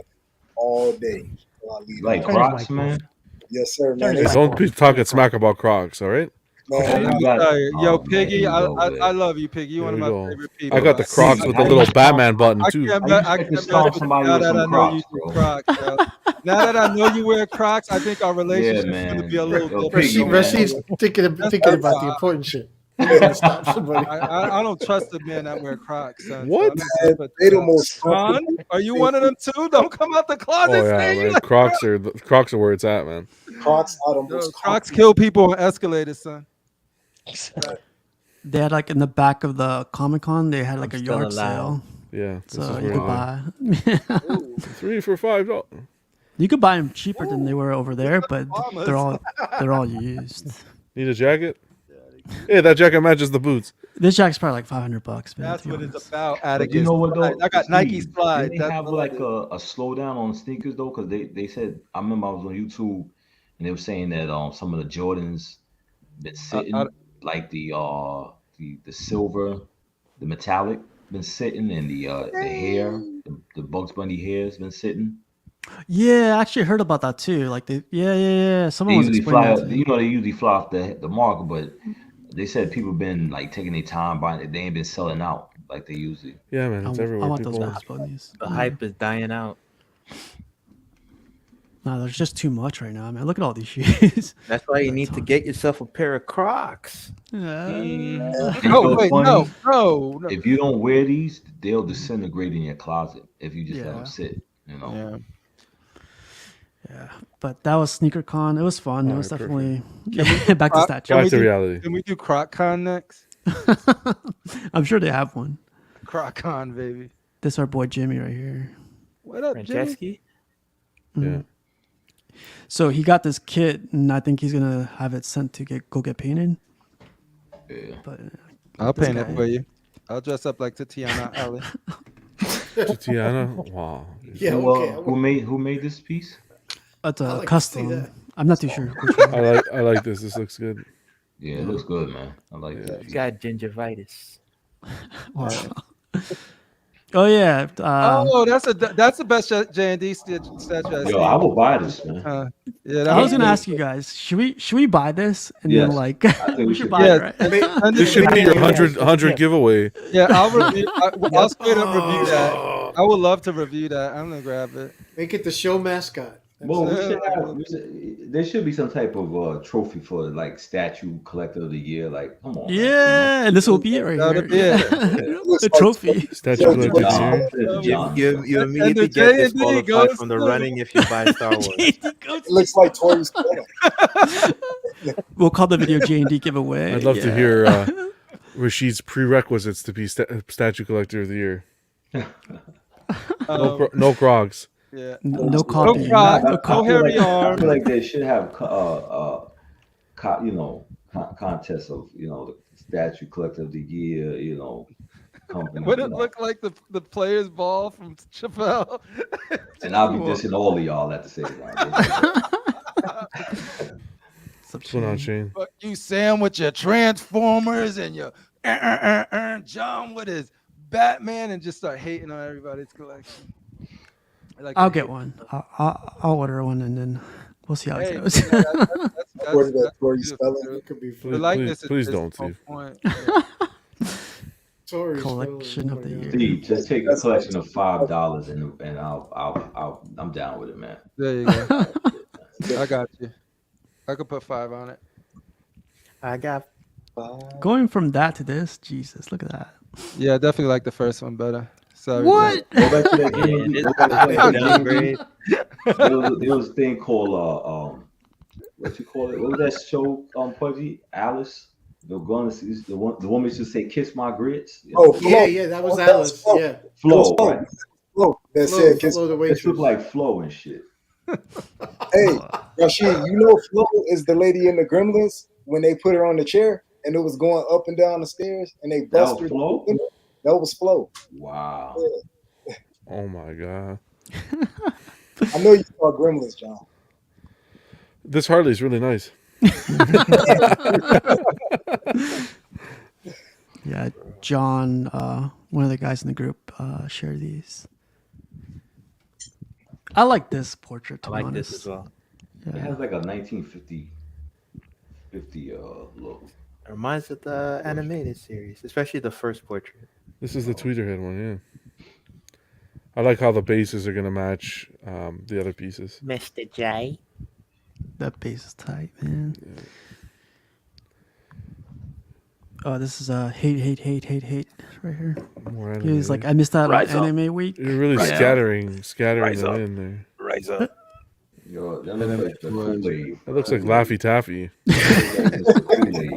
all day. Till I leave Like the house. Crocs, man. Yes, sir, man. Turn They- it Hey, don't be talking smack about Crocs, all right? Man, Let me got- tell you, oh, yo, man, Piggy, here we I, go I, with I it. love you, Piggy. You There one of we my go. favorite people. I got the man. Crocs See, with the I little used to- Batman button I too. can't, I me- used I to can't mess stomp with you somebody now with that some I know you Crocs, do bro. Crocs, bro. Now that I know you wear Crocs, I think our Yeah, relationship is going to man. be a little Yo, different. Piggy, Rashid, man. Rashid's thinking That's about the all. important shit. He's gonna stop somebody. I don't trust the men that wear Crocs, son. So I What? don't Man, trust they the that. most Son, comfortable are you thing. one of them too? Don't come out the closet. Oh yeah, Stay. You man. like Crocs are where it's at, man. Crocs are the Yo, most Crocs comfortable. kill people on escalators, son. They had like in the back of the Comic Con, they had like I'm a still yard alive. sale, Yeah, this so is you where could they- buy. 3 for $5. You could buy them cheaper than they were over there, but Bombers. they're all used. Need a jacket? Hey, that jacket matches the boots. This jacket's probably like $500, man. That's to be what it's honest. about, But Atticus. you know what though? I got Nike Steve, slides. didn't they That's have what like it is. a slowdown on sneakers though? Because they said I remember I was on YouTube and they were saying that some of the Jordans been sitting like the silver, the metallic been sitting, and the hair, the Bugs Bunny hair's been sitting. Yeah, I actually heard about that too. Like yeah. They Someone was usually explaining fly that up, to me. they usually fly off the market, but they said people been like taking their time buying it. They ain't been selling out like they usually. Yeah, man, it's I everywhere. want those People. Bugs Bunnies. The hype is dying out. No, there's just too much right now, man. Look at all these shoes. That's why you need to get yourself a pair of Crocs. And Oh you know wait, what's funny? no. If you don't wear these, they'll disintegrate in your closet if you just let Yeah. them sit. You know. Yeah. Yeah, but that was Sneaker Con. It was fun. It All was right, definitely back to Croc- statue. Back to reality. Can we do Croc Con next? I'm sure they have one. Croc Con, baby. This is our boy Jimmy right here. What up, Jimmy? Franceschi? Yeah. So he got this kit, and I think he's gonna have it sent to go get painted. Yeah. But I'll this paint it guy- for you. I'll dress up like Tatiana Alley. Tatiana? Wow. Yeah, Who, okay. who made this piece? That's I a like to see custom. that. I'm not too sure which one. I like this. This looks good. Yeah, it looks good, man. I like You that. got gingivitis. Wow. Oh yeah. That's the best J&D statue I've Yo, I will buy this, man. Yeah, I was that gonna ask you guys, should we buy this and then Yes. like I think we we should should. buy Yes. it, right? And This should be your 100 Yeah. giveaway. Yeah, I'll review. I'll straight up review that. I would love to review that. I'm gonna grab it. Make it the show mascot. Well, there should be some type of trophy for like statue collector of the year. Like, come on. Yeah, and this will be it right That'll here. be it. The trophy. Statue Yeah, collector Nah, here. it's You, John. you, you And the immediately get J&D disqualified goes from the to- running if you buy Star Wars. It looks like Tori's corner. We'll call the video J&D giveaway. I'd love to Yeah. hear Rashid's prerequisites to be statue collector of the year. No Crocs. Yeah. No copy. Crocs, No no copy. hairy I arms. feel like they should have contests of the statue collector of the year. Company. Would it look like the players' ball from Chappelle? And I'll be dissing all of y'all at the same time. What's going on, Shane? Fuck you, Sam, with your Transformers and your John with his Batman, and just start hating on everybody's collection. I'll get one. I'll order one and then we'll see how it goes. According to Tori spelling. It could be The fun. likeness please is don't, on Steve. point. Tori's Collection spelling, of oh the my year. God. Steve, just take a collection of $5 and I'm down with it, man. There you go. I got you. I could put 5 on it. I got Going from that to this, Jesus, look at that. Yeah, I definitely like the first one better. Sorry. What? Go back to that game. this Go back to that downgrade. There was a thing called what you call it? What was that show? Pudgy Alice. The woman used to say, "Kiss my grits." Oh, Flo. Yeah, that was Alice. Flo. Yeah. Flo, Flo. right? Flo. That Flo, said, kiss. Flo the It waitress. looked like Flo and shit. Hey, Rashid, you know Flo is the lady in the Gremlins when they put her on the chair and it was going up and down the stairs and they That bust was her. Flo? That was Flo. Wow. Oh my god. I know you saw Gremlins, John. This Harley's really nice. Yeah, John, one of the guys in the group, shared these. I like this portrait. To I be like honest. this as well. It has like a 1950 50 look. It reminds of the animated series, especially the first portrait. This is the tweeter head one, yeah. I like how the bases are gonna match the other pieces. Mr. J. That base is tight, man. Oh, this is hate right here. More He was anime. like, I missed out on Rise up. anime week. You're really Rise up. scattering Rise them up. in there. Rise up. Yo, that looks like the Kool-Aid. That looks like Laffy Taffy. Kool-Aid.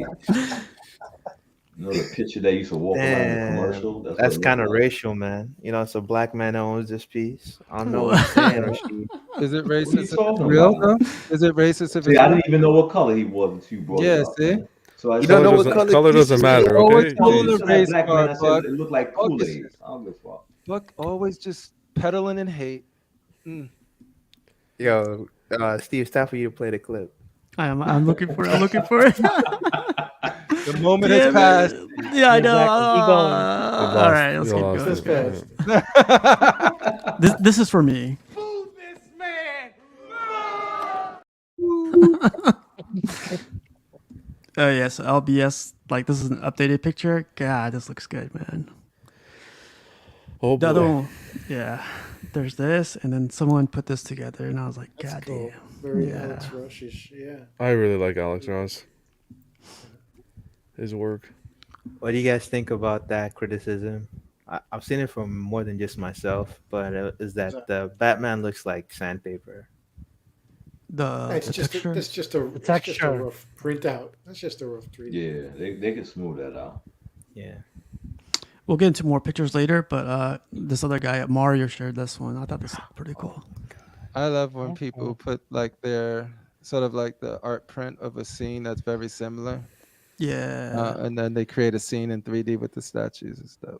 You know the picture they used to walk around the Damn, commercial? What that's it kind of looked like. racial, man. You know, it's a black man that owns this piece. I don't know what you're saying, Rashid. Is it What are you racist if it's talking real about? though? Is it racist if See, it's I real? didn't even know what color he was until you brought it Yeah, up. see? Man. So I You don't know what doesn't, color color piece doesn't is matter, made. Always okay? pulling You the said race black man. card, I said Buck. it looked like Buck Kool-Aid. I don't give a fuck. Buck always just peddling in hate. Yo, Steve, it's time for you to play the clip. I'm looking for it. I'm looking for it. The moment has Damn passed. it. Yeah, I know. Exactly. Keep going. All right, let's You keep lost going. it, Just yeah. passed. This is for me. Move this man. Oh yes, LBS. Like this is an updated picture. God, this looks good, man. Oh The other boy. one, yeah. There's this, and then someone put this together, and I was like, That's God cool. damn. Very Yeah. Alex Rushish. Yeah. I really like Alex Ross. His work. What do you guys think about that criticism? I've seen it from more than just myself, but is that the Batman looks like sandpaper? It's The just texture. it's just a texture. rough printout. That's just a rough treat. Yeah, they can smooth that out. Yeah. We'll get into more pictures later, but this other guy at Mario shared this one. I thought this looked pretty cool. I love when people put like their sort of like the art print of a scene that's very similar, Yeah. and then they create a scene in 3D with the statues and stuff.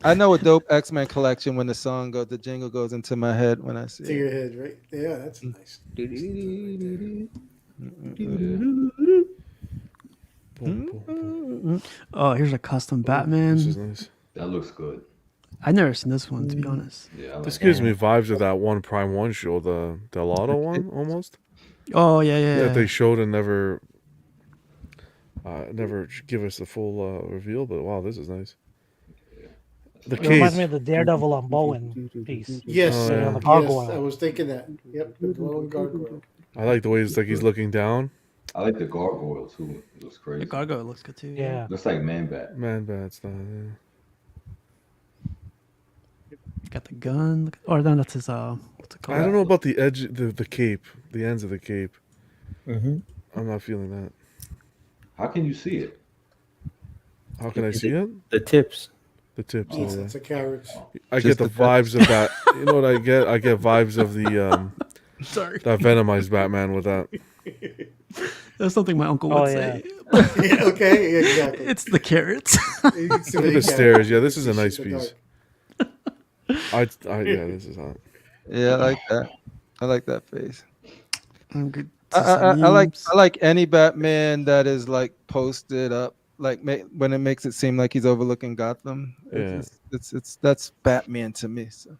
I know a dope X-Men collection when the jingle goes into my head when I see To it. your head, right? Yeah, that's nice. Oh, here's a custom This Batman. is nice. That looks good. I've never seen this one, to be honest. Yeah, I like This that. gives me vibes of that one Prime One show, the Del Auto one, almost. Oh yeah. That they showed and never give us the full reveal. But wow, this is nice. The It reminds case. me of the Daredevil on Bowen piece. Yes, Oh, Sitting on yeah. the yes, gargoyle. I was thinking that. Yep, the glowing gargoyle. I like the way it's like he's looking down. I like the gargoyle too. It looks crazy. The gargoyle looks good too. Yeah. Looks like Man Bat. Man, bad stuff. Yeah. Got the gun. Or no, that's his. What's it called? I don't know about the edge, the cape, the ends of the cape. Mm-hmm. I'm not feeling that. How can you see it? How can I see it? The tips. The tips. It's, Oh, yeah. it's a carrot. I Just get the the vibes of that. You know what I get? I get vibes of the Sorry. that Venomized Batman with that. That's something my uncle would say. Yeah, okay, exactly. It's the carrots. You can see Look at the the stairs. Yeah, this is a It's nice in the piece. dark. Yeah, this is hot. Yeah, I like that. I like that face. I'm good. I like any Batman that is like posted up, like when it makes it seem like he's overlooking Gotham. Yeah. It's that's Batman to me. So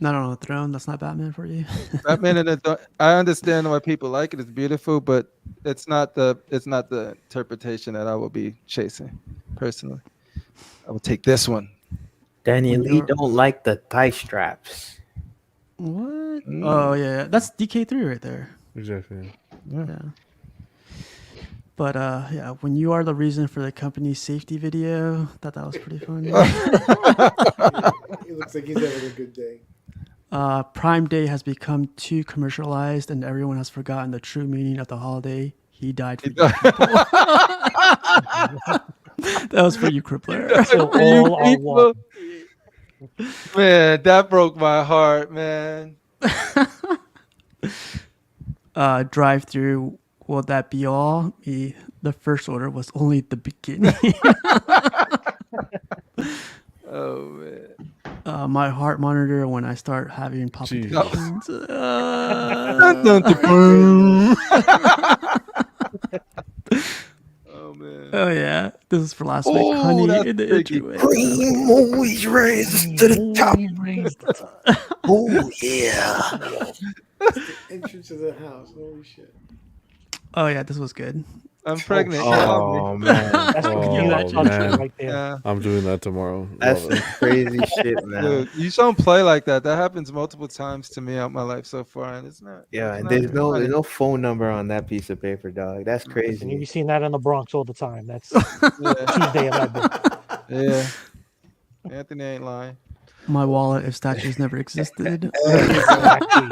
Not on a throne. That's not Batman for you. Batman and I understand why people like it. It's beautiful, but it's not the interpretation that I will be chasing personally. I will take this one. Danny Lee don't like the thigh straps. What? Oh yeah, that's DK3 right there. Exactly. Yeah. But yeah, when you are the reason for the company's safety video, thought that was pretty funny. He looks like he's having a good day. Prime Day has become too commercialized, and everyone has forgotten the true meaning of the holiday. He died for you people. That was for you, Crippler. So all are one. Man, that broke my heart, man. Drive through. Will that be all? The first order was only the beginning. Oh man. My heart monitor when I start having palpitations. Oh man. Oh yeah, this is for last week. Honey that's in the tricky. entryway. Cream always rises to the top. Oh yeah. Entrance to the house. Holy shit. Oh yeah, this was good. I'm pregnant. shit. You love me. Oh man, That's the view Oh that's on man, right there. Yeah. I'm doing that tomorrow. that's Love some it. crazy shit, man. Dude, you don't play like that. That happens multiple times to me out my life so far, and it's not. Yeah, It's and not there's funny. no phone number on that piece of paper, dog. That's And you be crazy. seeing that in the Bronx all the time. That's Yeah, Tuesday 11. yeah. Anthony ain't lying. My wallet, if statues never existed. Exactly.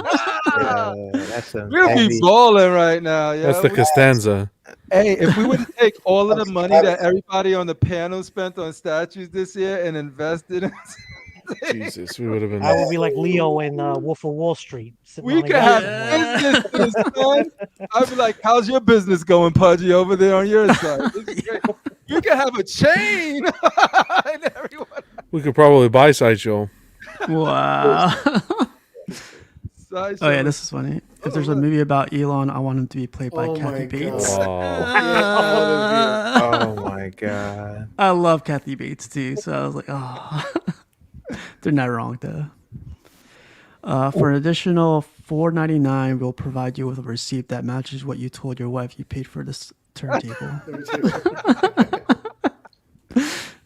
Yeah, that's some We'll be heavy. balling right now, yeah. That's the Costanza. Hey, if we were to take all of the money that everybody on the panel spent on statues this year and invested in, Jesus, we would have I been. will be like Leo in Wolf of Wall Street. Sitting we on a could yacht have somewhere. businesses, son. I'd be like, "How's your business going, Pudgy, over there on your side?" This is great. You could have a chain, and everyone. We could probably buy Sideshow. Wow. Sideshow. Oh yeah, this is funny. If there's a movie about Elon, I want him to be played by Oh Kathy my Bates. Oh, Oh my god. I love Kathy Bates too, so I was like, oh, they're not wrong though. For an additional $4.99, we'll provide you with a receipt that matches what you told your wife you paid for this turntable.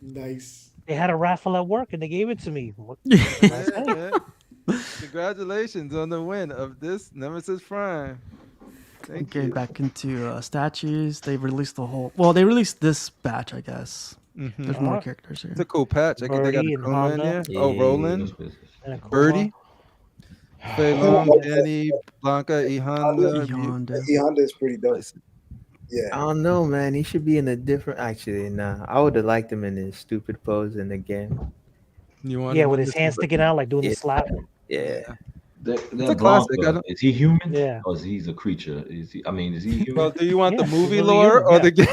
Nice. They had a raffle at work and they gave it to me. What- Yeah. Congratulations on the win of this Nemesis Prime. Thank Getting you. back into statues, they released the whole. Well, they released this batch, I guess. There's more characters here. It's a cool patch. I think they got Birdie a and cool man Honda. here. Oh, Roland, and a Kuma. Birdie, Fei Long, Danny, Blanca, E Honda. Honda. Honda is pretty dope. Yeah. I don't know, man. He should be in a different. Actually, nah. I would have liked him in his stupid pose in the game. You want Yeah, with his hand sticking out, like doing the slap. Yeah. It's a classic. Is he human? Yeah. Or is he a creature? Is he? I mean, is he human? Well, do you want Yeah, the movie he's really lore human, or yeah. the game?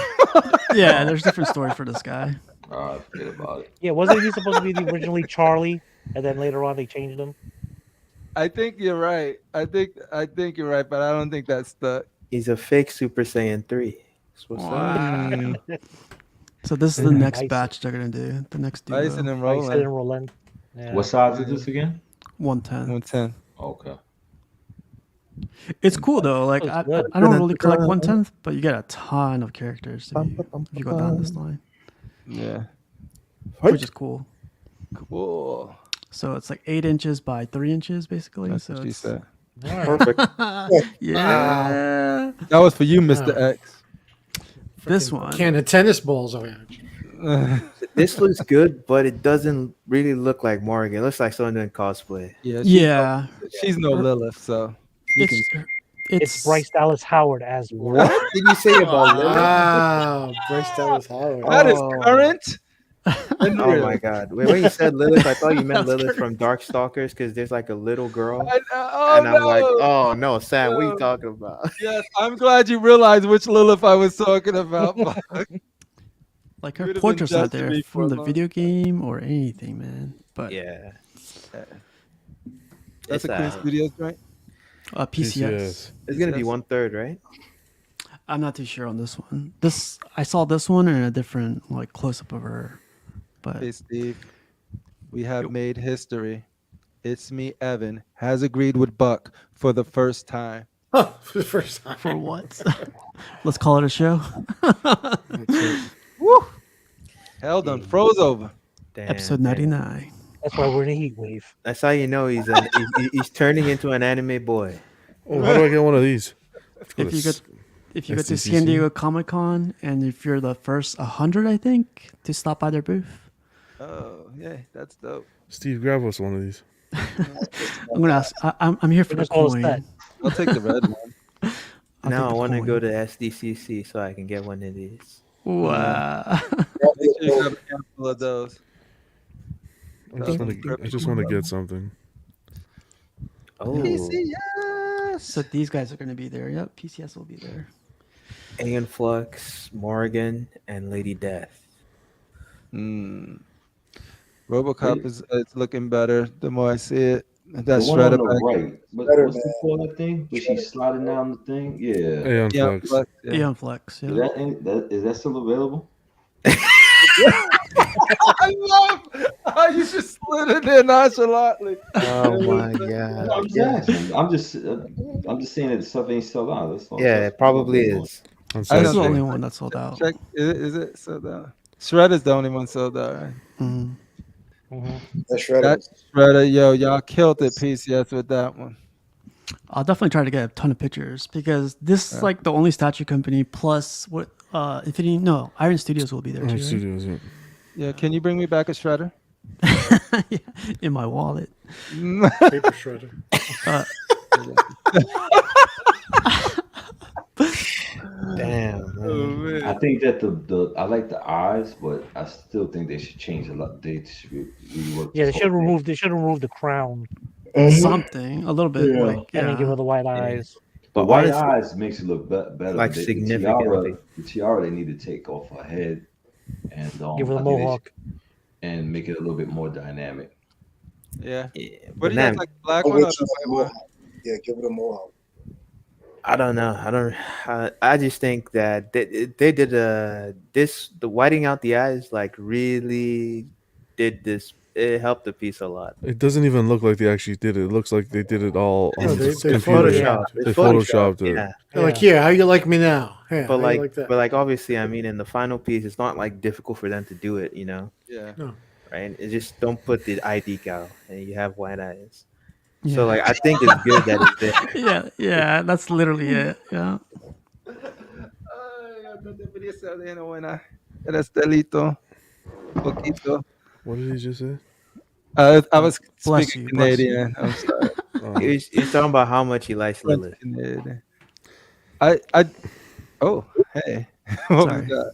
Yeah, there's different stories for this guy. Forget about it. Yeah, wasn't he supposed to be the originally Charlie, and then later on they changed him? I think you're right. I think you're right, but I don't think that's stuck. He's a fake Super Saiyan 3. That's what's Mm. So this is the next Bison. batch they're gonna do. The next duo. Bison and Like I said Roland. in Roland. Yeah. What size is this again? 110. 110. Okay. It's cool though. Like Looks I good. don't really collect 110th, but you get a ton of characters if you go down this line, Yeah. which is cool. Cool. So it's like 8 inches by 3 inches, basically. That's so what she it's- said. Perfect. Yeah. That was for you, Mr. X. This one. Can of tennis balls around. This looks good, but it doesn't really look like Morgan. It looks like someone doing cosplay. Yeah. Yeah. She's no Lilith, so. It's Bryce Dallas Howard as What did you say about Lilith? Wow, Bryce Dallas Howard. That is Oh. current. Oh my god! When you said Lilith, I thought you meant Lilith from Darkstalkers because there's like a little girl, Oh, and I'm no. like, oh no, Sam, what are you No. talking about? Yes, I'm glad you realized which Lilith I was talking about. like You her would've been portrait's not judging there me for from a the long video game or anything, man. But Yeah, That's a It's, Queen Studios joint. PCS. it's gonna be Yes. 1/3, right? I'm not too sure on this one. I saw this one in a different like close up of her, but Hey, Steve, we have made history. It's me, Evan, has agreed with Buck for the first time. For the first time. for what? Let's call it a show. Woo! Hell done, froze over. Damn, Episode damn. 99. That's why we're in a heat wave. That's how you know he's turning into an anime boy. Oh, how do I get one of these? If you get if you go to SDCC? San Diego Comic Con and if you're the first 100, I think, to stop by their booth, Oh, yeah, that's dope. Steve, grab us one of these. I'm gonna ask. I'm here for the Just all coin. set. I'll take the red one. I'll Now take I the want to coin. go to SDCC so I can get one of these. Wow. Make sure you grab a handful of those. I just want to get something. Oh, So these guys are gonna be there. Yep, PCS will be there. Aeon Flux, Morgan, and Lady Death. RoboCop is looking better the more I see it. That The one on shredder the back. right. Better, What's the call that thing? Where she's sliding down the thing? Yeah. Aeon Yeah, Flux. Flux, yeah. Eon Flex. Is Yeah. that is that still available? I love how you just slid in there nonchalantly. Oh my No, god. I'm just Yeah. asking. I'm just saying that stuff ain't sold out. That's all. Yeah, That's it all probably I'm is. That's I This is don't the think. only actually. one that's sold out. Check. Is it sold out? Shredder's the only one sold out, right? Mm. That shredder That was Shredder, yo, y'all killed it, PCS with that one. I'll definitely try to get a ton of pictures because this is like the only statue company plus what Infinity no Iron Studios will be there too, right? Studios. Yeah. Yeah, can you bring me back a Shredder? Yeah, in my wallet. Paper shredder. Uh, Damn, Oh man. man. I think that the I like the eyes, but I still think they should change a lot. They should rework Yeah, this whole thing. they should remove the crown something a little bit Yeah. like and then give her yeah. the white Yeah. eyes. The But white honestly, eyes makes it look better, like but significantly. the tiara they need to take off her head, and Give her the I think they should mohawk. and make it a little bit more dynamic. Yeah. Yeah, What but do you guys now like? The black I'm one or with the you on the white one? mohawk. Yeah, give it a mohawk. I don't know. I don't. I just think that they did the whiting out the eyes like really did this. It helped the piece a lot. It doesn't even look like they actually did it. It looks like they did it all It's, on No, the it's, they it's computer. Yeah. photoshopped Photoshop. it. It's They Photoshop. photoshopped it. Yeah, They're like, Yeah. yeah, how you like me now? Yeah, how you like that? but like obviously, I mean, in the final piece, it's not like difficult for them to do it. Yeah. No. Right? It just don't put the eye decal and you have white eyes. So Yeah. like, I think it's good that it's there. Yeah, yeah, that's literally it. Yeah. Ay, ya te debería ser de buena. Era Estelito, poquito. What did he just say? I was Bless speaking you, bless you. Canadian. I'm sorry. He's talking about how much he likes French Lilith. Canadian. I. Oh, hey, what was Sorry. that?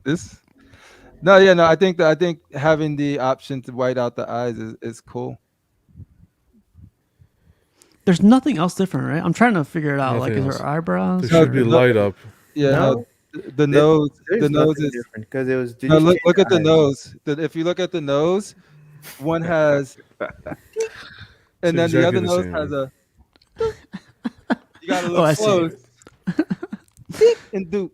This? No, yeah, no. I think having the option to white out the eyes is cool. There's nothing else different, right? I'm trying to figure it out. Nothing Like, is else. there eyebrows? There should or- be light up. Yeah, no. No, The nose, there's the nose nothing is. different because it was. Did No, you look, change look at the eyes? nose. If you look at the nose, one has, and then the exactly other the nose same, has man. a. You gotta Oh, look I see. close. And do.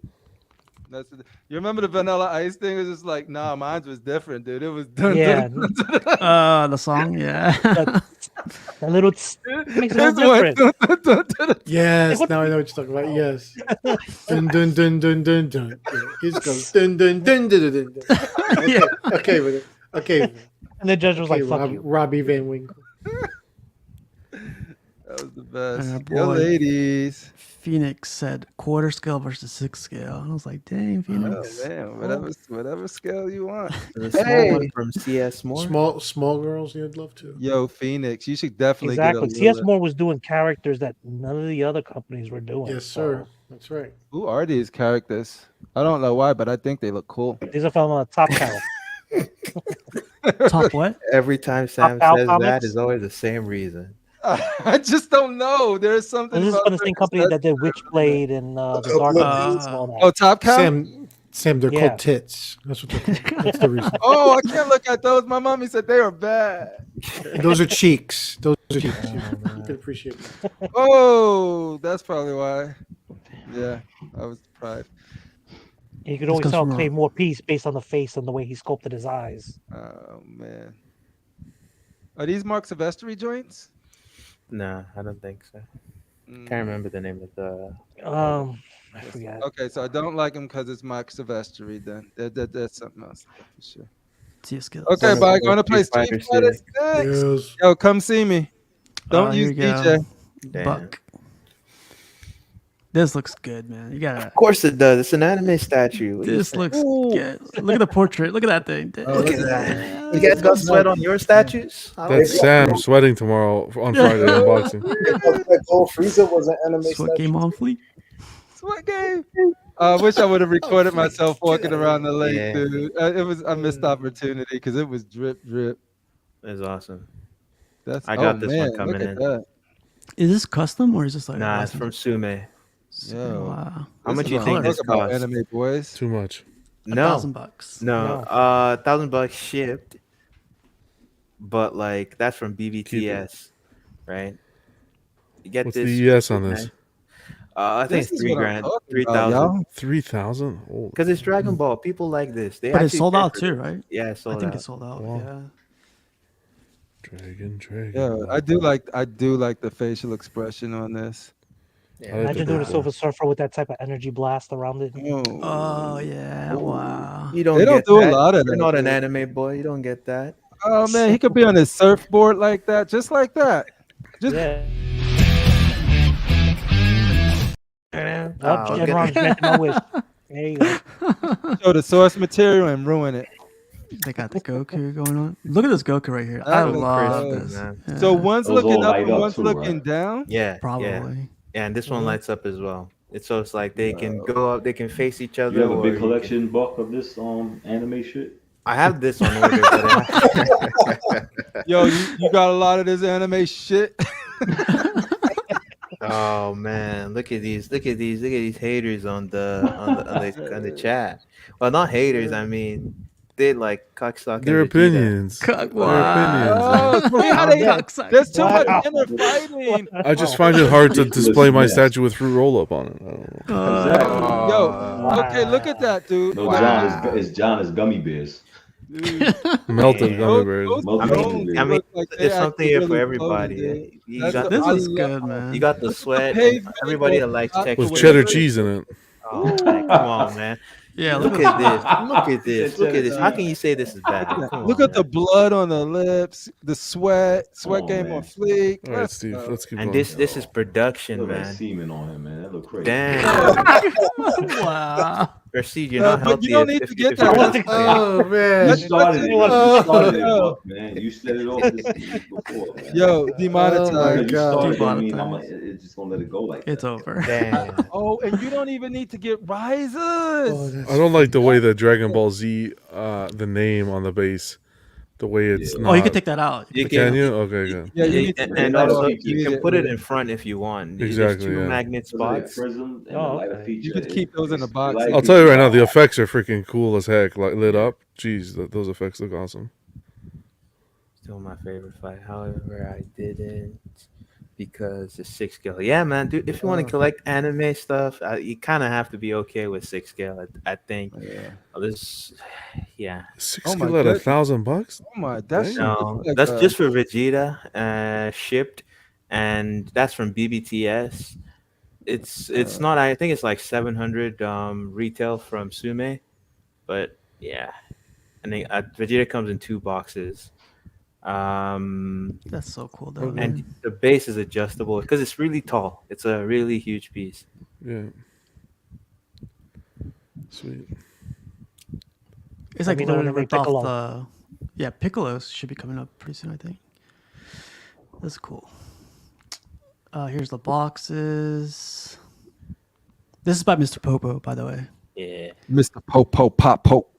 That's you remember the Vanilla Ice thing? It was just like, nah, mine was different, dude. It was dun, Yeah. dun, The song, yeah. That little makes it all His one, different. dun, dun, dun, dun. Yes, what- now I know what you're talking about. Yes. Dun dun dun dun dun dun. Yeah, His goes dun dun dun dun dun dun. Okay, okay with it. Okay, with it. And the judge was Okay, like, "Fuck you." Robbie Van Winkle. That was the best. And our Yo, boy- ladies. Phoenix said quarter scale versus 6 scale. I was like, dang, Oh Phoenix. man, Cool. whatever scale you want. The small Hey. one from CS more. Small girls, you'd love to. Yo, Phoenix, you should definitely Exactly. get a CS Lilith. Moore was doing characters that none of the other companies were doing. Yes, sir. so That's right. Who are these characters? I don't know why, but I think they look cool. These are from Top Cow. Top what? Every time Sam Cow says that, Comics? is always the same reason. I just don't know. There's something. This is about from the same company that did Witchblade and the Dark Look, Knight and all that. Oh, Top Cow. Sam, they're Yeah. called tits. That's what they're called. That's the reason. Oh, I can't look at those. My mommy said they are bad. And those are cheeks. Those are cheeks. You can appreciate that. Oh, that's probably why. Yeah, I was deprived. You could This always comes tell from a- Claymore Piece based on the face and the way he sculpted his eyes. Oh man, are these Mark Silvestri joints? Nah, I don't think so. Mm. Can't remember the name of the. I forgot. Okay, so I don't like him because it's Mark Silvestri. Then that's something else for sure. See skills. Okay, One of bye. the Going to play Street Street Fighter Fighter series. 6. Yes. Yo, come see me. Don't here use we go. DJ. Damn. Buck. This looks good, man. You gotta. Of course it does. It's an anime statue. What do you This think? looks good. Look at the portrait. Look at that thing. Look at that. You guys got sweat on your statues? I like That's it. Sam sweating tomorrow on Friday unboxing. That Gold Frieza was an anime Sweat statue. game on fleek. Sweat game. I wish I would have recorded myself walking around the lake, Yeah. dude. It was a missed opportunity because it was drip, drip. It's awesome. That's I got oh, this man, one coming look at in. that. Is this custom or is this like? Nah, it's licensed? from Sume. Yo. Wow. How much This you is think what this talk about costs? anime boys. Too much. No, $1,000. no, No. $1,000 shipped, but like that's from BBTS, right? You get What's this. the ES on this? I think This it's is what I'm 3 grand, talking about, 3,000. y'all. 3,000. Oh, Because it's Dragon Ball. People like this. They But it's actually sold pay out for too, this. right? Yeah, it's I sold think out. it's sold out. wow. Yeah. Dragon. Yeah, I do like the facial expression on this. I like the Imagine doing a purple. Silver Surfer with that type of energy blast around it. Oh yeah. Wow. You don't They don't get do a that. lot of You're that, not an dude. anime boy. You don't get that. Oh man, he could be on his surfboard like that, just like that. Just Yeah. Oh, Shenron's granted my wish. There you go. show the source material and ruin it. They got the Goku going on. Look at this Goku right here. That I looks love good, this. man. Yeah, So one's Those looking all up light and up one's too, looking right? down. Yeah, probably. yeah. And this one Mhm. lights up as well. It's like they can go up, they can face each other. You have a big or you can- collection, Buck, of this anime shit. I have this on order, but Yo, you got a lot of this anime shit. oh man, look at these haters on the chat. Well, not haters. I mean, they like cocksucking Their Vegeta. opinions. Cock- Their opinions. Oh, see how they, Cocksucker. there's too much Wow. inner fighting. I just find it hard to Ridiculous display my mess. statue with fruit roll up on it. I don't know. Exactly. Yo, okay, look at that, dude. No, Wow. John is gummy bears. Dude. Melted Yeah. gummy bears. Those Melted I gummy drones bears. mean, look like they there's something actually here for really everybody. floated, Eh? dude. You That's got the- This I is love- good, man. you got the sweat. pavement And everybody that or likes not texture. With cheddar cheese in it. Oh, man, come on, man. Yeah, Look look at this. Look at this. Look at this. How cheddar can you say this is bad? Come Look on, at the man. blood on the lips, the sweat on, game man. on fleek. All right, Let's Steve. go. Let's keep And going. this is production, Look at man. semen on him, man. That look crazy. Damn. Wow. Prestige, you're not But healthy. you don't need if, to get if that. you're That's- healthy. Oh You man. started it. You Oh, started it, no. Buck, man. You set it off this before, man. Yo, Oh my demonetized. You started it, I mean, Demonetized. it's just gonna let it go like It's that. over. Damn. Oh, and you don't even need to get risers. Oh, that's I don't like the way that Dragon Ball Z, the name on the base, the way it's Yeah. not. Oh, you can take that out. You Can can, you? Okay, good. Yeah, you yeah, need to and, take and that also off. you need can it put it with in front if you want. There's Exactly, 2 yeah. magnet So like a spots. prism and Oh, a lighter okay. feature. You could keep those in a box. Like I'll tell you right now, the effects are freaking cool as heck. Like lit up. Jeez, those effects look awesome. Still my favorite fight. However, I didn't because it's 6 scale. Yeah, man, dude. If you want to collect anime stuff, you kind of have to be okay with 6 scale. I think. Yeah. This, yeah. 6 Oh my kilo at goodness. $1,000. Oh my, that shit No, looks like that's a- just for Vegeta, shipped, and that's from BBTS. It's not. I think it's like 700 retail from Sume, but yeah, and then, Vegeta comes in 2 boxes. That's so cool, though. man. And the base is adjustable because it's really tall. It's a really huge piece. Yeah. Sweet. It's Let like me know when literally they make ripped off Piccolo. the. Yeah, Piccolos should be coming up pretty soon, I think. That's cool. Here's the boxes. This is by Mr. Popo, by the way. Yeah. Mr. Popo Pop Pope.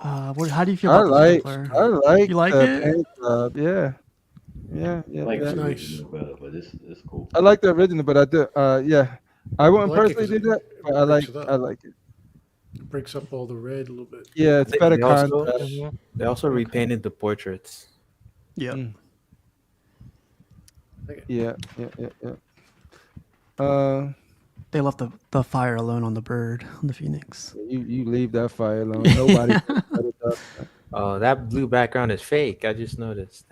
How do you feel I about like, this, I like, You like the it? paint job. Yeah, yeah. I like yeah. the Nice. original better, but it's cool. I like the original, but I do. Yeah, I wouldn't I like it personally 'cause do that, it but I like. breaks it up. I like it. It breaks up all the red a little bit. Yeah, it's better They also, contrast. they also repainted the portraits. Yeah. Yeah. They left the fire alone on the bird, on the phoenix. You leave that fire alone. Nobody. Oh, that blue background is fake. I just noticed.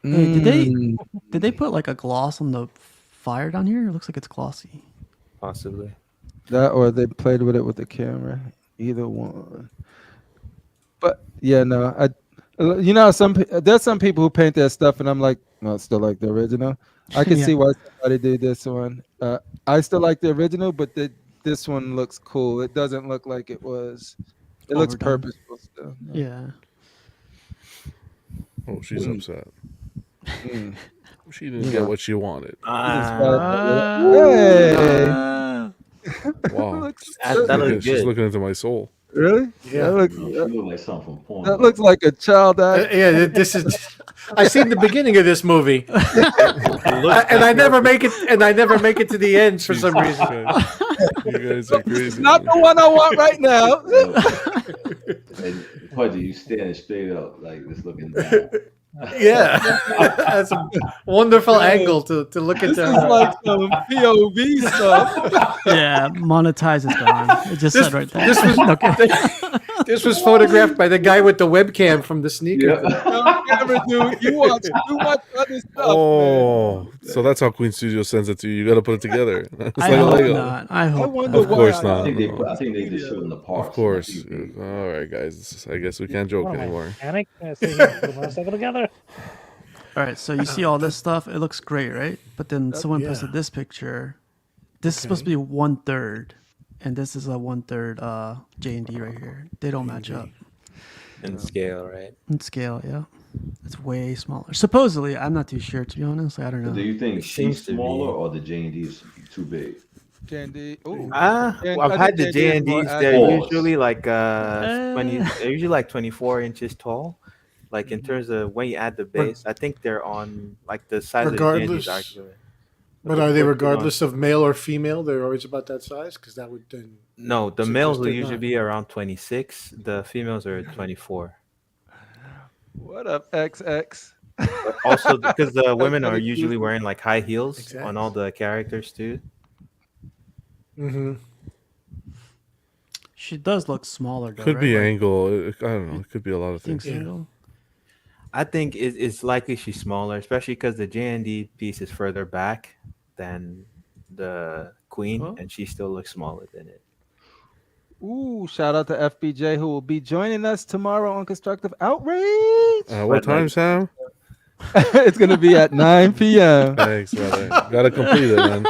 Hey, did they put like a gloss on the fire down here? It looks like it's glossy. Possibly. That or they played with it with the camera. Either one. But yeah, no. You know, there's some people who paint their stuff, and I'm like, no, it's still like the original. I can Yeah. see why somebody did this one. I still like the original, but this one looks cool. It doesn't look like it was. It looks Overdone. purposeful still. Yeah. Oh, she's upset. Mm. She didn't get what she wanted. Hey. Wow. That looks She's good. looking into my soul. Really? Yeah. That looks, You know, she look like something from porn. that looks like a child act. Yeah, this is. I seen the beginning of this movie, and I never make it. And I never make it to the end for some reason. You guys are crazy. Not the one I want right now. And Pudgy, you standing straight up like this looking down. Yeah, that's a wonderful angle to look This into. is like some POV stuff. Yeah, monetize is gone. It just This, said right there. this was Okay. this was photographed by the guy with the webcam from the sneaker. thing. No, camera dude, you watch too much other stuff, man. Oh, so that's how Queen Studio sends it to you. You got to put it together. It's I like a hope Lego. not. I hope wonder not. Of course why not. I think they just showed them the parts. Of course. on TV. All right, guys. I guess we can't joke What am I, anymore. Panic? Put my stuff together. All right, so you see all this stuff. It looks great, right? But then someone yeah. posted this picture. This is supposed to be 1/3, and this is a 1/3 J&D right here. They don't match up In scale, right? in scale. Yeah, it's way smaller. Supposedly, I'm not too sure to be honest. I don't So know. do you think It she's seems to smaller be. or the J&D is too big? Candy. Ooh. Well, I've I had think the JD is more JNDs. They're accurate. usually like 20. Uh. They're usually like 24 inches tall. Like in terms of when you add the base, I think they're on like the size of the Regardless- JNDs arguably. But the are they portrait on- regardless of male or female? They're always about that size because that would then. No, the suggest males will they're usually not. be around 26. The females are 24. What up, XX? But also because the women are kinda usually cute. wearing like high heels Exactly. on all the characters too. Mm-hmm. She does look smaller, though. Could right? be Like, angle. I don't know. It could be a lot of think things. angle. I think it's likely she's smaller, especially because the JND piece is further back than the queen, Oh. and she still looks smaller than it. Ooh, shout out to FBJ who will be joining us tomorrow on Constructive Outrage. What But, time, like- Sam? It's gonna be at 9 p.m. Thanks, brother. Gotta complete it, man.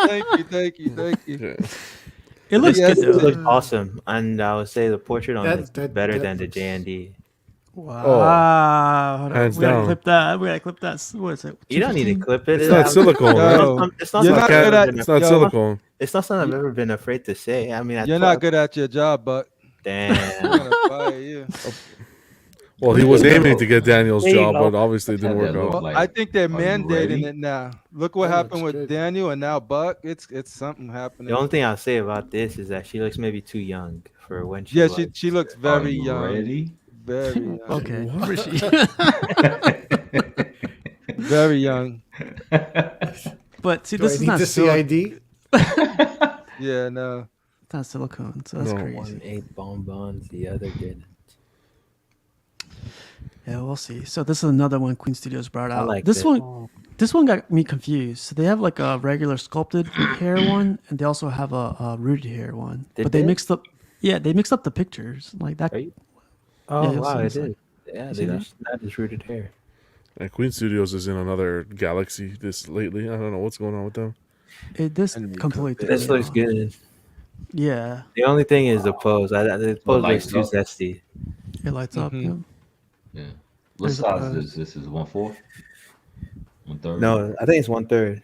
Thank you. Yeah. It looks Yes, good, It though. looks awesome, and I would say the portrait on That- it's that- better that than the looks- JND. Wow. Hold on. hands we gotta down. clip that. We gotta clip that. What is it? You don't need to 215? clip it. It's not silicone, Yo, right? It's not you're something not I've good ever at- been It's not Yo. silicone. It's not something I've ever been afraid to say. I mean, You're not good at your job, but I'm Damn. gonna fire you. Well, he was aiming to get Daniel's There you job, go. but obviously it didn't That work look out. like- I think they're Are you mandating ready? it now. Look what That happened looks with good. Daniel and now Buck. It's something happening. The only thing I'll say about this is that she looks maybe too young for when she Yeah, was. she looks Are very you young. ready? Very young. Okay. Very young. But see, Do this I is need not to see ID? Yeah, no. It's not silicone, so that's No. crazy. One ate bonbons, the other didn't. Yeah, we'll see. So this is another one Queen Studios brought I out. like this it. one. This one got me confused. So they have like a regular sculpted hair one, and they also have a rooted hair one. Did but they they? mixed up. Yeah, they mixed up the pictures like that. Are you? Oh you'll wow, see it this, is. like- Yeah, see they that? just that is rooted hair. And Queen Studios is in another galaxy this lately. I don't know what's going on with them. This And completely. This looks good. Yeah, The only thing is the pose. The pose lights looks too up? zesty. it lights up. Mhm. Yeah. Yeah. What There's a size pose. is this? Is 1/4? 1/3? No, I think it's 1/3.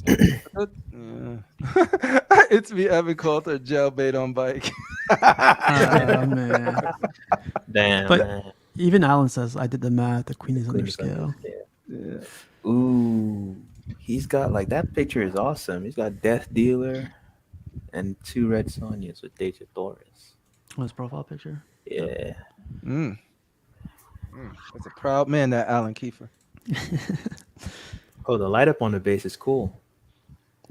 Yeah. It's me, Evan Coulter, jailbait on bike. Oh man. Damn. But- man. Even Alan says I did the math. The Queen is Queen under is under scale. scale. Yeah. Ooh, he's got like that picture is awesome. He's got Death Dealer and 2 Red Sonjas with Deja Torres. On his profile picture. Yeah. That's a proud man, that Alan Kiefer. Oh, the light up on the base is cool.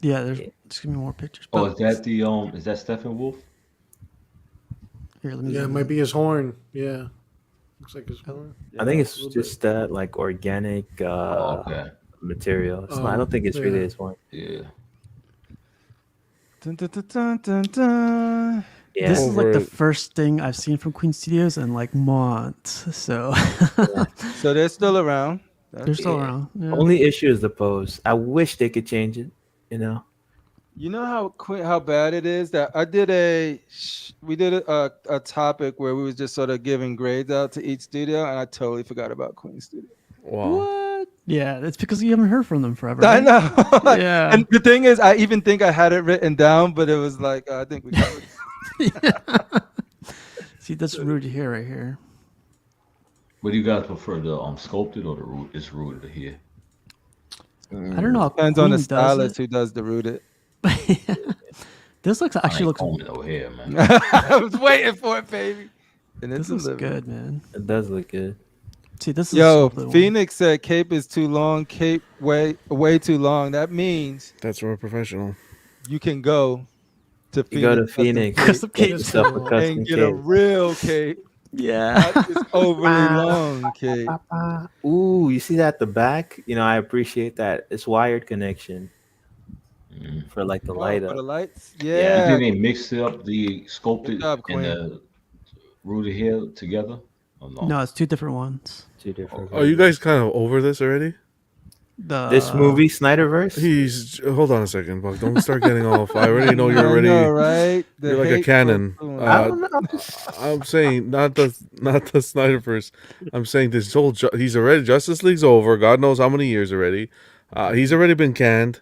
Yeah, there's give me more pictures. Oh, But is that the is that Stephen Wolf? here, let me Yeah, it zoom might in. be his horn. Yeah. Looks like his horn. I think it's a little just that like organic Oh, okay. material. It's not, I don't think it's really yeah. his horn. Yeah. Dun, dun, dun, dun, dun, dun. Yeah. This is like the Over- first thing I've seen from Queen Studios in like months. So So they're still around. they're still around. Yeah. Only issue is the pose. I wish they could change it. You know. You know how bad it is that I did we did a topic where we was just sort of giving grades out to each studio, and I totally forgot about Queen Studio. Wow. What? Yeah, it's because you haven't heard from them forever. I right? know. Yeah. And the thing is, I even think I had it written down, but it was like I think we covered it. See, that's rooted here, right here. What do you guys prefer, the sculpted or the root? It's rooted here. I don't know. How Depends on the Queen does stylist it. who does the rooted. This looks I actually ain't looks. combing no hair, man. I was waiting for it, baby. And This it's looks delivered. good, man. It does look good. See, this is Yo, a blue one. Phoenix said cape is too long. Cape way too long. That means That's from a professional. you can go to You go to Phoenix Phoenix, Custom get cape. yourself a and custom get a cape. real cape, Yeah. not this overly long cape. Ooh, you see that at the back? You know, I appreciate that. It's wired connection for like the Oh, light for the up. lights? You Yeah. Yeah. think they mixed up the Good sculpted job, and Queen. the rooted hair together? Or no? No, it's two different ones. Two different. Are you guys kind of over this already? This movie, Snyderverse? He's hold on a second, Buck. Don't start getting off. I already know you're I already. know, right? The You're like a hate cannon. for- I don't know. I'm saying not the Snyderverse. I'm saying this whole. He's already Justice League's over. God knows how many years already. He's already been canned.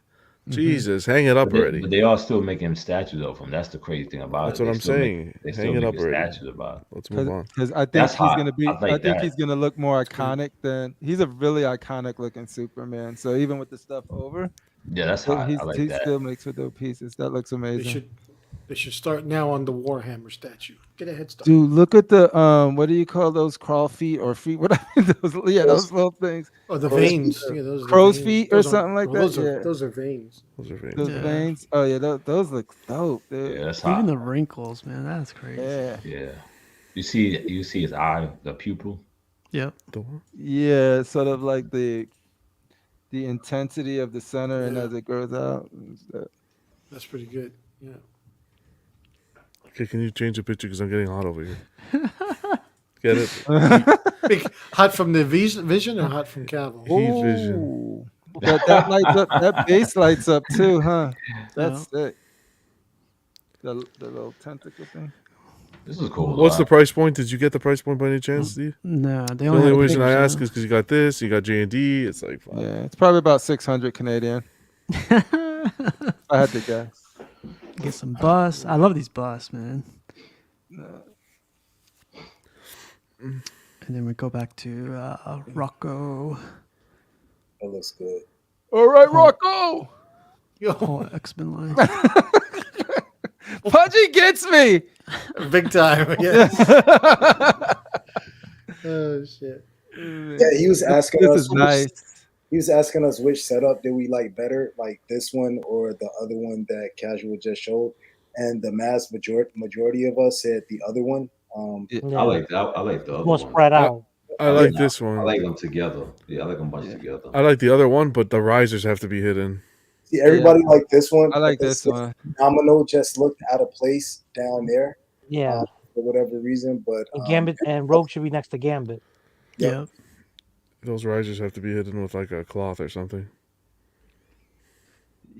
Jesus, hang it up But already. they are still making statues of him. That's the crazy thing about That's it. what I'm saying. They Hang still it up make already. statues about it. Let's move on. Because I think That's he's hot. gonna be. I like I think that. he's gonna look more iconic than. He's a really iconic looking Superman. So even with the stuff over, Yeah, that's hot. I like he that. still makes with those pieces. That looks They amazing. should start now on the Warhammer statue. Get a head start. Dude, look at the what do you call those crawl feet or feet? What those? Yeah, those little things. Oh, the Crow's veins. feet. Yeah, those are the Crow's veins. feet or Those aren't- something like no, that. those are Yeah, those are veins. Those are veins. those Yeah. veins. Oh yeah, those look dope, dude. Yeah, that's hot. Even the wrinkles, man, that's crazy. Yeah, Yeah. You see his eye, the pupil. Yep. The what? yeah, sort of like the intensity of the center, and Yeah. as it grows out. and stuff. That's pretty good. Yeah. Okay, can you change the picture because I'm getting hot over here? Get it? Big, hot from the vision or hot from Cavill? Heat vision. Ooh. That lights up. That base lights up too, huh? That's sick. The little tentacle thing. This is cool. What's the price point? Did you get the price point by any chance, Steve? No, they The only only had reason I pictures, ask is because you got this, you got J&D. It's like, fuck. Yeah, it's probably about 600 Canadian. I had to guess. Get some bus. I love these bus, man. And then we go back to Rocco. That looks good. All right, Rocco. Oh, X-Men line. Pudgy gets me. Big time. Yeah. Oh shit. Yeah, he was asking This us. is nice. He was asking us which setup did we like better, like this one or the other one that Casual just showed. And the mass majority of us said the other one. I like that. I like the other More one. spread out. I like this one. I like them together. Yeah, I like them bunched together. I like the other one, but the risers have to be hidden. See, everybody liked this one. I like but this the one. Phenomenal just looked out of place down there Yeah. for whatever reason. But And Gambit and Rogue should be next to Gambit. Yep. Those risers have to be hidden with like a cloth or something.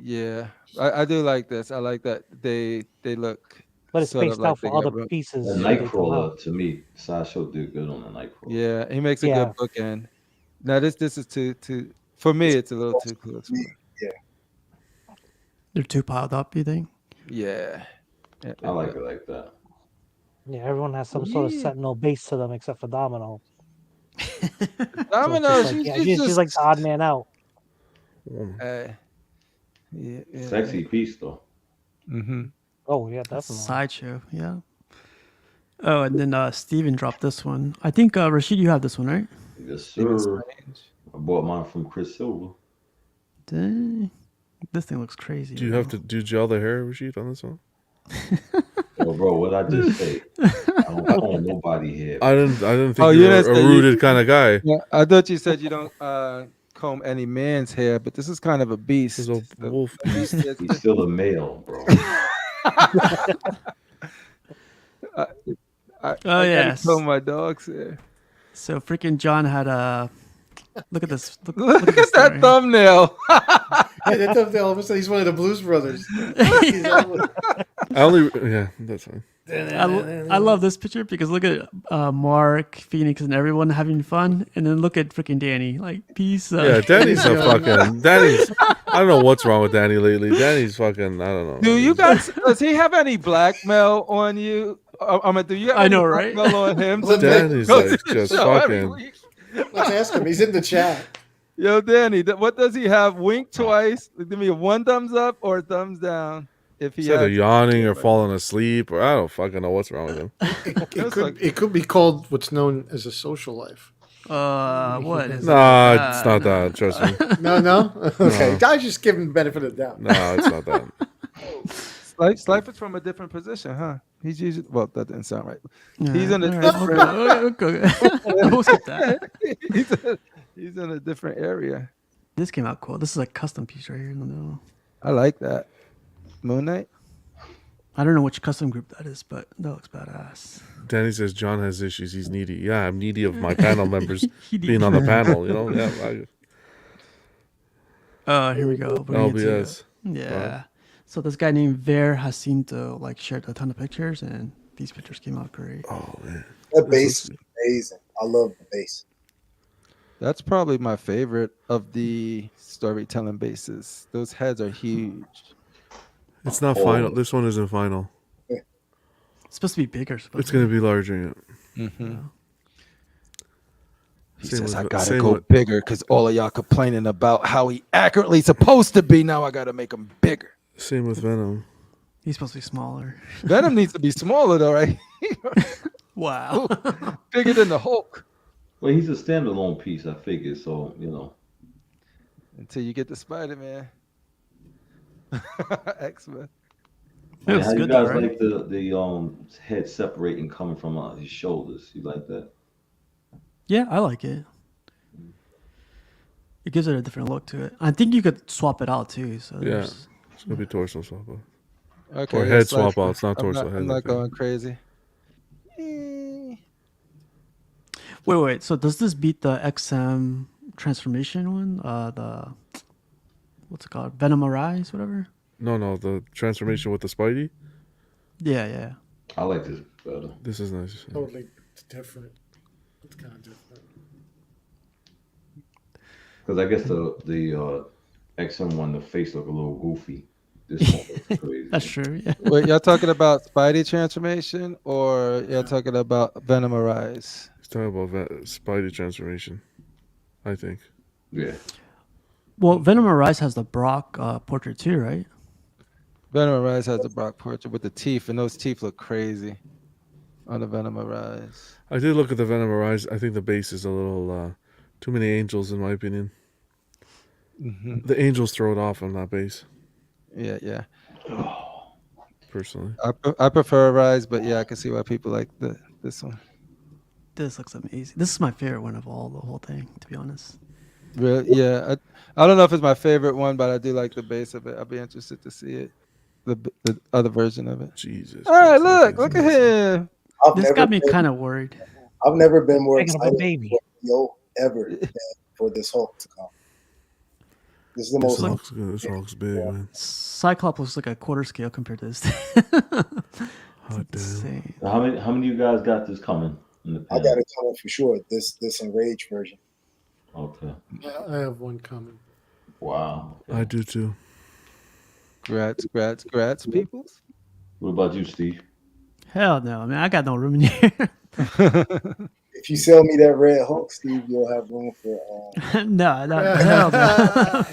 Yeah, I do like this. I like that they look. But it's sort of spaced like out they for got other ro- pieces. The that they come Nightcrawler, out. to me, Sideshow did good on the Nightcrawler. Yeah, he makes a Yeah. good bookend. Now this is too for me. It's a little too close. They're too piled up, you think? Yeah. I like it like that. Yeah, everyone has some sort of Sentinel base to them except for Domino. Domino, So it's just like, yeah, she's like the odd man out. Yeah. Sexy piece, though. Mm-hmm. Oh yeah, definitely. Sideshow, yeah. Oh, and then Steven dropped this one. I think Rashid, you have this one, right? Yes, sir. I bought mine from Chris Silver. Dang. This thing looks crazy. Do you have to gel the hair, Rashid, on this one? Yo, bro, what I just say? I don't want nobody here. I didn't think Oh, you you were didn't a say rooted kind of guy. Yeah, I thought you said you don't comb any man's hair, but this is kind of a beast. He's a wolf. He's still a male, bro. I Oh, gotta yes. comb my dog's hair. So freaking John had a look at this. Look Look at this at that thing. thumbnail. Yeah, that thumbnail, all of a sudden he's one of the Blues Brothers. Yeah, that's fine. I love this picture because look at Mark, Phoenix, and everyone having fun, and then look at freaking Danny. Like, peace. Yeah, Danny's a fucking. I don't know what's wrong with Danny lately. Danny's fucking. I don't know. Do you guys? Does he have any blackmail on you? I mean, do you have I any know, right? blackmail on him? Danny's Go like to the just show every fucking. week? Let's ask him. He's in the chat. Yo, Danny, what does he have? Wink twice. Give me a 1 thumbs up or a thumbs down. If he He's either has, yawning or falling asleep, or I don't fucking know what's wrong with him. It could be called what's known as a social life. What is Nah, that? it's not that. Trust me. No. Okay, No. I was just giving the benefit of the doubt. No, it's not that. Slifer's from a different position, huh? He's usually that didn't sound right. He's Yeah, in a all right, different. okay. We'll skip that. he's in a different area. This came out cool. This is a custom piece right here in the middle. I like that. Moon Knight. I don't know which custom group that is, but that looks badass. Danny says John has issues. He's needy. Yeah, I'm needy of my panel members He being on the panel. You know. Yeah. Here we go. Bring it to- LBS. Yeah. So this guy named Ver Jacinto shared a ton of pictures, and these pictures came out great. Oh man, that bass is amazing. I love the bass. That's probably my favorite of the storytelling bases. Those heads are huge. It's not final. This one isn't final. It's supposed to be bigger. It's going to be larger. Yeah. Mm-hmm. He Same says, with- I gotta same go with- bigger because all of y'all complaining about how he accurately supposed to be. Now I gotta make him bigger. Same with Venom. He's supposed to be smaller. Venom needs to be smaller though, right? Wow. Bigger than the Hulk. Well, he's a standalone piece, I figure. So Until you get the Spider-Man. X-Men. how It's you good guys though, right? like the head separating coming from his shoulders? You like that? Yeah, I like it. It gives it a different look to it. I think you could swap it out too. So Yeah, there's- it's going to be torso swap out. Okay. Or yeah, head Slifer. swap out. It's not torso. I'm head, not I think. going crazy. Wait. So does this beat the XM transformation one? The what's it called? Venom Arise, whatever. No, the transformation with the Spidey. Yeah. I like this better. This is nice. Totally different. It's kind of different. Because I guess the XM one, the face look a little goofy. This one looks crazy. That's true. Yeah. Wait, y'all talking about Spidey transformation or y'all talking about Venom Arise? He's talking about Spidey transformation, I think. Yeah. Well, Venom Arise has the Brock portrait too, right? Venom Arise has the Brock portrait with the teeth, and those teeth look crazy on the Venom Arise. I did look at the Venom Arise. I think the base is a little too many angels, in my opinion. Mm-hmm. The angels throw it off on that base. Yeah. Personally, I prefer Arise, but yeah, I can see why people like this one. This looks amazing. This is my favorite one of the whole thing, to be honest. Really? Yeah. I don't know if it's my favorite one, but I do like the base of it. I'll be interested to see it, the other version of it. Jesus. All right, look at him. This got me kind of worried. I've never been more Thinking of a excited baby. for a video ever than for this Hulk to come. This is the This most. looks good. This looks big, man. Cyclops looks like a quarter scale compared to this. Hot damn. Insane. How many of you guys got this coming? In the I got it coming for sure. This Enraged version. Okay. I have one coming. Wow. I do too. Grats, peoples. What about you, Steve? Hell no, man. I got no room in here. If you sell me that Red Hulk, Steve, you'll have room for. No, hell no.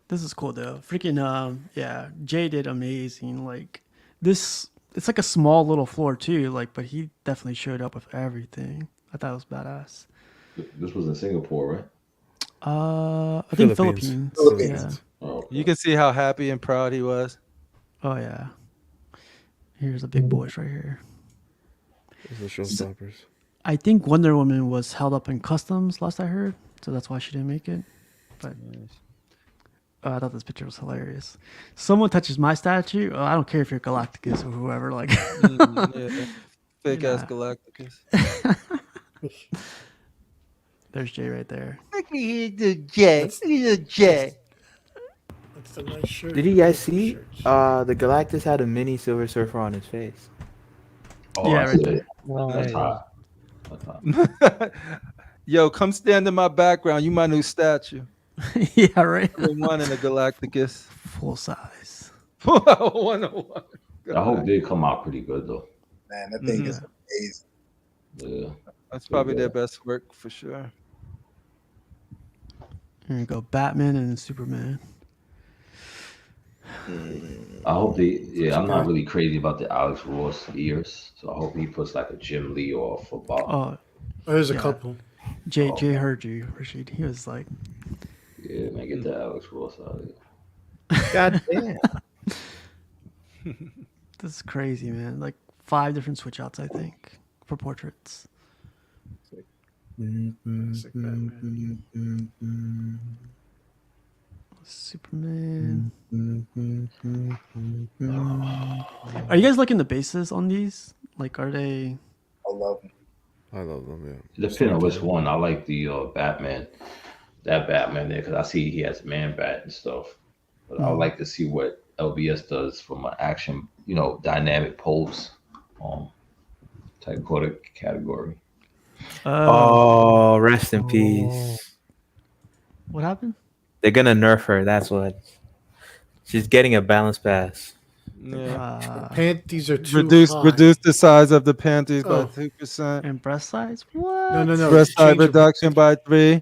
This is cool though. Freaking yeah, Jay did amazing. Like this, it's like a small little floor too. Like, but he definitely showed up with everything. I thought it was badass. This was in Singapore, right? I think Philippines. Philippines. Yeah. Oh, okay. You can see how happy and proud he was. Oh yeah. Here's the big boys right here. Those are showstoppers. I think Wonder Woman was held up in customs last I heard, so that's why she didn't make it. But I thought this picture was hilarious. Someone touches my statue, I don't care if you're Galacticus or whoever. Like, Yeah. Fake ass Galacticus. there's Jay right there. Look at the J. Look at the J. That's a nice shirt. Did you guys see? Shirts. The Galactus had a mini Silver Surfer on his face. Oh, Yeah, I right see there. it. That's hot. That's hot. Yo, come stand in my background. You my new statue. Yeah, right. One in the Galacticus. Full size. 101. I hope they come out pretty good though. Man, that thing is amazing. Yeah. That's probably their best work for sure. Here you go, Batman and Superman. I hope they. Yeah, I'm not really crazy about the Alex Ross ears, so I hope he puts like a Jim Lee or a football. Oh, Oh, there's a Yeah. couple. Jay heard you, Rashid. He was like, Yeah, man, get the Alex Ross out of here. God damn. "This is crazy, man! Like 5 different switch outs, I think, for portraits." Classic Batman. Superman. Are you guys liking the bases on these? Like, are they? I love them. I love them. Yeah. Depending on which one, I like the Batman, that Batman there, because I see he has man bat and stuff. But I would like to see what LBS does from an action, dynamic pose, type product category. Oh, rest in peace. What happened? They're gonna nerf her. That's what. She's getting a balance pass. Yeah. Panties are too Reduce high. reduce the size of the panties by Oh. 2%. And breast size? What? No. Breast size change them. reduction by 3.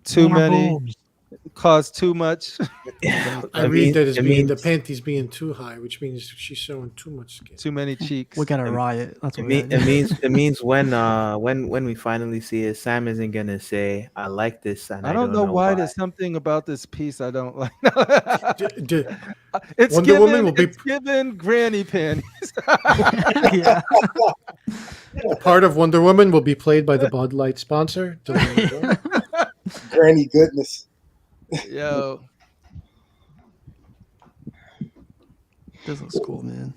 Too More many. boobs. Cost too much. I read that as being the panties being too high, which means she's showing too much skin. Too many cheeks. We got a riot. That's It, what we mean, gotta do. it means when we finally see it, Sam isn't gonna say, "I like this," and I don't know why there's something about this piece I don't like. It's Wonder Woman will be it's given granny panties. Yeah. part of Wonder Woman will be played by the Bud Light sponsor. Granny goodness. Yo. This looks cool, man.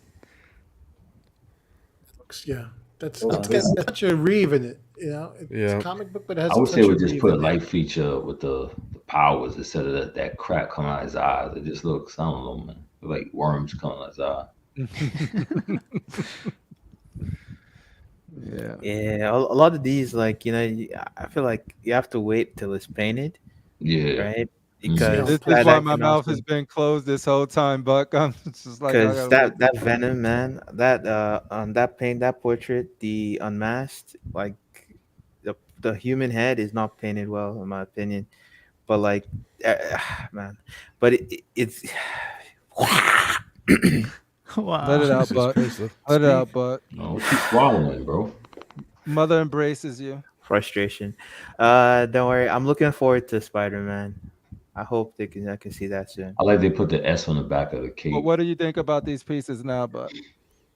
Yeah, that's Those it's got such a Reeve in it. It's Yeah. a comic book, but it has I would such say a we just Reeve put a in it. light feature with the powers instead of that crap coming out of his eyes. It just looks, I don't know, man, like worms coming out of his eye. Yeah. Yeah, a lot of these, like I feel like you have to wait till it's painted, Yeah. right? Mhm. Because This is that why my can mouth also- has been closed this whole time, Buck. I'm just like, I Because gotta that Venom, man, that on that paint, that portrait, the unmasked, like the human head is not painted well, in my opinion. But like, man, but it's Wow. let it out, Jesus Buck. Christ, Let it out, Buck. No, keep swallowing, bro. Mother embraces you. frustration. Don't worry, I'm looking forward to Spider-Man. I hope I can see that soon. I like they put the S on the back of the cape. But what do you think about these pieces now, Buck?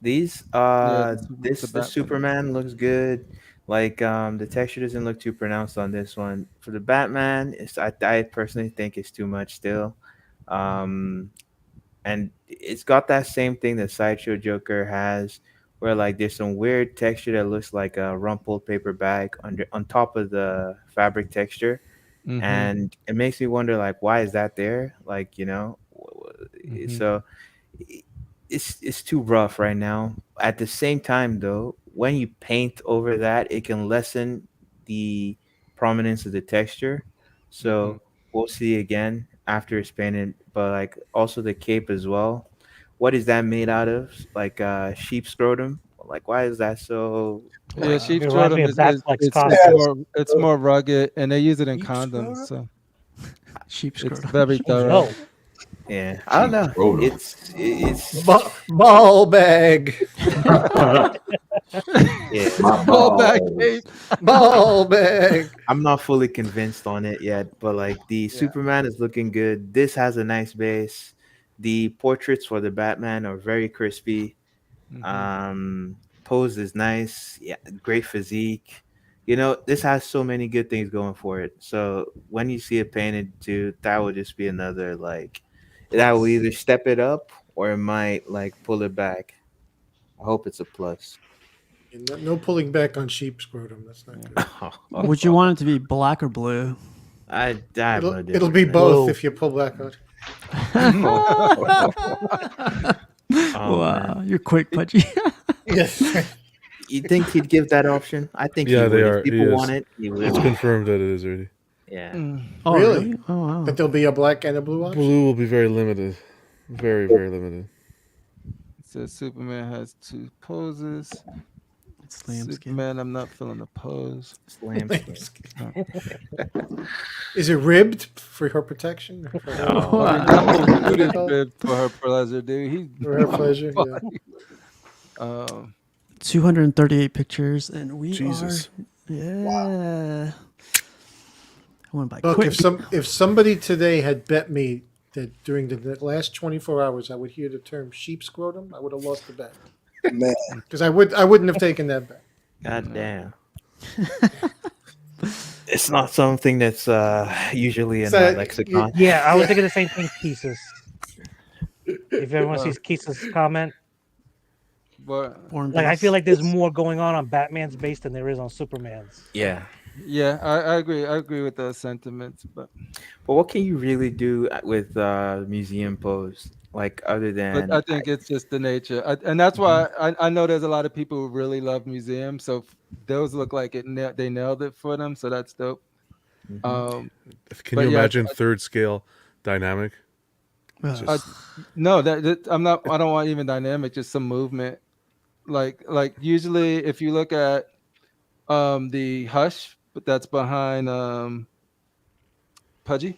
These the the Batman. Superman looks good. Like the texture doesn't look too pronounced on this one. For the Batman, I personally think it's too much still. Um and it's got that same thing that Sideshow Joker has, where like there's some weird texture that looks like a rumpled paper bag on top of the fabric texture, Mhm. and it makes me wonder like why is that there? Like so it's too rough right now. At the same time, though, when you paint over that, it can lessen the prominence of the texture. So we'll see again after it's painted, but like also the cape as well. What is that made out of? Like sheep scrotum? Like why is that so? Yeah, sheep It reminds scrotum me of is Batfleck's it's costume. more rugged, and they use it in Sheep condoms, scrotum? so Sheep it's scrotum. very Oh, thorough. no. Yeah, I don't know. Scrotum. It's Ball bag. yeah. Ball back cape. Ball bag. I'm not fully convinced on it yet, but like the Superman is looking good. This has a nice base. The portraits for the Batman are very crispy. Pose is nice. Yeah, great physique. This has so many good things going for it. So when you see it painted too, that would just be another like that will either step it up or it might like pull it back. I hope it's a plus. No pulling back on sheep scrotum. That's not good. Would you want it to be black or blue? I have no idea. It'll be both if you pull back on. Oh, Wow, man. you're quick, Pudgy. Yes. You think he'd give that option? I think Yeah, he they would. are. If people He is. want it, he will. It's confirmed that it is already. Yeah. Oh, Really? Oh, wow. That there'll be a black and a blue option. Blue will be very limited. Very, very limited. It says Superman has 2 poses. It's lambskin. Superman, I'm not feeling the pose. Is it ribbed for her protection? For her, No, dude is good for her pleasure, dude. He's for her pleasure. Yeah. 238 pictures, and we Jesus. are Yeah. I want to buy Look, quick. if somebody today had bet me that during the last 24 hours I would hear the term sheep scrotum, I would have lost the bet. Man, Because I wouldn't have taken that bet. God damn. It's not something that's usually in my lexicon. Yeah, I was thinking the same thing, Keesus. If everyone sees Keesus' comment, But like I feel like there's more going on Batman's base than there is on Superman's. Yeah. yeah, I agree. I agree with those sentiments. But what can you really do with museum pose? Like other but than I think it's just the nature, and that's why I know there's a lot of people who really love museums. So those look like they nailed it for them. So that's dope. Mhm. Can But you yeah, imagine third scale dynamic? no, that I'm not. I don't want even dynamic, just some movement. Like usually, if you look at the Hush, but that's behind Pudgy.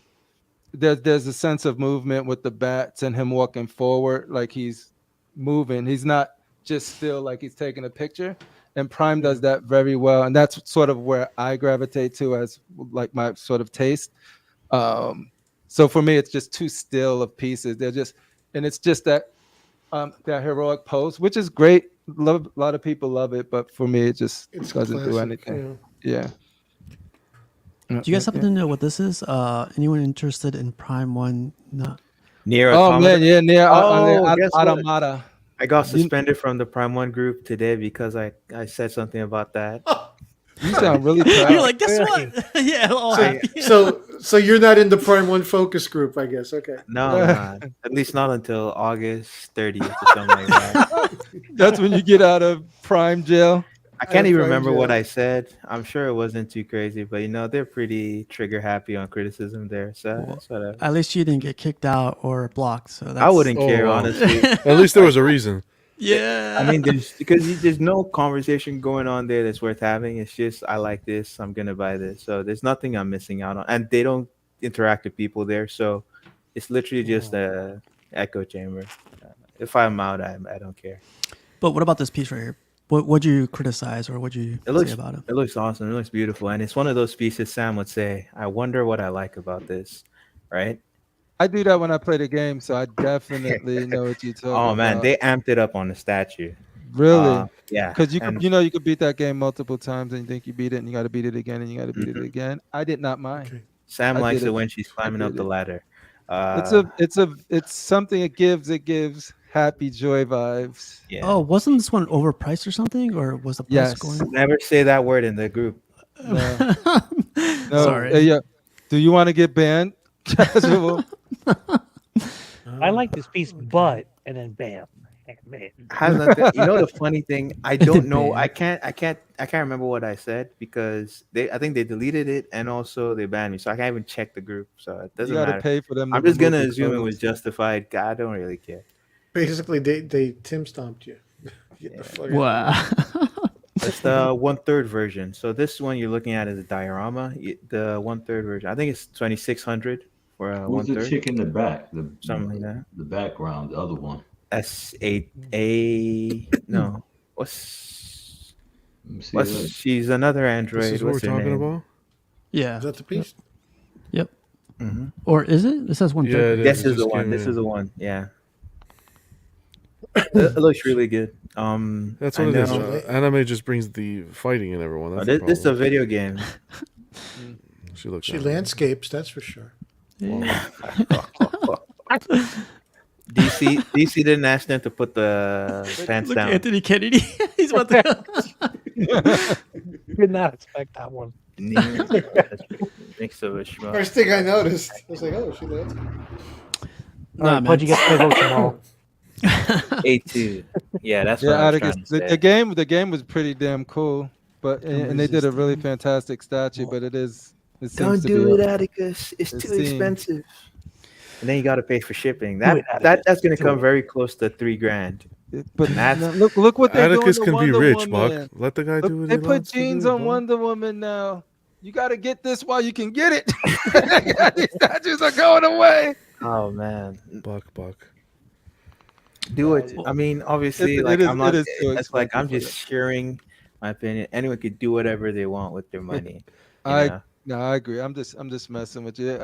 There's a sense of movement with the bats and him walking forward, like he's moving. He's not just still like he's taking a picture. And Prime does that very well, and that's sort of where I gravitate to as like my sort of taste. So for me, it's just too still of pieces. They're just, and it's just that heroic pose, which is great. Love a lot of people love it, but for me, it just It's doesn't do classic, anything. Yeah. Do you guys happen to know what this is? Anyone interested in Prime One? No. Near Oh Automata? man, yeah, near Guess what? Automata. I got suspended from the Prime One group today because I said something about that. You sound really proud. You're like, guess what? Yeah, all happy. So you're not in the Prime One focus group, I guess. Okay. No, I'm not. At least not until August 30th or something like that. That's when you get out of Prime jail. I can't even remember what I said. I'm sure it wasn't too crazy, but they're pretty trigger happy on criticism there. So that's whatever. At least you didn't get kicked out or blocked. So that's... I wouldn't care, honestly. At least there was a reason. Yeah. I mean, there's no conversation going on there that's worth having. It's just I like this, I'm gonna buy this. So there's nothing I'm missing out on, and they don't interact with people there. So it's literally just a echo chamber. If I'm out, I don't care. But what about this piece right here? What'd you criticize or what'd you say about it? It looks awesome. It looks beautiful, and it's one of those pieces Sam would say, "I wonder what I like about this," right? I do that when I play the game, so I definitely know what you're talking about. Oh man, they amped it up on the statue. Really? Yeah. Because you could beat that game multiple times and you think you beat it, and you got to beat it again, and you got to beat it again. I did not mind. Okay. Sam likes it when she's climbing up the ladder. It's something it gives happy joy vibes. Yeah. Oh, wasn't this one overpriced or something, or was the price Yes. going? Never say that word in the group. No. Sorry. Hey, yeah. Do you want to get banned? Casual. I like this piece, but and then bam, man. Has nothing. The funny thing, I don't know. I can't remember what I said because I think they deleted it and also they banned me, so I can't even check the group. So it doesn't You gotta matter. pay for them. I'm just gonna assume it was justified. God, I don't really care. Basically, they Tim stomped you. Get the fuck out. Wow. It's the 1/3 version. So this one you're looking at is a diorama. The 1/3 version. I think it's 2,600 for a Who's the 1/3. chick in the back? Something like that. The background, the other one. S8A. No. Let me see that. She's another android. This is what we're What's her talking name? about? Yeah. Is that the piece? Yep. Mm-hmm. Or is it? It says 1/3. Yeah, it This is. is It the just one. came This in. is the one. Yeah. It looks really good. That's I what it is. know- Anime just brings the fighting in everyone. That's the This is a problem. video game. She looks. She anime. landscapes, that's for sure. DC didn't ask them to put the pants Look down. at Anthony Kennedy. He's about to. Did not expect that one. Mix of a schmuck. First thing I noticed, I was like, "Oh, she landscapes." Nah, man. Pudgy gets to go tomorrow. A2. Yeah, that's what Yeah, I was Atticus. trying to say. The game was pretty damn cool, but and they did a really fantastic statue. But it Don't seems to do be it, Atticus. It's it too seems- expensive. And then you got to pay for shipping. Do it, Atticus. That's going to Do come it. very close to $3,000. But That's- look what they're Atticus doing to can be Wonder rich, Woman. Buck. Let the guy do what They he put wants to jeans do, on Buck. Wonder Woman now. You got to get this while you can get it. These statues are going away. Oh, man. Buck. Do it. I mean, obviously, It like is- I'm not. it is too It's like I'm expensive for just sharing My opinion. Anyone could do whatever they want with their money. You I know. no, I agree. I'm just messing with you.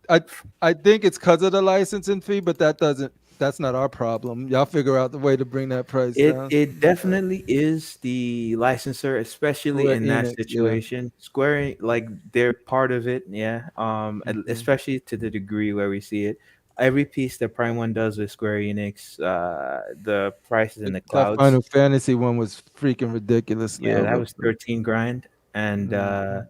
I I think it's because of the licensing fee, but that's not our problem. Y'all figure out the way to bring that price down. It definitely is the licensor, especially Square in that Enix, yeah. situation. Like they're part of it, yeah. Especially to the degree where we see it. Every piece that Prime One does with Square Enix, the price is in the That clouds. Final Fantasy one was freaking ridiculously Yeah, that was overpriced. 13 grand. And Mhm.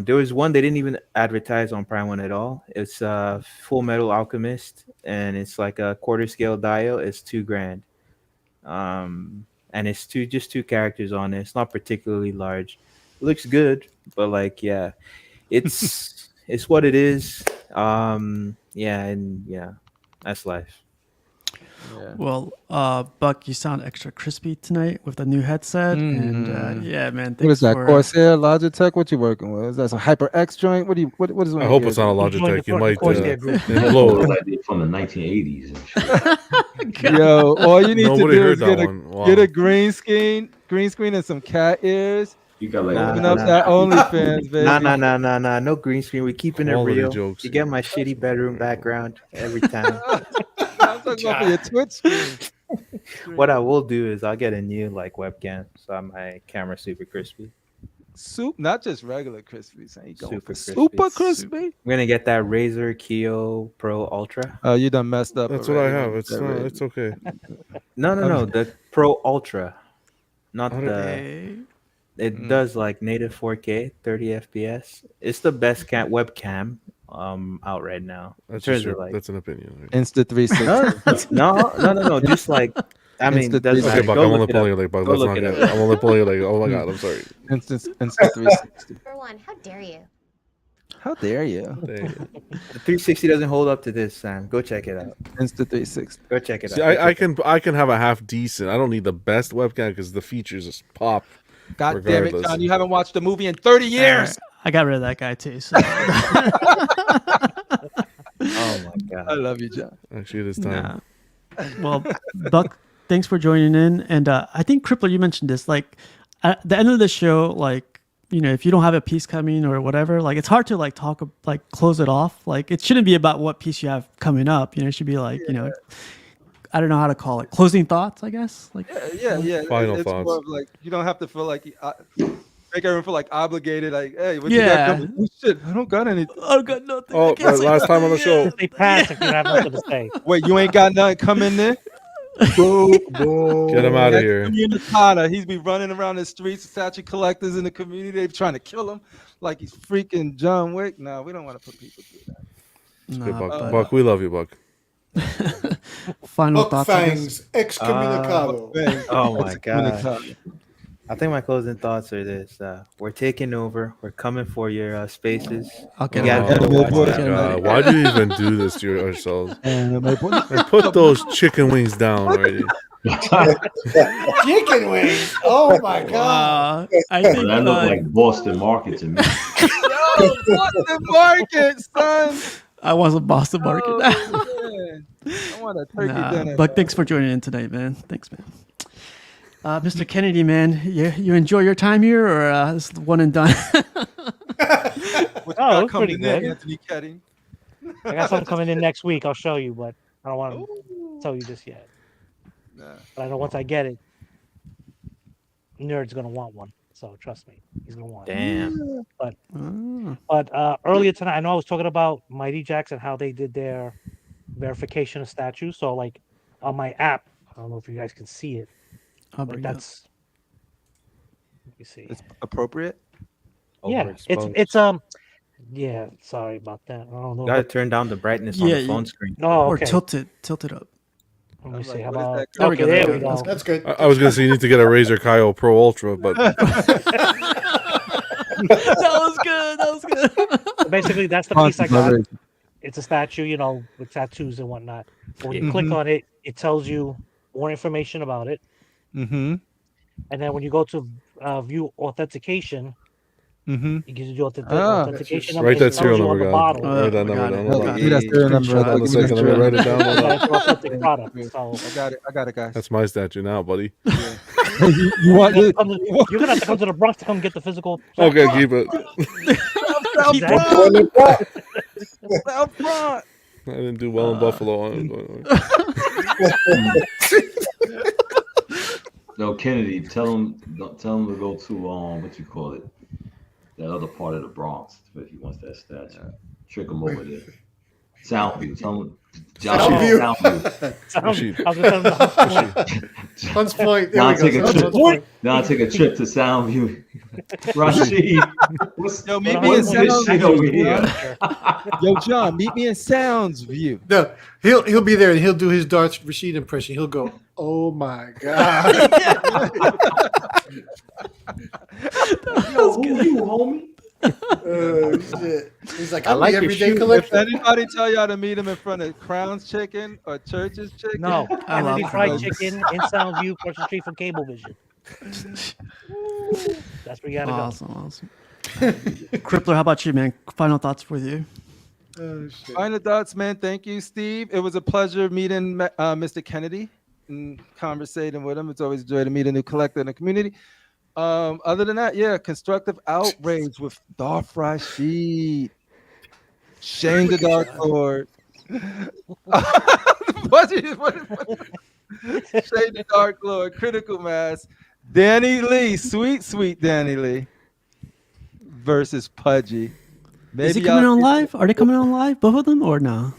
there was one they didn't even advertise on Prime One at all. It's Full Metal Alchemist, and it's like a quarter scale dial. It's 2 grand. And it's just two characters on it. It's not particularly large. It looks good, but like yeah, it's what it is. Yeah, and yeah, that's life. Yeah. Well, Buck, you sound extra crispy tonight with the new headset, and yeah, man, What is thanks that? for. Corsair, Logitech? What you working with? Is that some HyperX joint? What is one I of hope yours? it's not a He joined Logitech. You might Corsair group. Looks implode. like they're from the 1980s and shit. Yo, all you need to Nobody do heard is that one. Wow. get a green screen, and some cat ears. You got like Nah, Open nah, up nah. that OnlyFans, baby. Nah. No green screen. We're keeping it Quality real. jokes You get here. my shitty bedroom background every time. I'm talking about for your Twitch stream. What I will do is I'll get a new like webcam, so my camera's super crispy. Not just regular crispy. So you going Super for crispy. super crispy? I'm gonna get that Razer Keo Pro Ultra. Oh, you done messed up. That's what I already have. with It's that not. Razer. It's okay. No, the Pro Ultra, not How the. Hey. It does like native 4K, 30 FPS. It's the best webcam out right now. That's In just terms of like that's an opinion. Right? Insta 360. no. Just like I mean, Instant doesn't 360. matter. Okay, Buck. Go I'm only look it up. pulling your leg, Buck. Go Let's look not it get. up. I'm only pulling your leg. Oh my god. I'm sorry. Insta 360. For one, how dare you? How dare you? There you go. The 360 doesn't hold up to this, Sam. Go check it out. Insta 360. Go check it See, out. I can have a half decent. I don't need the best webcam because the features just pop. God damn it, Regardless. John! You haven't watched the movie in 30 years. I got rid of that guy too. So. Oh my god. I love you, John. Actually, it is time. Nah. Well, Buck, thanks for joining in. And I think Crippler, you mentioned this. Like at the end of the show, like if you don't have a piece coming or whatever, like it's hard to like close it off. Like it shouldn't be about what piece you have coming up. It should be like I don't know how to call it. Closing thoughts, I guess. Like Yeah. Final it's thoughts. More of like you don't have to feel like make everyone feel like obligated. Like, hey, what Yeah. you got coming? Oh, shit, I don't got anything. I don't got nothing. Oh, I can't say last time on the nothing. show. Yeah. They pass if you have nothing to say. Wait, you ain't got nothing coming there? Boom, boom. Get him out of here. He's be running around the streets, statue collectors in the community. They trying to kill him like he's freaking John Wick. No, we don't want to put people through that. Good, Nah, Buck. but, Buck, we love you, Buck. final Buck thoughts. I guess? Fangs, excommunicado. Oh my god. I think my closing thoughts are this: we're taking over. We're coming for your spaces. Okay. You gotta Yeah, go man, watch boy. that. God, why do you even do this to yourselves? And put those chicken wings down already. Chicken wings. Oh my god. I think That looked like Boston Market to me. Yo, Boston Market, son. I was a Boston market. Oh, man. I want a turkey dinner. But thanks for joining in tonight, man. Thanks, man. Mr. Kennedy, man, you enjoy your time here, or this is one and done? Oh, it was pretty good. Anthony Ketting. I got something coming in next week. I'll show you, but I don't want to tell you just yet. Nah. But I know once I get it, Nerd's gonna want one. So trust me, he's gonna want it. Damn. But earlier tonight, I know I was talking about Mighty Jacks and how they did their verification of statues. So like on my app, I don't know if you guys can see it. I'll But bring it up. that's let me see. It's appropriate. Yeah, Overexposed. it's yeah. Sorry about that. I don't know. Gotta turn down the brightness on Yeah, the phone screen. Oh, Or okay. tilt it up. Let me was see. like, How what is about that There we go, okay, there there we we go. go. That's good. I was gonna say you need to get a Razer Kyo Pro Ultra, but That was good. That was good. So basically, that's the piece I got. It's a statue, with tattoos and whatnot. But when you click on it, it tells you more information about it. Mm-hmm. And then when you go to view authentication, Mm-hmm. He gives you Ah. authentication. Write that and it tells serial you on number the down. bottle. Write that I number got down. it. Hold Got on. Give me that it. serial number. Screenshot. Right there. Hold on a Give me that second. Let me serial write number. it down. Hold on. It's an authentic product. So I got it, guys. That's my statue now, buddy. you want you're this? gonna have to come to the Bronx to come get the physical. Okay, keep it. Exactly. South front. I didn't do well in Buffalo. No, Kennedy, tell him to go to what you call it, that other part of the Bronx if he wants that statue. Trick him over there. Soundview. Tell him. Soundview. I was gonna tell him Hunts Point. There Now we take go. a trip. Now take a trip to Soundview. Rashid, Yo, meet me in this shit over Sounds here? Yo, John, meet me in Sounds View. No, he'll be there and he'll do his Darth Rashid impression. He'll go, "Oh my god!" Yo, who you, homie? Oh shit! He's like, I "I'm like the your everyday shoe. collection." If anybody tell y'all to meet him in front of Crown's Chicken or Church's Chicken, no. I love Kennedy Fried those. Chicken in Soundview, across the street from Cablevision. That's where you gotta Awesome. Crippler, how about you, man? Final thoughts with you. Oh shit! Final thoughts, man. Thank you, Steve. It was a pleasure meeting Mr. Kennedy and conversating with him. It's always a joy to meet a new collector in the community. Other than that, yeah, constructive outrage with Darth Rashid, Shane the Dark Lord, Shane the Dark Lord, Critical Mass, Danny Lee, sweet Danny Lee versus Pudgy. Is he Maybe coming y'all on see- live? Are they coming on live, both of them, or no?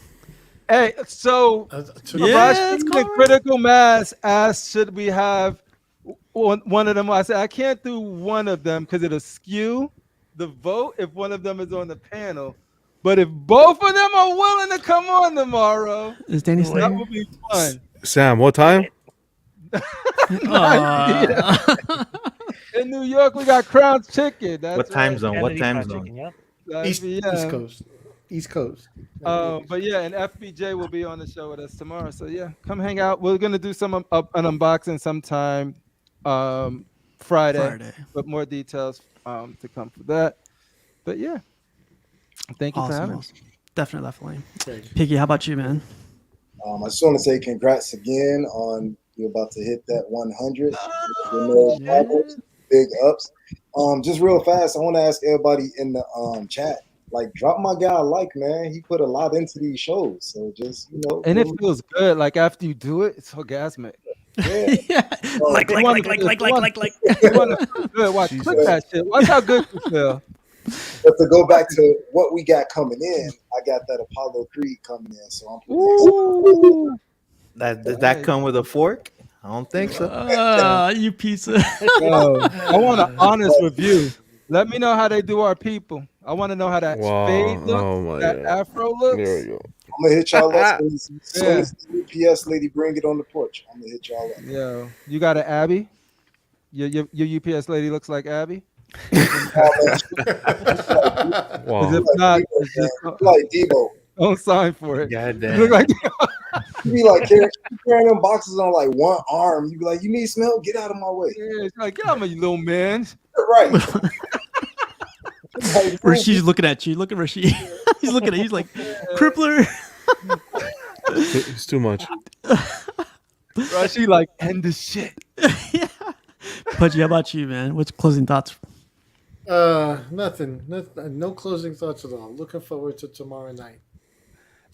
Hey, so Yeah, Rashid it's and going. Critical Mass asked, should we have one of them? I said, I can't do one of them because it'll skew the vote if one of them is on the panel. But if both of them are willing to come on tomorrow, Is Danny still that here? would be fun. Sam, what time? In New York, we got Crown's Chicken. That's What time right. zone? What Kennedy time Fried zone? Chicken, yep. 9 East p.m. Coast. East Coast. But yeah, and FBJ will be on the show with us tomorrow. So yeah, come hang out. We're gonna do an unboxing sometime Friday, but more details to come for that. But yeah, thank you for having me. Definitely. Piggy, how about you, man? I just want to say congrats again on you're about to hit that 100. Big ups. Just real fast, I want to ask everybody in the chat, like, drop my guy a like, man. He put a lot into these shows, so just And it feels good. Like after you do it, it's orgasmic. Yeah. Like. You wanna feel good. Watch, click that shit. Watch how good you feel. But to go back to what we got coming in, I got that Apollo Creed coming in, so I'm pretty excited. Does that come with a fork? I don't think so. You piece of. I want an honest review. Let me know how they do our people. I want to know how that fade looks, Oh my that God. afro looks. There we go. I'm gonna hit y'all up as soon as the UPS lady bring it on the porch. I'm gonna hit y'all up. Yo, you got an Abby? Your UPS lady looks like Abby. Wow. If not, it's just, like Debo. don't sign for it. God You damn. look like You be like carrying them boxes on like one arm. You be like, you need smell? Get out of my way. yeah, it's like, get out of my little man. Right. Rashid's looking at you. Look at Rashid. He's looking at you. He's like, Crippler. It's too much. She like, end the shit. Pudgy, how about you, man? What's closing thoughts? Nothing. No closing thoughts at all. Looking forward to tomorrow night.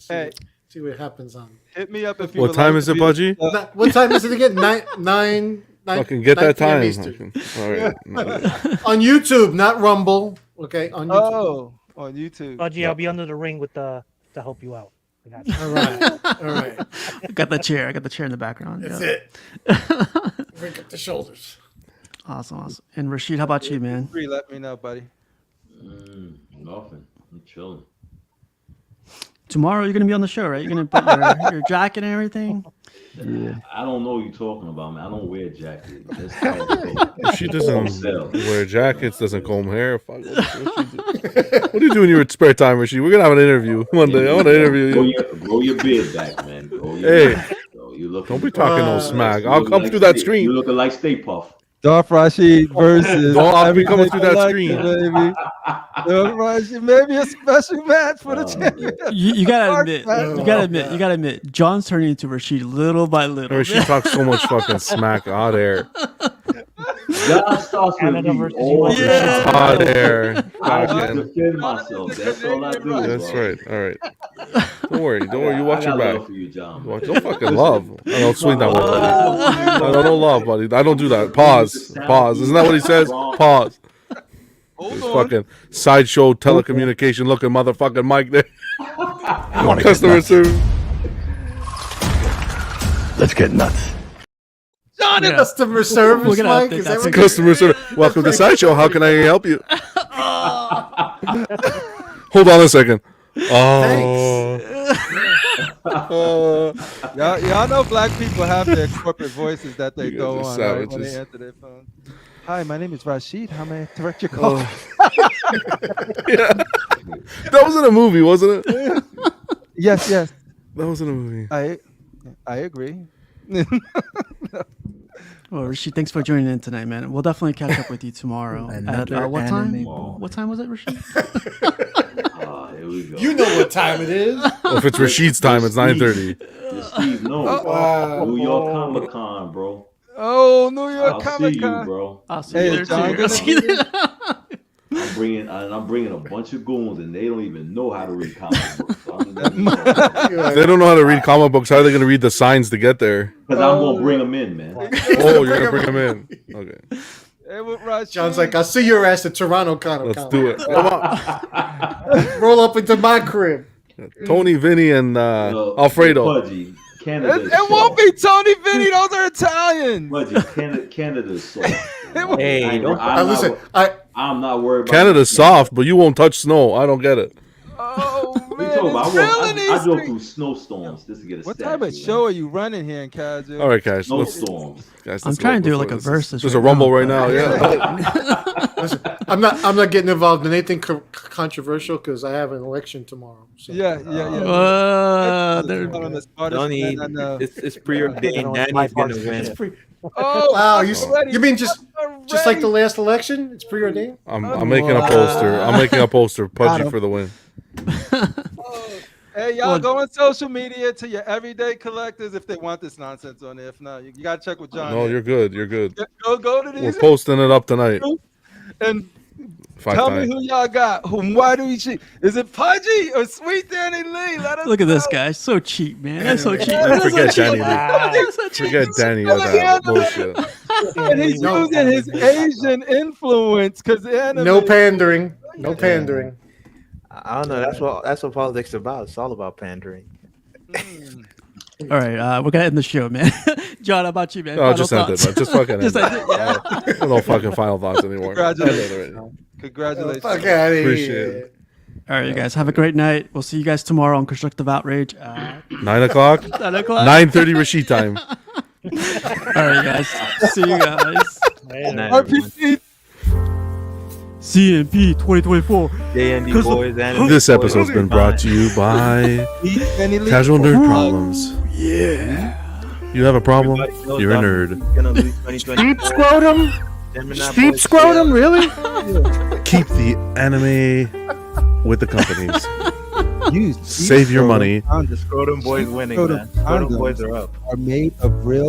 Hey, See what happens on. hit me up if you What would time like is to it, be- Pudgy? What time is it again? Nine. Fucking get 9 that p.m. time. Eastern. All right. On YouTube, not Rumble. Okay, on YouTube. Oh, on YouTube. Pudgy, I'll be under the ring with to help you out. I got you. All right. I got the chair. I got the chair in the background. That's Yeah. it. Break up the shoulders. Awesome. And Rashid, how about you, man? Free, let me know, buddy. Nothing. I'm chilling. Tomorrow you're gonna be on the show, right? You're gonna put your jacket and everything. I don't know what you're talking about, man. I don't wear jackets. That's She doesn't wear jackets, doesn't comb hair. Fuck, what do you do in your spare time, Rashid? We're gonna have an interview one day. I want to interview you. Grow your beard back, man. Hey, you look. don't be talking no smack. I'll come through that stream. You looking like Stay Puff. Darth Rashid versus I'll be coming through that Collective, screen. baby. Darth Rashid, maybe a special match for the champion. You gotta Dark admit, match. you gotta admit, John's turning into Rashid little by little. Rashid talks so much fucking smack. Hot air. God starts with Canada me versus all the US. time. Hot air. I just Fucking- defend myself. That's all I do. That's bro. right. All right. Don't worry. Don't worry. You watch I your got back. love for you, John. Don't fucking love. I don't swing that one. I don't love, buddy. I don't do that. Pause. Pause. Isn't that what he says? Pause. This fucking sideshow telecommunication looking motherfucking mic there. Customer service. Let's get nuts. John in Yeah. customer service, We're gonna Mike. update Is that that to what Customer service. Welcome to Sideshow. How can I help you? Hold on a second. Y'all know black people have their corporate voices that they You guys go are on right, when they savages. answer their phone. Hi, my name is Rashid. How may I direct your call? Yeah. That was in a movie, wasn't it? Yes. That was in a movie. I agree. Well, Rashid, thanks for joining in tonight, man. We'll definitely catch up with you tomorrow. At Another what time? anime. What time was it, Rashid? Here we go. You know what time it is. Well, if it's Rashid's time, it's 9:30. Steve, no. Wow. New York Comic Con, bro. Oh, New York I'll Comic see you, Con. bro. I'll see Hey, you there John, too. good I'll see you there. I'm bringing a bunch of goons, and they don't even know how to read comic books. So because If they don't know how to read comic books, how are they going to read the signs to get there? I'm gonna bring them in, man. Oh, you're going to bring them in. Okay. Hey, with Rashid. John's like, I'll see your ass at Toronto Comic Let's do it. Come on. Roll up into my crib. Tony, Vinny, and Alfredo. Pudgy, Canada. It won't be Tony Vinny. Those are Italians. Pudgy, Canada's soft. Hey, don't. Listen, I'm not worried about Canada's soft, but you won't touch snow. I don't get it. Oh What are you man, talking about? it's real in I these drove streets. through snowstorms just to get a What statue. type of show are you running here in Kaiju? All right, guys. Snowstorms. I'm trying to do like a versus. There's a right rumble now, right but- now. Yeah. listen, I'm not getting involved in anything controversial because I have an election tomorrow. So. Yeah. There- One of the smartest Don't men need. I know. It's preordained. Danny's gonna win. Oh, Wow, already- you mean just like the last election? It's preordained. I'm making a poster. I'm making a poster. Pudgy for the win. Hey, y'all Well- go on social media to your everyday collectors if they want this nonsense on there. If not, you gotta check with John. No, here. you're good. You're good. Go to We're these posting it up tonight. and 5 tell times. me who y'all got. Why do we cheat? Is it Pudgy or Sweet Danny Lee? Let us Look at this know. guy, so cheap, man. That's so cheap. Man, forget Danny Lee. That's so cheap. Forget Danny with that bullshit. And he's using his Asian influence because No pandering. No pandering. I don't know. That's what politics is about. It's all about pandering. All right, we're gonna end the show, man. John, how about you, man? No, Final just end thoughts? it, man. Just fucking end Just it. end it, yeah. I don't know fucking final thoughts anymore. Congratulations. Congratulations. Fuck out of Appreciate here. it. All right, you guys have a great night. We'll see you guys tomorrow on Constructive Outrage. 9 o'clock? 9 o'clock. 9:30 Rashid time. All right, guys. See you guys. RPC. CMP 2024. JND Cause boys and This episode's been brought to you by Casual Nerd Problems. Yeah. You have a problem? You're a nerd. Deep scrotum? Deep scrotum? Really? Keep the anime with the companies. Save your money. The scrotum boys winning, man. Scrotum boys are up. Are made of real